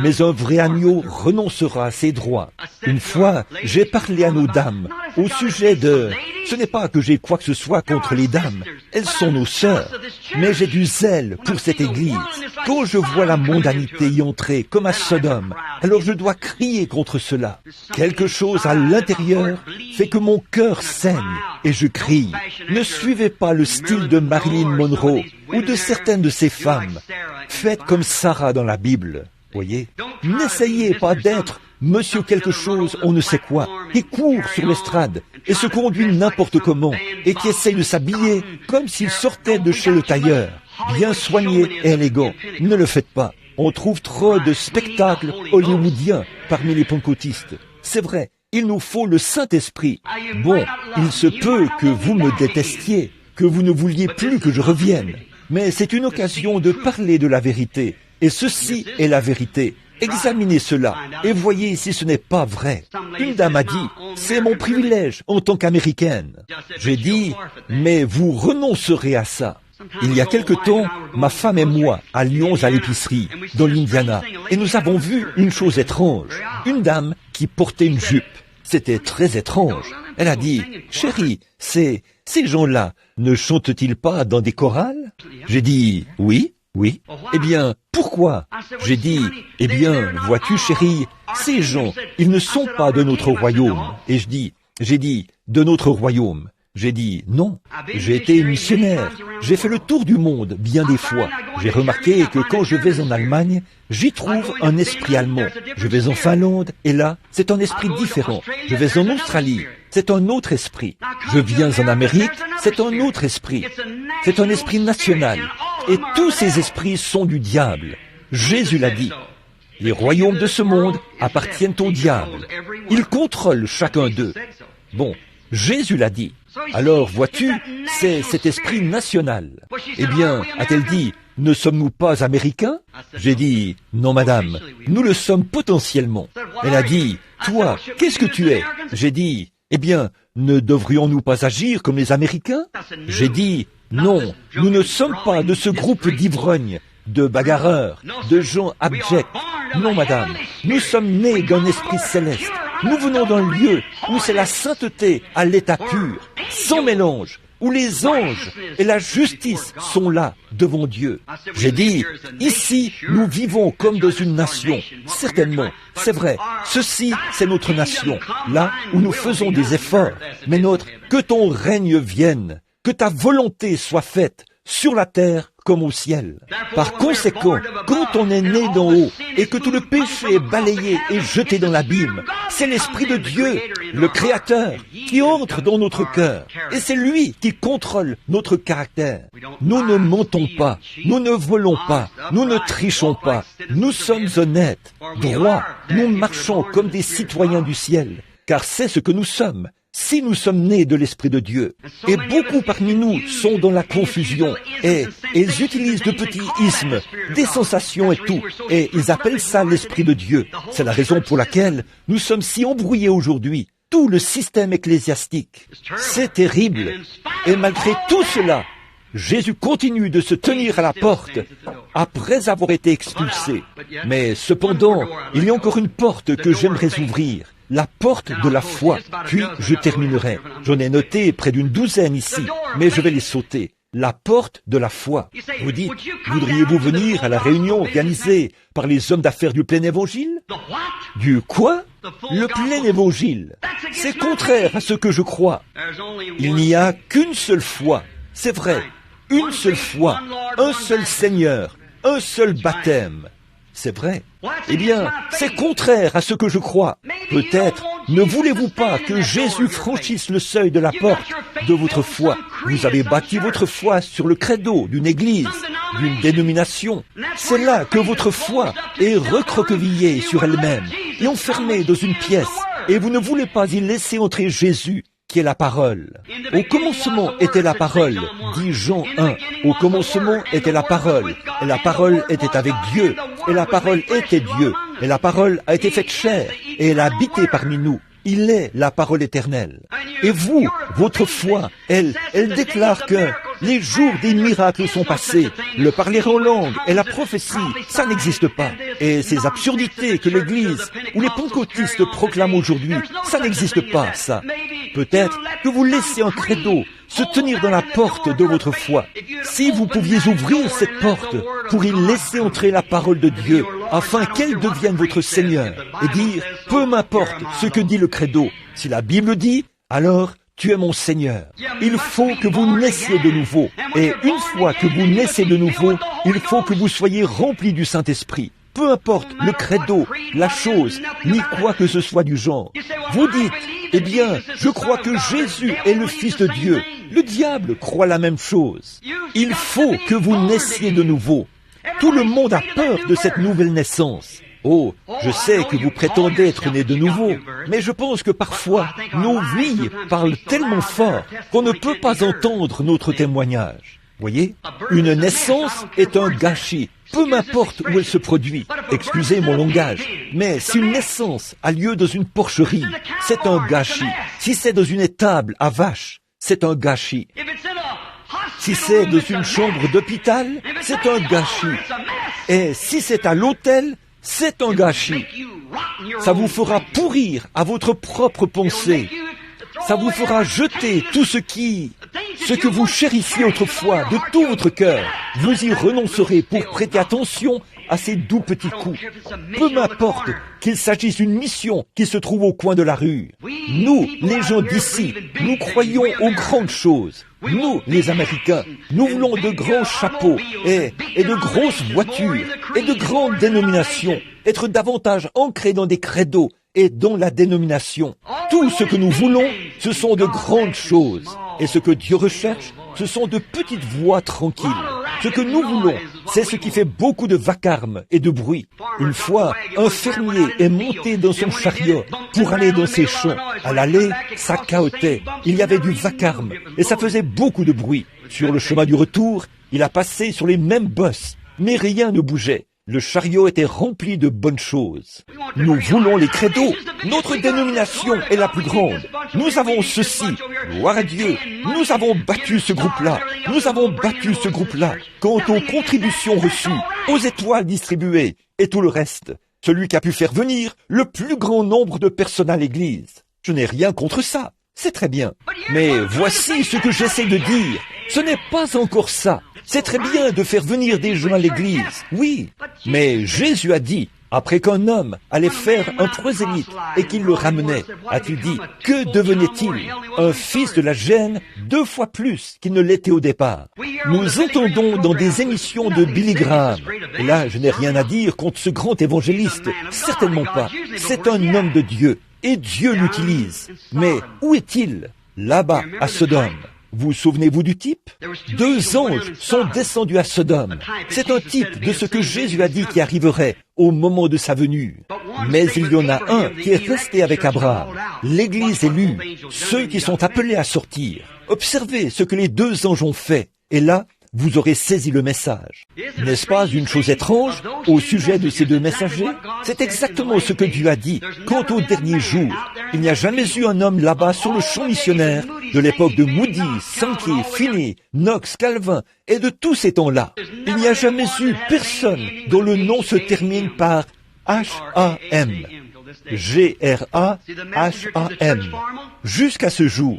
Mais un vrai agneau renoncera à ses droits. Une fois, j'ai parlé à nos dames au sujet de... Ce n'est pas que j'ai quoi que ce soit contre les dames. Elles sont nos sœurs. Mais j'ai du zèle pour cette église. Quand je vois la mondanité y entrer comme à Sodome, alors je dois crier contre cela. Quelque chose à l'intérieur fait que mon cœur saigne et je crie. Ne suivez pas le style de Marilyn Monroe ou de certaines de ces femmes. Faites comme Sarah dans la Bible. Voyez, n'essayez pas d'être monsieur quelque chose, on ne sait quoi, qui court sur l'estrade et se conduit n'importe comment et qui essaye de s'habiller comme s'il sortait de chez le tailleur, bien soigné et élégant. Ne le faites pas. On trouve trop de spectacles hollywoodiens parmi les pentecôtistes. C'est vrai, il nous faut le Saint-Esprit. Bon, il se peut que vous me détestiez, que vous ne vouliez plus que je revienne. Mais c'est une occasion de parler de la vérité. Et ceci est la vérité. Examinez cela et voyez si ce n'est pas vrai. Une dame a dit, c'est mon privilège en tant qu'américaine. J'ai dit, mais vous renoncerez à ça. Il y a quelque temps, ma femme et moi allions à l'épicerie, dans l'Indiana, et nous avons vu une chose étrange. Une dame qui portait une jupe. C'était très étrange. Elle a dit, chérie, ces gens-là ne chantent-ils pas dans des chorales? J'ai dit, oui. Oui. Eh bien, pourquoi? J'ai dit, eh bien, vois-tu, chérie, ces gens, ils ne sont pas de notre royaume. Et j'ai dit, de notre royaume. J'ai dit, non. J'ai été missionnaire. J'ai fait le tour du monde bien des fois. J'ai remarqué que quand je vais en Allemagne, j'y trouve un esprit allemand. Je vais en Finlande, et là, c'est un esprit différent. Je vais en Australie, c'est un autre esprit. Je viens en Amérique, c'est un autre esprit. C'est un esprit national. Et tous ces esprits sont du diable. Jésus l'a dit. Les royaumes de ce monde appartiennent au diable. Il contrôle chacun d'eux. Bon, Jésus l'a dit. Alors, vois-tu, c'est cet esprit national. Eh bien, a-t-elle dit, ne sommes-nous pas américains? J'ai dit, non madame, nous le sommes potentiellement. Elle a dit, toi, qu'est-ce que tu es? J'ai dit, eh bien, ne devrions-nous pas agir comme les Américains? J'ai dit, non, nous ne sommes pas de ce groupe d'ivrognes, de bagarreurs, de gens abjects. Non, madame, nous sommes nés d'un esprit céleste. Nous venons d'un lieu où c'est la sainteté à l'état pur, sans mélange, où les anges et la justice sont là devant Dieu. J'ai dit, ici, nous vivons comme dans une nation. Certainement, c'est vrai, ceci, c'est notre nation, là où nous faisons des efforts. Mais que ton règne vienne, que ta volonté soit faite sur la terre comme au ciel. Par conséquent, quand on est né d'en haut et que tout le péché est balayé et jeté dans l'abîme, c'est l'Esprit de Dieu, le Créateur, qui entre dans notre cœur. Et c'est lui qui contrôle notre caractère. Nous ne mentons pas, nous ne volons pas, nous ne trichons pas. Nous sommes honnêtes, droits, nous marchons comme des citoyens du ciel, car c'est ce que nous sommes. Si nous sommes nés de l'Esprit de Dieu, et beaucoup parmi nous sont dans la confusion, et ils utilisent de petits ismes, des sensations et tout, et ils appellent ça l'Esprit de Dieu. C'est la raison pour laquelle nous sommes si embrouillés aujourd'hui. Tout le système ecclésiastique, c'est terrible. Et malgré tout cela, Jésus continue de se tenir à la porte après avoir été expulsé. Mais cependant, il y a encore une porte que j'aimerais ouvrir. La porte de la foi, puis je terminerai. J'en ai noté près d'une douzaine ici, mais je vais les sauter. La porte de la foi. Vous dites, voudriez-vous venir à la réunion organisée par les hommes d'affaires du plein évangile? Du quoi? Le plein évangile. C'est contraire à ce que je crois. Il n'y a qu'une seule foi. C'est vrai, une seule foi, un seul Seigneur, un seul baptême. C'est vrai. Eh bien, c'est contraire à ce que je crois. Peut-être ne voulez-vous pas que Jésus franchisse le seuil de la porte de votre foi. Vous avez bâti votre foi sur le credo d'une église, d'une dénomination. C'est là que votre foi est recroquevillée sur elle-même et enfermée dans une pièce. Et vous ne voulez pas y laisser entrer Jésus, qui est la parole. Au commencement était la parole, dit Jean 1. Au commencement était la parole, et la parole était avec Dieu, et la parole était Dieu, et la parole a été faite chair, et elle a habité parmi nous. Il est la parole éternelle. Et vous, votre foi, elle déclare que les jours des miracles sont passés. Le parler en langue et la prophétie, ça n'existe pas. Et ces absurdités que l'Église ou les pentecôtistes proclament aujourd'hui, ça n'existe pas, ça. Peut-être que vous laissez un credo se tenir dans la porte de votre foi. Si vous pouviez ouvrir cette porte pour y laisser entrer la parole de Dieu, afin qu'elle devienne votre Seigneur, et dire, peu m'importe ce que dit le credo, si la Bible dit, alors tu es mon Seigneur. Il faut que vous naissiez de nouveau. Et une fois que vous naissez de nouveau, il faut que vous soyez remplis du Saint-Esprit. Peu importe le credo, la chose, ni quoi que ce soit du genre. Vous dites, eh bien, je crois que Jésus est le Fils de Dieu. Le diable croit la même chose. Il faut que vous naissiez de nouveau. Tout le monde a peur de cette nouvelle naissance. Oh, je sais que vous prétendez être né de nouveau, mais je pense que parfois, nos vies parlent tellement fort qu'on ne peut pas entendre notre témoignage. Voyez, une naissance est un gâchis, peu m'importe où elle se produit. Excusez mon langage, mais si une naissance a lieu dans une porcherie, c'est un gâchis. Si c'est dans une étable à vaches, c'est un gâchis. Si c'est dans une chambre d'hôpital, c'est un gâchis. Et si c'est à l'hôtel, c'est un gâchis. Ça vous fera pourrir à votre propre pensée. Ça vous fera jeter tout ce que vous chérissiez autrefois de tout votre cœur. Vous y renoncerez pour prêter attention à ces doux petits coups. Peu m'importe qu'il s'agisse d'une mission qui se trouve au coin de la rue. Nous, les gens d'ici, nous croyons aux grandes choses. Nous, les Américains, nous voulons de grands chapeaux et de grosses voitures et de grandes dénominations, être davantage ancrés dans des credos et dans la dénomination. Tout ce que nous voulons, ce sont de grandes choses. Et ce que Dieu recherche, ce sont de petites voix tranquilles. Ce que nous voulons, c'est ce qui fait beaucoup de vacarme et de bruit. Une fois, un fermier est monté dans son chariot pour aller dans ses champs. À l'aller, ça cahotait. Il y avait du vacarme et ça faisait beaucoup de bruit. Sur le chemin du retour, il a passé sur les mêmes bosses, mais rien ne bougeait. Le chariot était rempli de bonnes choses. Nous voulons les credos. Notre dénomination est la plus grande. Nous avons ceci. Gloire à Dieu. Nous avons battu ce groupe-là. Nous avons battu ce groupe-là. Quant aux contributions reçues, aux étoiles distribuées et tout le reste, celui qui a pu faire venir le plus grand nombre de personnes à l'église. Je n'ai rien contre ça. C'est très bien. Mais voici ce que j'essaie de dire. Ce n'est pas encore ça. C'est très bien de faire venir des gens à l'église. Oui. Mais Jésus a dit, après qu'un homme allait faire un prosélyte et qu'il le ramenait, a-t-il dit, que devenait-il? Un fils de la gêne 2 fois plus qu'il ne l'était au départ. Nous entendons dans des émissions de Billy Graham, et là je n'ai rien à dire contre ce grand évangéliste, certainement pas. C'est un homme de Dieu, et Dieu l'utilise. Mais où est-il? Là-bas, à Sodome. Vous souvenez-vous du type? 2 anges sont descendus à Sodome. C'est un type de ce que Jésus a dit qui arriverait au moment de sa venue. Mais il y en a un qui est resté avec Abraham, l'Église élue, ceux qui sont appelés à sortir. Observez ce que les 2 anges ont fait. Et là, vous aurez saisi le message. N'est-ce pas une chose étrange au sujet de ces 2 messagers? C'est exactement ce que Dieu a dit. Quant au dernier jour, il n'y a jamais eu un homme là-bas sur le champ missionnaire de l'époque de Moody, Sankey, Finney, Knox, Calvin et de tous ces temps-là. Il n'y a jamais eu personne dont le nom se termine par H-A-M, G-R-A-H-A-M, jusqu'à ce jour.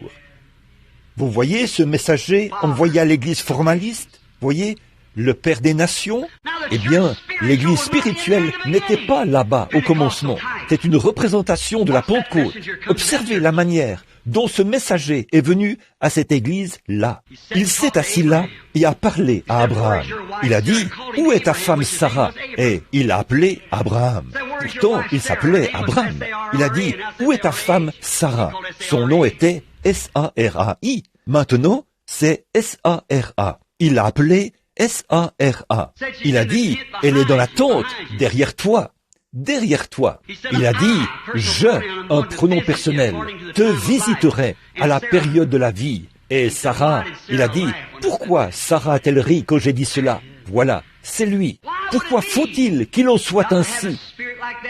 Vous voyez ce messager envoyé à l'église formaliste? Voyez, le Père des Nations? Eh bien, l'église spirituelle n'était pas là-bas au commencement. C'est une représentation de la Pentecôte. Observez la manière dont ce messager est venu à cette église-là. Il s'est assis là et a parlé à Abraham. Il a dit, « Où est ta femme Sarah ?» Et il a appelé Abraham. Pourtant, il s'appelait Abraham. Il a dit, « Où est ta femme Sarah ?» Son nom était S-A-R-A-I. Maintenant, c'est S-A-R-A. Il l'a appelé S-A-R-A. Il a dit, elle est dans la tente, derrière toi. Derrière toi. Il a dit, je, un pronom personnel, te visiterai à la période de la vie. Et Sarah, il a dit, pourquoi Sarah a-t-elle ri quand j'ai dit cela? Voilà, c'est lui. Pourquoi faut-il qu'il en soit ainsi?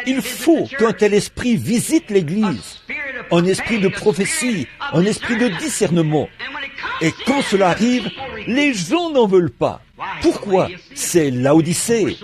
Il faut qu'un tel esprit visite l'Église, un esprit de prophétie, un esprit de discernement. Et quand cela arrive, les gens n'en veulent pas. Pourquoi? C'est Laodicée.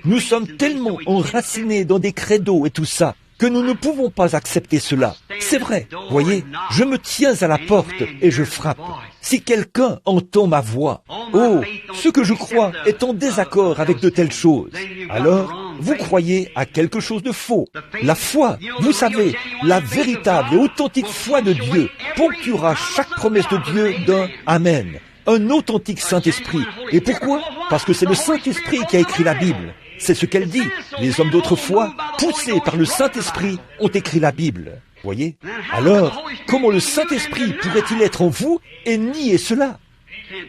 Nous sommes tellement enracinés dans des credos et tout ça, que nous ne pouvons pas accepter cela. C'est vrai, voyez, je me tiens à la porte et je frappe. Si quelqu'un entend ma voix, oh, ce que je crois est en désaccord avec de telles choses, alors vous croyez à quelque chose de faux. La foi, vous savez, la véritable et authentique foi de Dieu ponctuera chaque promesse de Dieu d'un Amen, un authentique Saint-Esprit. Et pourquoi? Parce que c'est le Saint-Esprit qui a écrit la Bible. C'est ce qu'elle dit. Les hommes d'autrefois, poussés par le Saint-Esprit, ont écrit la Bible. Voyez? Alors, comment le Saint-Esprit pourrait-il être en vous et nier cela?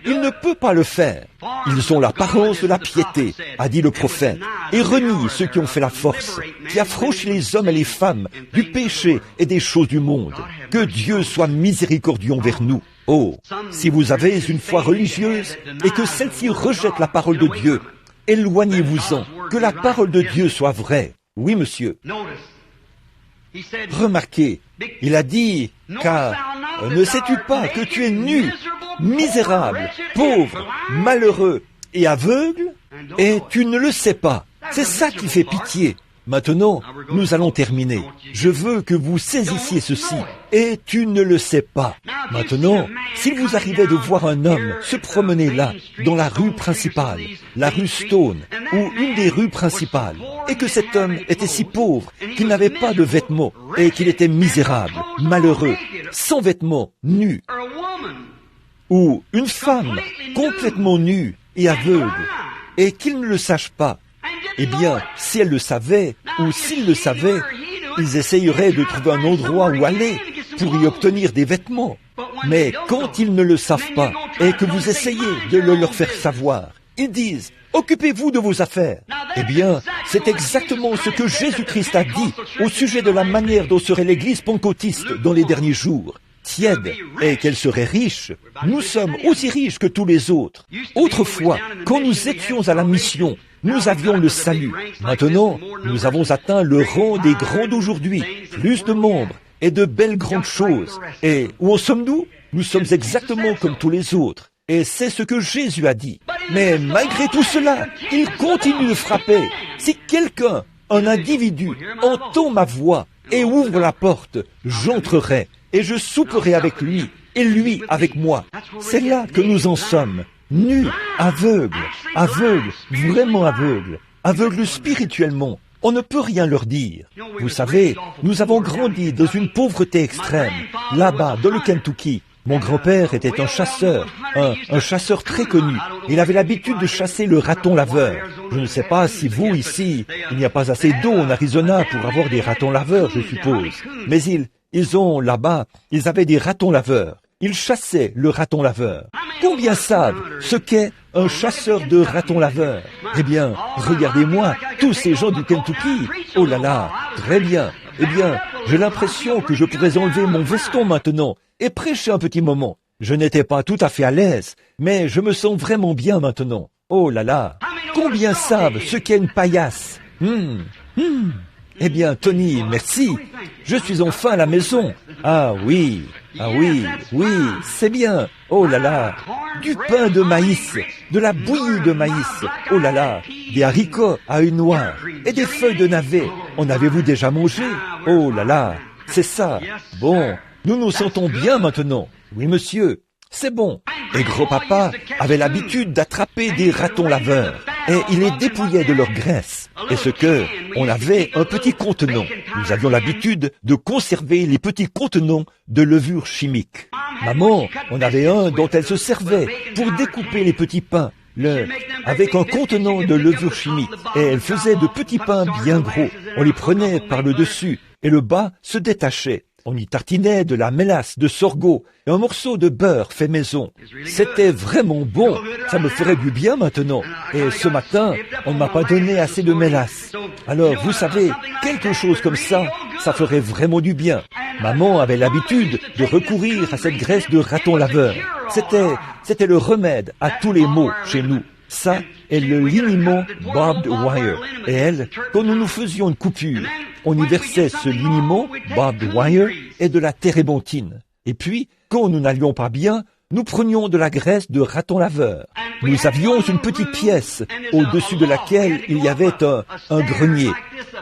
Il ne peut pas le faire. Ils ont l'apparence de la piété, a dit le prophète, et renient ceux qui ont fait la force, qui affranchissent les hommes et les femmes du péché et des choses du monde. Que Dieu soit miséricordieux envers nous. Oh, si vous avez une foi religieuse et que celle-ci rejette la parole de Dieu, éloignez-vous-en, que la parole de Dieu soit vraie. Oui, monsieur. Remarquez, il a dit, car ne sais-tu pas que tu es nu, misérable, pauvre, malheureux et aveugle, et tu ne le sais pas. C'est ça qui fait pitié. Maintenant, nous allons terminer. Je veux que vous saisissiez ceci. Et tu ne le sais pas. Maintenant, si vous arrivez de voir un homme se promener là, dans la rue principale, la rue Stone, ou une des rues principales, et que cet homme était si pauvre qu'il n'avait pas de vêtements, et qu'il était misérable, malheureux, sans vêtements, nu, ou une femme complètement nue et aveugle, et qu'il ne le sache pas, eh bien, si elle le savait, ou s'il le savait, ils essayeraient de trouver un endroit où aller pour y obtenir des vêtements. Mais quand ils ne le savent pas, et que vous essayez de le leur faire savoir, ils disent, occupez-vous de vos affaires. Eh bien, c'est exactement ce que Jésus-Christ a dit au sujet de la manière dont serait l'Église pentecôtiste dans les derniers jours. Tiède, et qu'elle serait riche. Nous sommes aussi riches que tous les autres. Autrefois, quand nous étions à la mission, nous avions le salut. Maintenant, nous avons atteint le rang des grands d'aujourd'hui, plus de membres et de belles grandes choses. Et où en sommes-nous? Nous sommes exactement comme tous les autres. Et c'est ce que Jésus a dit. Mais malgré tout cela, il continue de frapper. Si quelqu'un, un individu, entend ma voix et ouvre la porte, j'entrerai et je souperai avec lui, et lui avec moi. C'est là que nous en sommes, nus, aveugles, vraiment aveugles spirituellement. On ne peut rien leur dire. Vous savez, nous avons grandi dans une pauvreté extrême, là-bas, dans le Kentucky. Mon grand-père était un chasseur très connu. Il avait l'habitude de chasser le raton laveur. Je ne sais pas si vous, ici, il n'y a pas assez d'eau en Arizona pour avoir des ratons laveurs, je suppose. Mais ils ont, là-bas, ils avaient des ratons laveurs. Ils chassaient le raton laveur. Combien savent ce qu'est un chasseur de ratons laveurs? Eh bien, regardez-moi, tous ces gens du Kentucky. Oh là là, très bien. Eh bien, j'ai l'impression que je pourrais enlever mon veston maintenant et prêcher un petit moment. Je n'étais pas tout à fait à l'aise, mais je me sens vraiment bien maintenant. Oh là là, combien savent ce qu'est une paillasse? Eh bien, Tony, merci. Je suis enfin à la maison. Ah oui, c'est bien. Oh là là, du pain de maïs, de la bouillie de maïs. Oh là là, des haricots à une noix et des feuilles de navet. En avez-vous déjà mangé? Oh là là, c'est ça. Bon, nous nous sentons bien maintenant. Oui, monsieur. C'est bon. Et gros-papa avait l'habitude d'attraper des ratons laveurs et il les dépouillait de leur graisse. Et on avait un petit contenant. Nous avions l'habitude de conserver les petits contenants de levure chimique. Maman en avait un dont elle se servait pour découper les petits pains, avec un contenant de levure chimique. Et elle faisait de petits pains bien gros. On les prenait par le dessus et le bas se détachait. On y tartinait de la mélasse de sorgho et un morceau de beurre fait maison. C'était vraiment bon. Ça me ferait du bien maintenant. Et ce matin, on ne m'a pas donné assez de mélasse. Alors, vous savez, quelque chose comme ça ferait vraiment du bien. Maman avait l'habitude de recourir à cette graisse de raton laveur. C'était le remède à tous les maux chez nous. Ça est le liniment barbed wire. Et elle, quand nous nous faisions une coupure, on y versait ce liniment barbed wire et de la térébenthine. Et puis, quand nous n'allions pas bien, nous prenions de la graisse de raton laveur. Nous avions une petite pièce au-dessus de laquelle il y avait un grenier.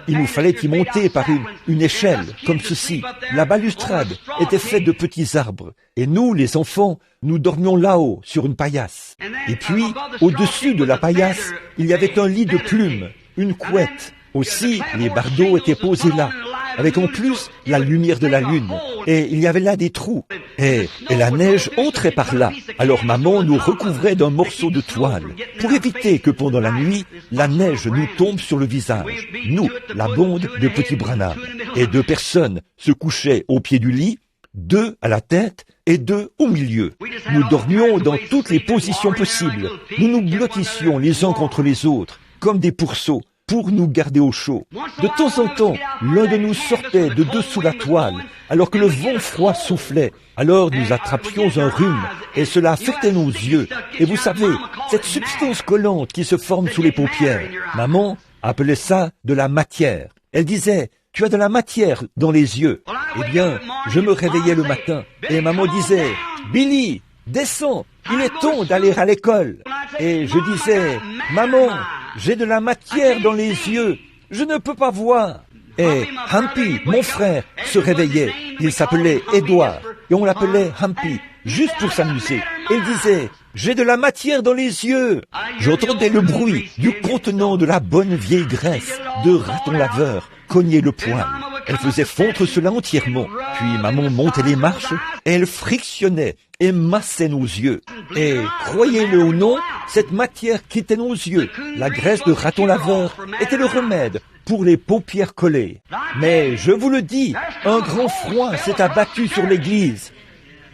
Il nous fallait y monter par une échelle, comme ceci. La balustrade était faite de petits arbres. Et nous, les enfants, nous dormions là-haut, sur une paillasse. Et puis, au-dessus de la paillasse, il y avait un lit de plumes, une couette. Aussi, les bardeaux étaient posés là, avec en plus la lumière de la lune. Et il y avait là des trous. Et la neige entrait par là. Alors maman nous recouvrait d'un morceau de toile pour éviter que pendant la nuit, la neige nous tombe sur le visage. Nous, la bande de petits Branham. Et 2 personnes se couchaient au pied du lit, 2 à la tête et 2 au milieu. Nous dormions dans toutes les positions possibles. Nous nous blottissions les uns contre les autres, comme des pourceaux, pour nous garder au chaud. De temps en temps, l'un de nous sortait de dessous la toile, alors que le vent froid soufflait. Alors nous attrapions un rhume, et cela affectait nos yeux. Et vous savez, cette substance collante qui se forme sous les paupières, maman appelait ça de la matière. Elle disait, « Tu as de la matière dans les yeux. » Eh bien, je me réveillais le matin, et maman disait, « Billy, descends, il est temps d'aller à l'école. » Et je disais, « Maman, j'ai de la matière dans les yeux, je ne peux pas voir. » Et Humpy, mon frère, se réveillait. Il s'appelait Edouard, et on l'appelait Humpy, juste pour s'amuser. Il disait, « J'ai de la matière dans les yeux. » J'entendais le bruit du contenant de la bonne vieille graisse de raton laveur cogner le poêle. Elle faisait fondre cela entièrement. Puis maman montait les marches et elle frictionnait et massait nos yeux. Et croyez-le ou non, cette matière quittait nos yeux. La graisse de raton laveur était le remède pour les paupières collées. Mais je vous le dis, un grand froid s'est abattu sur l'église.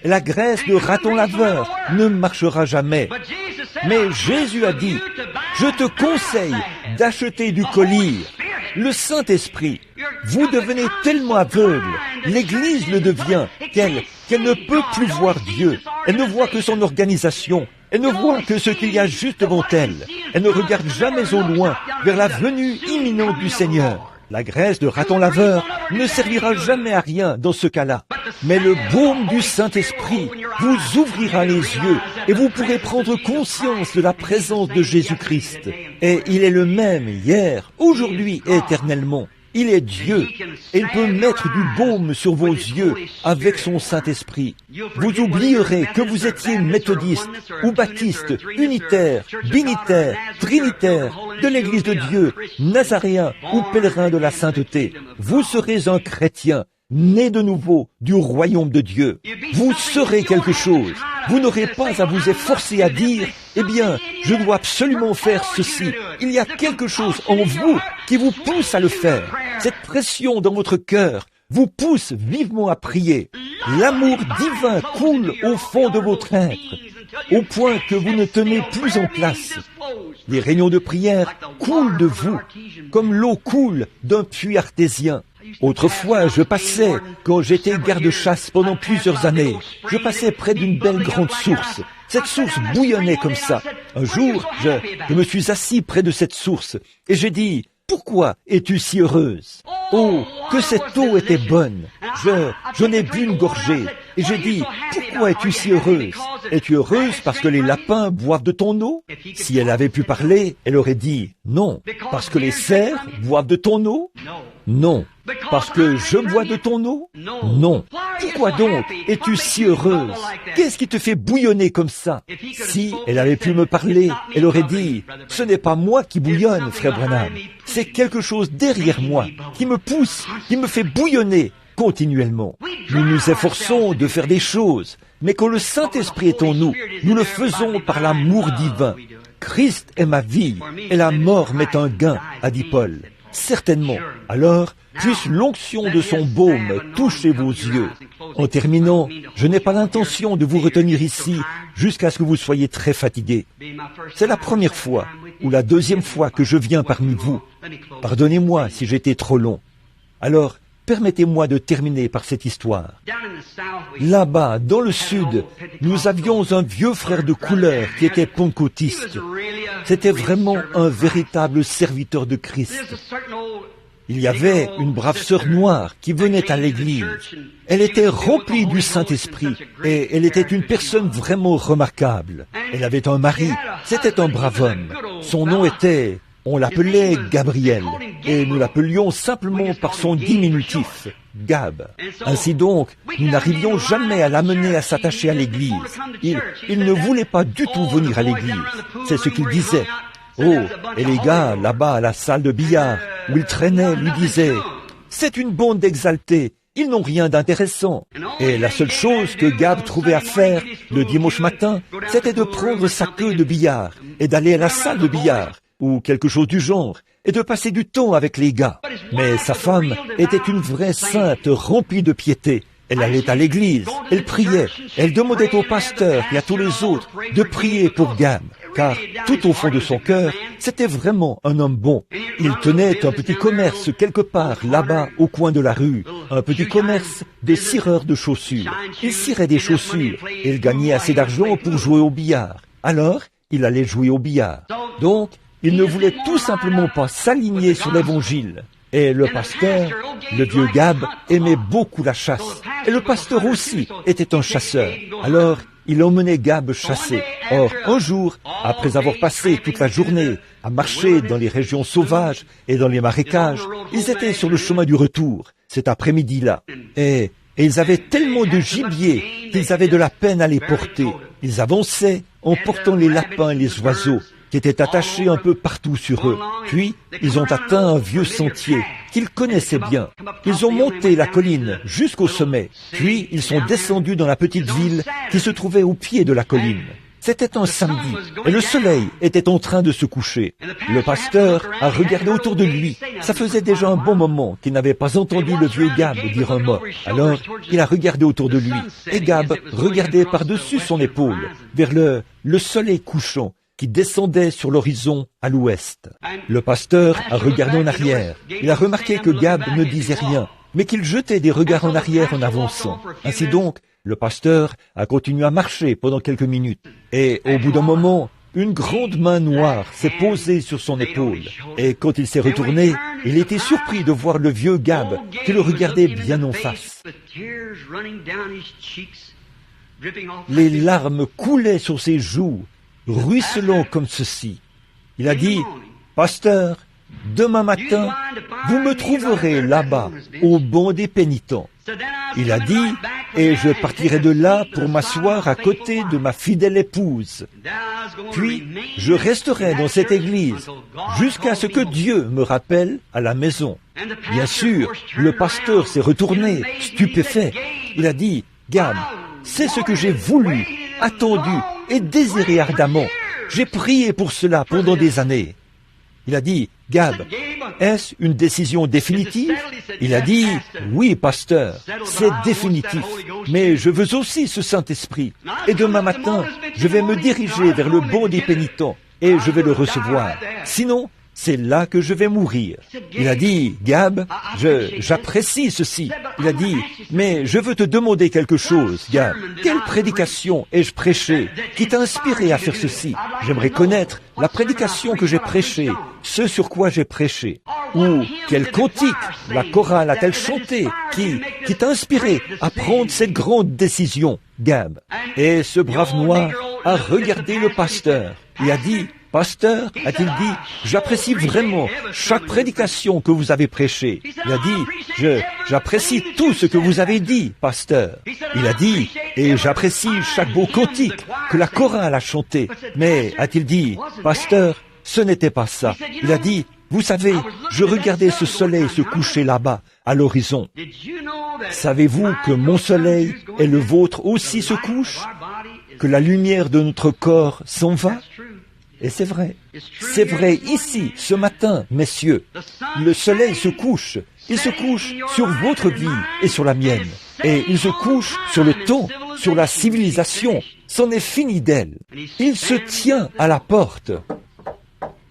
La graisse de raton laveur ne marchera jamais. Mais Jésus a dit, je te conseille d'acheter du collyre, le Saint-Esprit. Vous devenez tellement aveugle, l'Église le devient, qu'elle ne peut plus voir Dieu. Elle ne voit que son organisation. Elle ne voit que ce qu'il y a juste devant elle. Elle ne regarde jamais au loin vers la venue imminente du Seigneur. La graisse de raton laveur ne servira jamais à rien dans ce cas-là. Mais le baume du Saint-Esprit vous ouvrira les yeux et vous pourrez prendre conscience de la présence de Jésus-Christ. Et il est le même hier, aujourd'hui et éternellement. Il est Dieu et il peut mettre du baume sur vos yeux avec son Saint-Esprit. Vous oublierez que vous étiez méthodiste ou baptiste, unitaire, binitaire, trinitaire, de l'Église de Dieu, nazaréen ou pèlerin de la sainteté. Vous serez un chrétien, né de nouveau du royaume de Dieu. Vous serez quelque chose. Vous n'aurez pas à vous efforcer à dire « Eh bien, je dois absolument faire ceci ». Il y a quelque chose en vous qui vous pousse à le faire. Cette pression dans votre cœur vous pousse vivement à prier. L'amour divin coule au fond de votre être, au point que vous ne tenez plus en place. Les réunions de prière coulent de vous, comme l'eau coule d'un puits artésien. Autrefois, je passais, quand j'étais garde-chasse pendant plusieurs années, je passais près d'une belle grande source. Cette source bouillonnait comme ça. Un jour, je me suis assis près de cette source et j'ai dit, « Pourquoi es-tu si heureuse ?» Oh, que cette eau était bonne. J'en ai bu une gorgée et j'ai dit, « Pourquoi es-tu si heureuse ? Es-tu heureuse parce que les lapins boivent de ton eau ?» Si elle avait pu parler, elle aurait dit, « Non. Parce que les cerfs boivent de ton eau ? Non. Parce que je bois de ton eau ? Non. Pourquoi donc es-tu si heureuse ? Qu'est-ce qui te fait bouillonner comme ça ? Si elle avait pu me parler, elle aurait dit, « Ce n'est pas moi qui bouillonne, frère Branham. C'est quelque chose derrière moi qui me pousse, qui me fait bouillonner continuellement. » Nous nous efforçons de faire des choses, mais quand le Saint-Esprit est en nous, nous le faisons par l'amour divin. Christ est ma vie et la mort m'est un gain, a dit Paul. Certainement. Alors, puisse l'onction de son baume toucher vos yeux. En terminant, je n'ai pas l'intention de vous retenir ici jusqu'à ce que vous soyez très fatigués. C'est la première fois ou la deuxième fois que je viens parmi vous. Pardonnez-moi si j'étais trop long. Alors, permettez-moi de terminer par cette histoire. Là-bas, dans le sud, nous avions un vieux frère de couleur qui était pentecôtiste. C'était vraiment un véritable serviteur de Christ. Il y avait une brave sœur noire qui venait à l'église. Elle était remplie du Saint-Esprit et elle était une personne vraiment remarquable. Elle avait un mari, c'était un brave homme. Son nom était... On l'appelait Gabriel, et nous l'appelions simplement par son diminutif, Gab. Ainsi donc, nous n'arrivions jamais à l'amener à s'attacher à l'église. Il ne voulait pas du tout venir à l'église. C'est ce qu'il disait. Oh, et les gars, là-bas à la salle de billard, où il traînait, lui disaient, « C'est une bande d'exaltés, ils n'ont rien d'intéressant. » Et la seule chose que Gab trouvait à faire le dimanche matin, c'était de prendre sa queue de billard et d'aller à la salle de billard, ou quelque chose du genre, et de passer du temps avec les gars. Mais sa femme était une vraie sainte remplie de piété. Elle allait à l'église, elle priait, elle demandait au pasteur et à tous les autres de prier pour Gab, car tout au fond de son cœur, c'était vraiment un homme bon. Il tenait un petit commerce quelque part là-bas au coin de la rue, un petit commerce des cireurs de chaussures. Il cirait des chaussures et il gagnait assez d'argent pour jouer au billard. Alors, il allait jouer au billard. Donc, il ne voulait tout simplement pas s'aligner sur l'Évangile. Et le pasteur, le vieux Gab, aimait beaucoup la chasse. Et le pasteur aussi était un chasseur. Alors, il emmenait Gab chasser. Or, un jour, après avoir passé toute la journée à marcher dans les régions sauvages et dans les marécages, ils étaient sur le chemin du retour, cet après-midi-là. Et ils avaient tellement de gibier qu'ils avaient de la peine à les porter. Ils avançaient en portant les lapins et les oiseaux, qui étaient attachés un peu partout sur eux. Puis, ils ont atteint un vieux sentier qu'ils connaissaient bien. Ils ont monté la colline jusqu'au sommet. Puis, ils sont descendus dans la petite ville qui se trouvait au pied de la colline. C'était un samedi, et le soleil était en train de se coucher. Le pasteur a regardé autour de lui. Ça faisait déjà un bon moment qu'il n'avait pas entendu le vieux Gab dire un mot. Alors, il a regardé autour de lui, et Gab regardait par-dessus son épaule, vers le soleil couchant, qui descendait sur l'horizon à l'ouest. Le pasteur a regardé en arrière. Il a remarqué que Gab ne disait rien, mais qu'il jetait des regards en arrière en avançant. Ainsi donc, le pasteur a continué à marcher pendant quelques minutes. Et au bout d'un moment, une grande main noire s'est posée sur son épaule. Et quand il s'est retourné, il était surpris de voir le vieux Gab qui le regardait bien en face. Les larmes coulaient sur ses joues, ruisselant comme ceci. Il a dit, « Pasteur, demain matin, vous me trouverez là-bas, au banc des pénitents. Il a dit, et je partirai de là pour m'asseoir à côté de ma fidèle épouse. Puis, je resterai dans cette église jusqu'à ce que Dieu me rappelle à la maison. Bien sûr, le pasteur s'est retourné, stupéfait. Il a dit, Gab, c'est ce que j'ai voulu, attendu et désiré ardemment. J'ai prié pour cela pendant des années. Il a dit, Gab, est-ce une décision définitive? Il a dit, oui, pasteur, c'est définitif. Mais je veux aussi ce Saint-Esprit. Et demain matin, je vais me diriger vers le banc des pénitents et je vais le recevoir. Sinon, c'est là que je vais mourir. Il a dit, Gab, j'apprécie ceci. Il a dit, mais je veux te demander quelque chose, Gab. Quelle prédication ai-je prêchée qui t'a inspiré à faire ceci? J'aimerais connaître la prédication que j'ai prêchée, ce sur quoi j'ai prêché. Ou quel cantique la chorale a-t-elle chanté qui t'a inspiré à prendre cette grande décision, Gab? Et ce brave noir a regardé le pasteur et a dit, Pasteur, a-t-il dit, j'apprécie vraiment chaque prédication que vous avez prêchée. Il a dit, j'apprécie tout ce que vous avez dit, pasteur. Il a dit, et j'apprécie chaque beau cantique que la chorale a chanté. Mais, a-t-il dit, pasteur, ce n'était pas ça. Il a dit, vous savez, je regardais ce soleil se coucher là-bas, à l'horizon. Savez-vous que mon soleil et le vôtre aussi se couchent? Que la lumière de notre corps s'en va? Et c'est vrai ici, ce matin, messieurs. Le soleil se couche. Il se couche sur votre vie et sur la mienne. Et il se couche sur le temps, sur la civilisation. C'en est fini d'elle. Il se tient à la porte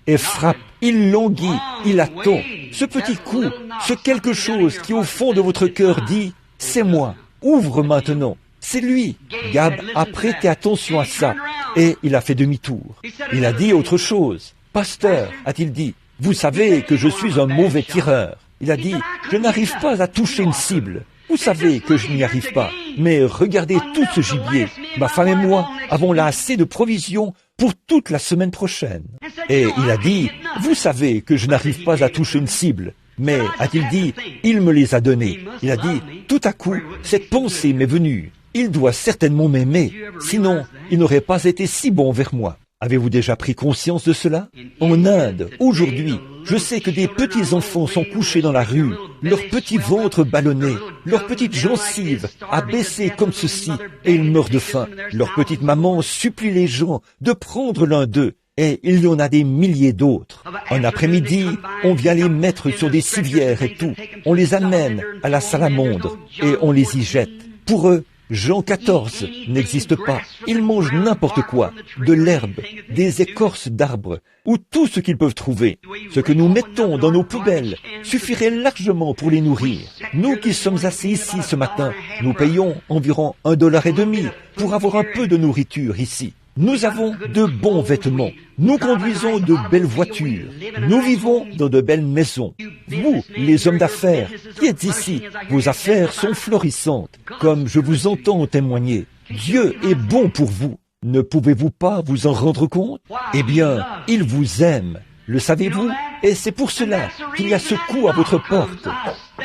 et frappe. Il languit, il attend. Ce petit coup, ce quelque chose qui au fond de votre cœur dit, c'est moi, ouvre maintenant. C'est lui. Gab a prêté attention à ça et il a fait demi-tour. Il a dit autre chose. Pasteur, a-t-il dit, vous savez que je suis un mauvais tireur. Il a dit, je n'arrive pas à toucher une cible. Vous savez que je n'y arrive pas. Mais regardez tout ce gibier. Ma femme et moi avons là assez de provisions pour toute la semaine prochaine. Et il a dit, vous savez que je n'arrive pas à toucher une cible. Mais, a-t-il dit, il me les a donnés. Il a dit, tout à coup, cette pensée m'est venue. Il doit certainement m'aimer, sinon il n'aurait pas été si bon vers moi. Avez-vous déjà pris conscience de cela? En Inde, aujourd'hui, je sais que des petits enfants sont couchés dans la rue, leurs petits ventres ballonnés, leurs petites gencives abaissées comme ceci, et ils meurent de faim. Leur petite maman supplie les gens de prendre l'un d'eux, et il y en a des milliers d'autres. Un après-midi, on vient les mettre sur des civières et tout. On les amène à la salamandre, et on les y jette. Pour eux, Jean 14 n'existe pas. Ils mangent n'importe quoi, de l'herbe, des écorces d'arbres, ou tout ce qu'ils peuvent trouver. Ce que nous mettons dans nos poubelles suffirait largement pour les nourrir. Nous qui sommes assis ici ce matin, nous payons environ $1,50 pour avoir un peu de nourriture ici. Nous avons de bons vêtements. Nous conduisons de belles voitures. Nous vivons dans de belles maisons. Vous, les hommes d'affaires, qui êtes ici, vos affaires sont florissantes, comme je vous entends témoigner. Dieu est bon pour vous. Ne pouvez-vous pas vous en rendre compte? Eh bien, il vous aime. Le savez-vous? Et c'est pour cela qu'il y a ce coup à votre porte.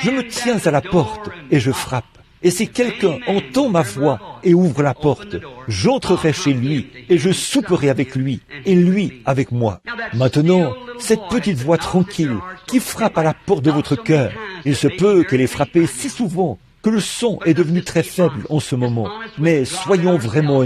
Je me tiens à la porte et je frappe. Et si quelqu'un entend ma voix et ouvre la porte, j'entrerai chez lui et je souperai avec lui et lui avec moi. Maintenant, cette petite voix tranquille qui frappe à la porte de votre cœur, il se peut qu'elle ait frappé si souvent que le son est devenu très faible en ce moment. Mais soyons vraiment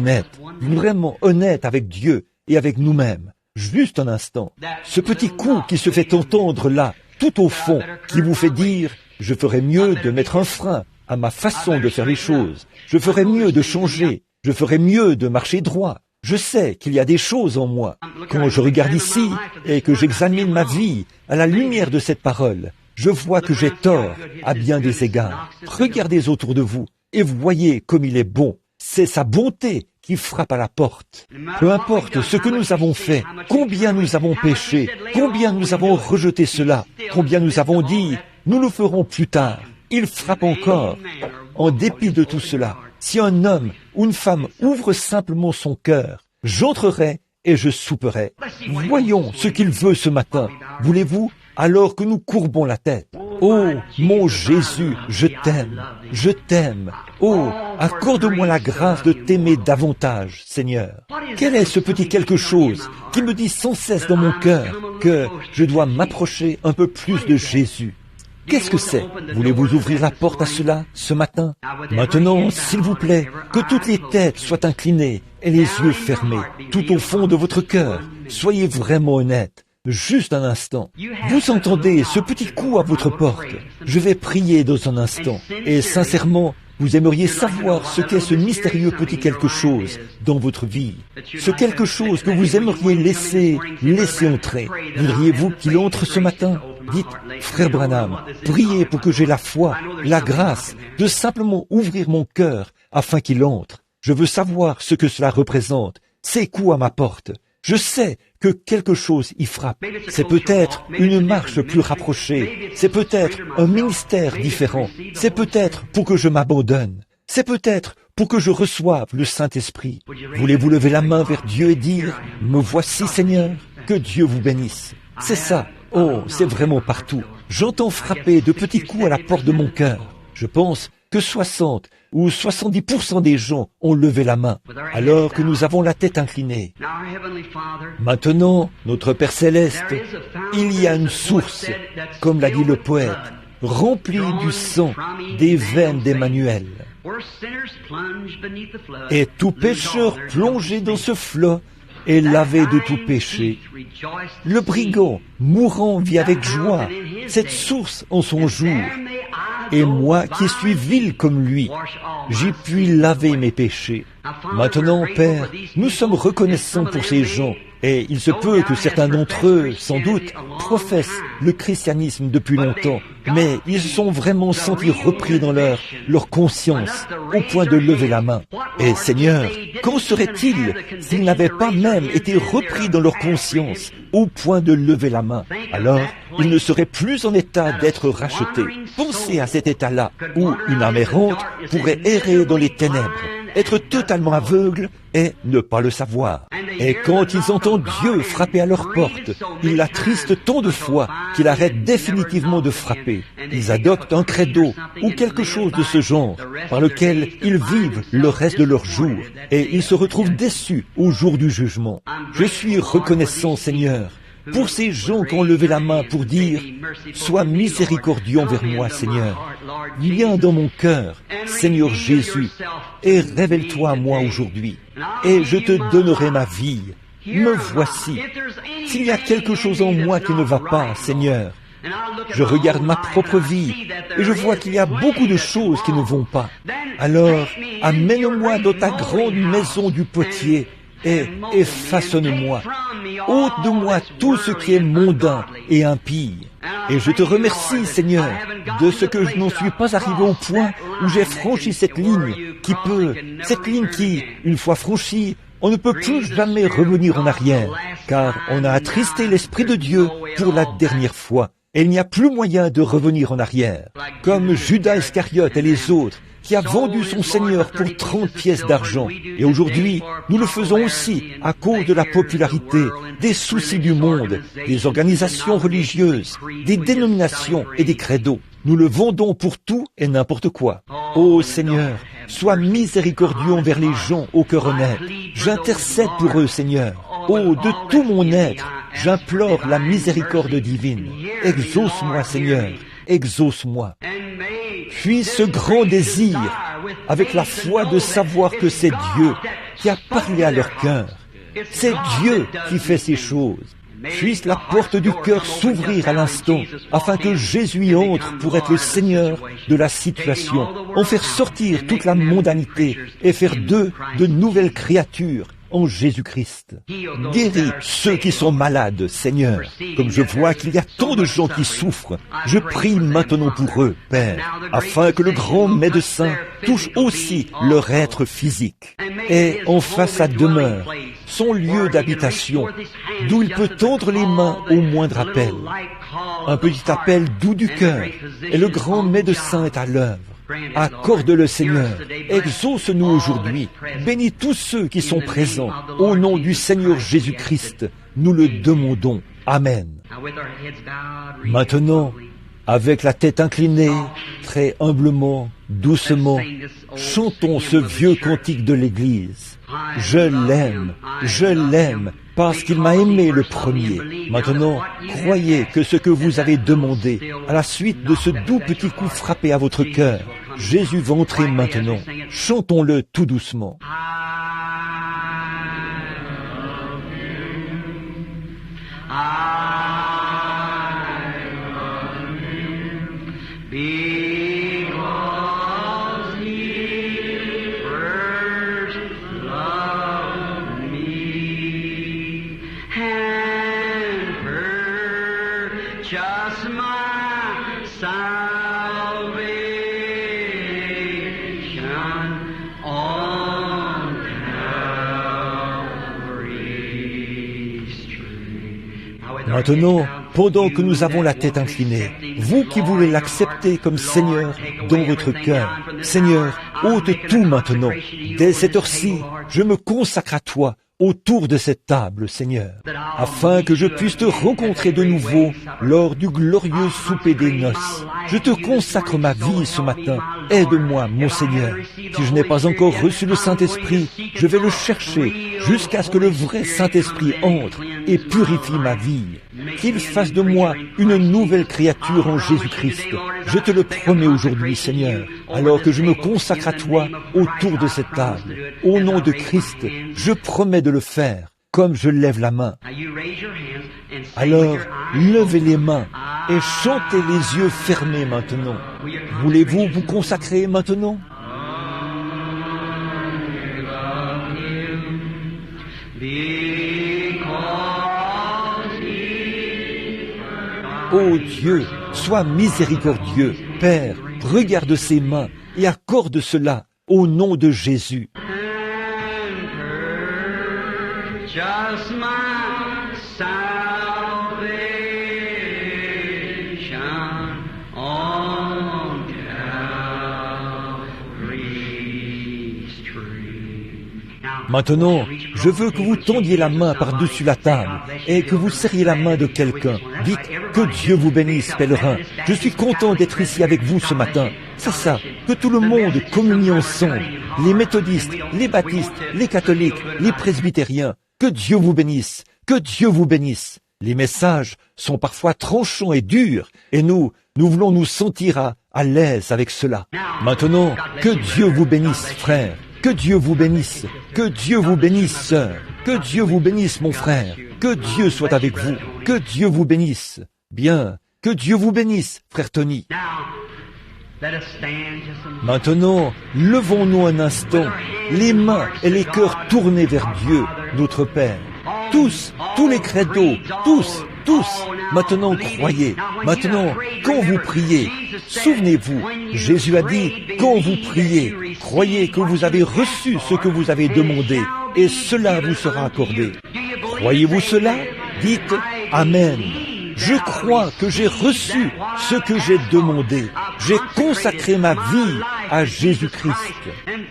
honnêtes avec Dieu et avec nous-mêmes. Juste un instant. Ce petit coup qui se fait entendre là, tout au fond, qui vous fait dire « Je ferais mieux de mettre un frein à ma façon de faire les choses. Je ferais mieux de changer. Je ferais mieux de marcher droit. Je sais qu'il y a des choses en moi. Quand je regarde ici et que j'examine ma vie à la lumière de cette parole, je vois que j'ai tort à bien des égards. Regardez autour de vous et voyez comme il est bon. C'est sa bonté qui frappe à la porte. Peu importe ce que nous avons fait, combien nous avons péché, combien nous avons rejeté cela, combien nous avons dit « nous le ferons plus tard ». Il frappe encore. En dépit de tout cela, si un homme ou une femme ouvre simplement son cœur, j'entrerai et je souperai. Voyons ce qu'il veut ce matin. Voulez-vous, alors que nous courbons la tête? Oh, mon Jésus, je t'aime, je t'aime. Oh, accorde-moi la grâce de t'aimer davantage, Seigneur. Quel est ce petit quelque chose qui me dit sans cesse dans mon cœur que je dois m'approcher un peu plus de Jésus? Qu'est-ce que c'est? Voulez-vous ouvrir la porte à cela ce matin? Maintenant, s'il vous plaît, que toutes les têtes soient inclinées et les yeux fermés, tout au fond de votre cœur. Soyez vraiment honnête. Juste un instant. Vous entendez ce petit coup à votre porte. Je vais prier dans un instant. Et sincèrement, vous aimeriez savoir ce qu'est ce mystérieux petit quelque chose dans votre vie. Ce quelque chose que vous aimeriez laisser entrer. Voudriez-vous qu'il entre ce matin? Dites, frère Branham, priez pour que j'ai la foi, la grâce de simplement ouvrir mon cœur afin qu'il entre. Je veux savoir ce que cela représente. Ces coups à ma porte. Je sais que quelque chose y frappe. C'est peut-être une marche plus rapprochée. C'est peut-être un ministère différent. C'est peut-être pour que je m'abandonne. C'est peut-être pour que je reçoive le Saint-Esprit. Voulez-vous lever la main vers Dieu et dire, « Me voici, Seigneur, que Dieu vous bénisse. » C'est ça. Oh, c'est vraiment partout. J'entends frapper de petits coups à la porte de mon cœur. Je pense que 60 ou 70% des gens ont levé la main, alors que nous avons la tête inclinée. Maintenant, notre Père Céleste, il y a une source, comme l'a dit le poète, remplie du sang des veines d'Emmanuel. Et tout pécheur plongé dans ce flot est lavé de tout péché. Le brigand mourant vit avec joie cette source en son jour. Et moi qui suis vil comme lui, j'ai pu laver mes péchés. Maintenant, Père, nous sommes reconnaissants pour ces gens. Et il se peut que certains d'entre eux, sans doute, professent le christianisme depuis longtemps, mais ils se sont vraiment sentis repris dans leur conscience, au point de lever la main. Et Seigneur, qu'en serait-il s'ils n'avaient pas même été repris dans leur conscience, au point de lever la main? Alors, ils ne seraient plus en état d'être rachetés. Pensez à cet état-là, où une âme errante pourrait errer dans les ténèbres, être totalement aveugle et ne pas le savoir. Et quand ils entendent Dieu frapper à leur porte, ils l'attristent tant de fois qu'ils arrêtent définitivement de frapper. Ils adoptent un credo ou quelque chose de ce genre par lequel ils vivent le reste de leur jour et ils se retrouvent déçus au jour du jugement. Je suis reconnaissant, Seigneur, pour ces gens qui ont levé la main pour dire « Sois miséricordieux envers moi, Seigneur. Viens dans mon cœur, Seigneur Jésus, et révèle-toi à moi aujourd'hui, et je te donnerai ma vie. Me voici. S'il y a quelque chose en moi qui ne va pas, Seigneur, je regarde ma propre vie et je vois qu'il y a beaucoup de choses qui ne vont pas. Alors, amène-moi dans ta grande maison du potier et façonne-moi. Ôte de moi tout ce qui est mondain et impie. Et je te remercie, Seigneur, de ce que je n'en suis pas arrivé au point où j'ai franchi cette ligne qui, une fois franchie, on ne peut plus jamais revenir en arrière, car on a attristé l'Esprit de Dieu pour la dernière fois. Et il n'y a plus moyen de revenir en arrière. Comme Judas Iscariote et les autres, qui a vendu son Seigneur pour 30 pièces d'argent. Et aujourd'hui, nous le faisons aussi à cause de la popularité, des soucis du monde, des organisations religieuses, des dénominations et des credos. Nous le vendons pour tout et n'importe quoi. Ô Seigneur, sois miséricordieux envers les gens au cœur honnête. J'intercède pour eux, Seigneur. Oh, de tout mon être, j'implore la miséricorde divine. Exauce-moi, Seigneur, exauce-moi. Puis ce grand désir, avec la foi de savoir que c'est Dieu qui a parlé à leur cœur. C'est Dieu qui fait ces choses. Puisse la porte du cœur s'ouvrir à l'instant, afin que Jésus y entre pour être le Seigneur de la situation, en faire sortir toute la mondanité et faire d'eux de nouvelles créatures en Jésus-Christ. Guéris ceux qui sont malades, Seigneur. Comme je vois qu'il y a tant de gens qui souffrent, je prie maintenant pour eux, Père, afin que le grand médecin touche aussi leur être physique et en fasse sa demeure, son lieu d'habitation, d'où il peut tendre les mains au moindre appel. Un petit appel doux du cœur, et le grand médecin est à l'œuvre. Accorde-le, Seigneur. Exauce-nous aujourd'hui. Bénis tous ceux qui sont présents. Au nom du Seigneur Jésus-Christ, nous le demandons. Amen. Maintenant, avec la tête inclinée, très humblement, doucement, chantons ce vieux cantique de l'Église. Je l'aime, parce qu'il m'a aimé le premier. Maintenant, croyez que ce que vous avez demandé, à la suite de ce doux petit coup frappé à votre cœur, Jésus va entrer maintenant. Chantons-le tout doucement. Maintenant, pendant que nous avons la tête inclinée, vous qui voulez l'accepter comme Seigneur dans votre cœur, Seigneur, ôte tout maintenant. Dès cette heure-ci, je me consacre à toi autour de cette table, Seigneur, afin que je puisse te rencontrer de nouveau lors du glorieux souper des noces. Je te consacre ma vie ce matin. Aide-moi, mon Seigneur. Si je n'ai pas encore reçu le Saint-Esprit, je vais le chercher jusqu'à ce que le vrai Saint-Esprit entre et purifie ma vie. Qu'il fasse de moi une nouvelle créature en Jésus-Christ. Je te le promets aujourd'hui, Seigneur, alors que je me consacre à toi autour de cette table. Au nom de Christ, je promets de le faire, comme je lève la main. Alors, levez les mains et chantez les yeux fermés maintenant. Voulez-vous vous consacrer maintenant? Ô Dieu, sois miséricordieux. Père, regarde ces mains et accorde cela au nom de Jésus. Maintenant, je veux que vous tendiez la main par-dessus la table et que vous serriez la main de quelqu'un. Dites que Dieu vous bénisse, pèlerin. Je suis content d'être ici avec vous ce matin. C'est ça, que tout le monde communie ensemble. Les méthodistes, les baptistes, les catholiques, les presbytériens. Que Dieu vous bénisse, que Dieu vous bénisse. Les messages sont parfois tranchants et durs et nous voulons nous sentir à l'aise avec cela. Maintenant, que Dieu vous bénisse, frère. Que Dieu vous bénisse, que Dieu vous bénisse, sœur, que Dieu vous bénisse, mon frère, que Dieu soit avec vous, que Dieu vous bénisse. Bien, que Dieu vous bénisse, frère Tony. Maintenant, levons-nous un instant, les mains et les cœurs tournés vers Dieu, notre Père. Tous les credos, tous. Maintenant croyez. Maintenant, quand vous priez, souvenez-vous, Jésus a dit, quand vous priez, croyez que vous avez reçu ce que vous avez demandé, et cela vous sera accordé. Croyez-vous cela? Dites Amen. Je crois que j'ai reçu ce que j'ai demandé. J'ai consacré ma vie à Jésus-Christ.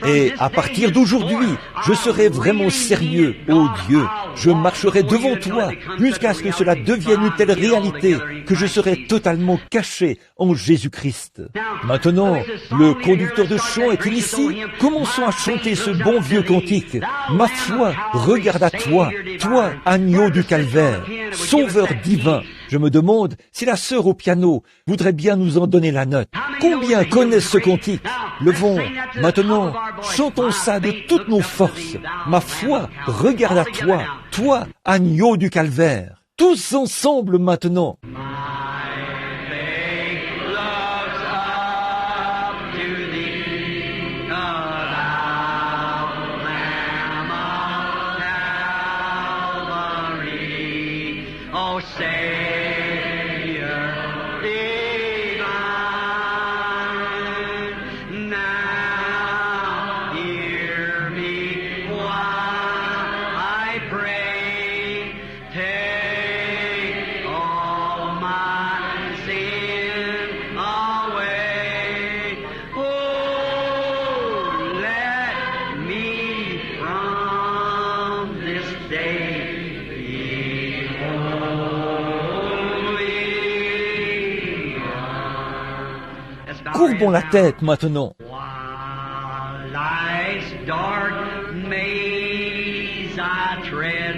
Et à partir d'aujourd'hui, je serai vraiment sérieux, ô Dieu. Je marcherai devant toi jusqu'à ce que cela devienne une telle réalité que je serai totalement caché en Jésus-Christ. Maintenant, le conducteur de chant est-il ici? Commençons à chanter ce bon vieux cantique. Ma foi regarde à toi, toi, agneau du calvaire, sauveur divin. Je me demande si la sœur au piano voudrait bien nous en donner la note. Combien connaissent ce cantique? Levons, maintenant, chantons ça de toutes nos forces. Ma foi, regarde à toi, toi, agneau du calvaire. Tous ensemble maintenant. courbons la tête maintenant. While life's dark maze I tread,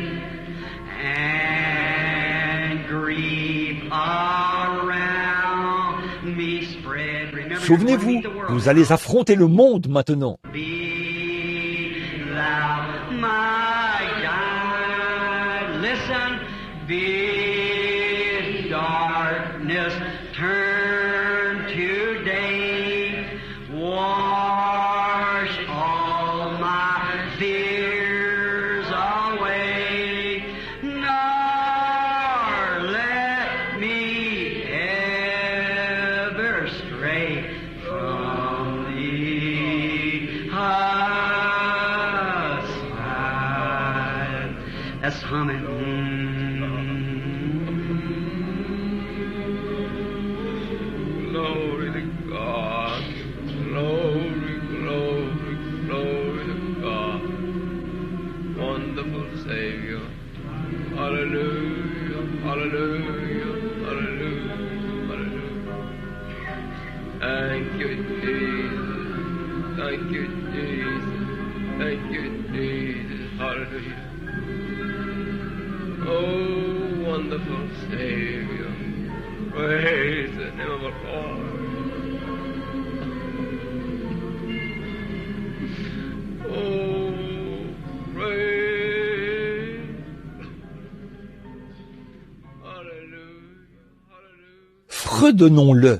and grief around me spread. Remember, Souvenez-vous, you're gonna meet the world. vous allez affronter le monde maintenant. Be thou my guide. Listen, bid darkness turn to day. Wash all my fears away. Nor let me ever stray from thee aside. That's humming. Glory to God. Glory, glory, glory to God. Wonderful Savior. Hallelujah, hallelujah, hallelujah, hallelujah. Thank you, Jesus. Thank you, Jesus. Thank you, Jesus. Hallelujah. Oh, wonderful Savior. Praise the name of the Lord. Oh, praise. Hallelujah, hallelujah. Fredonnons-le.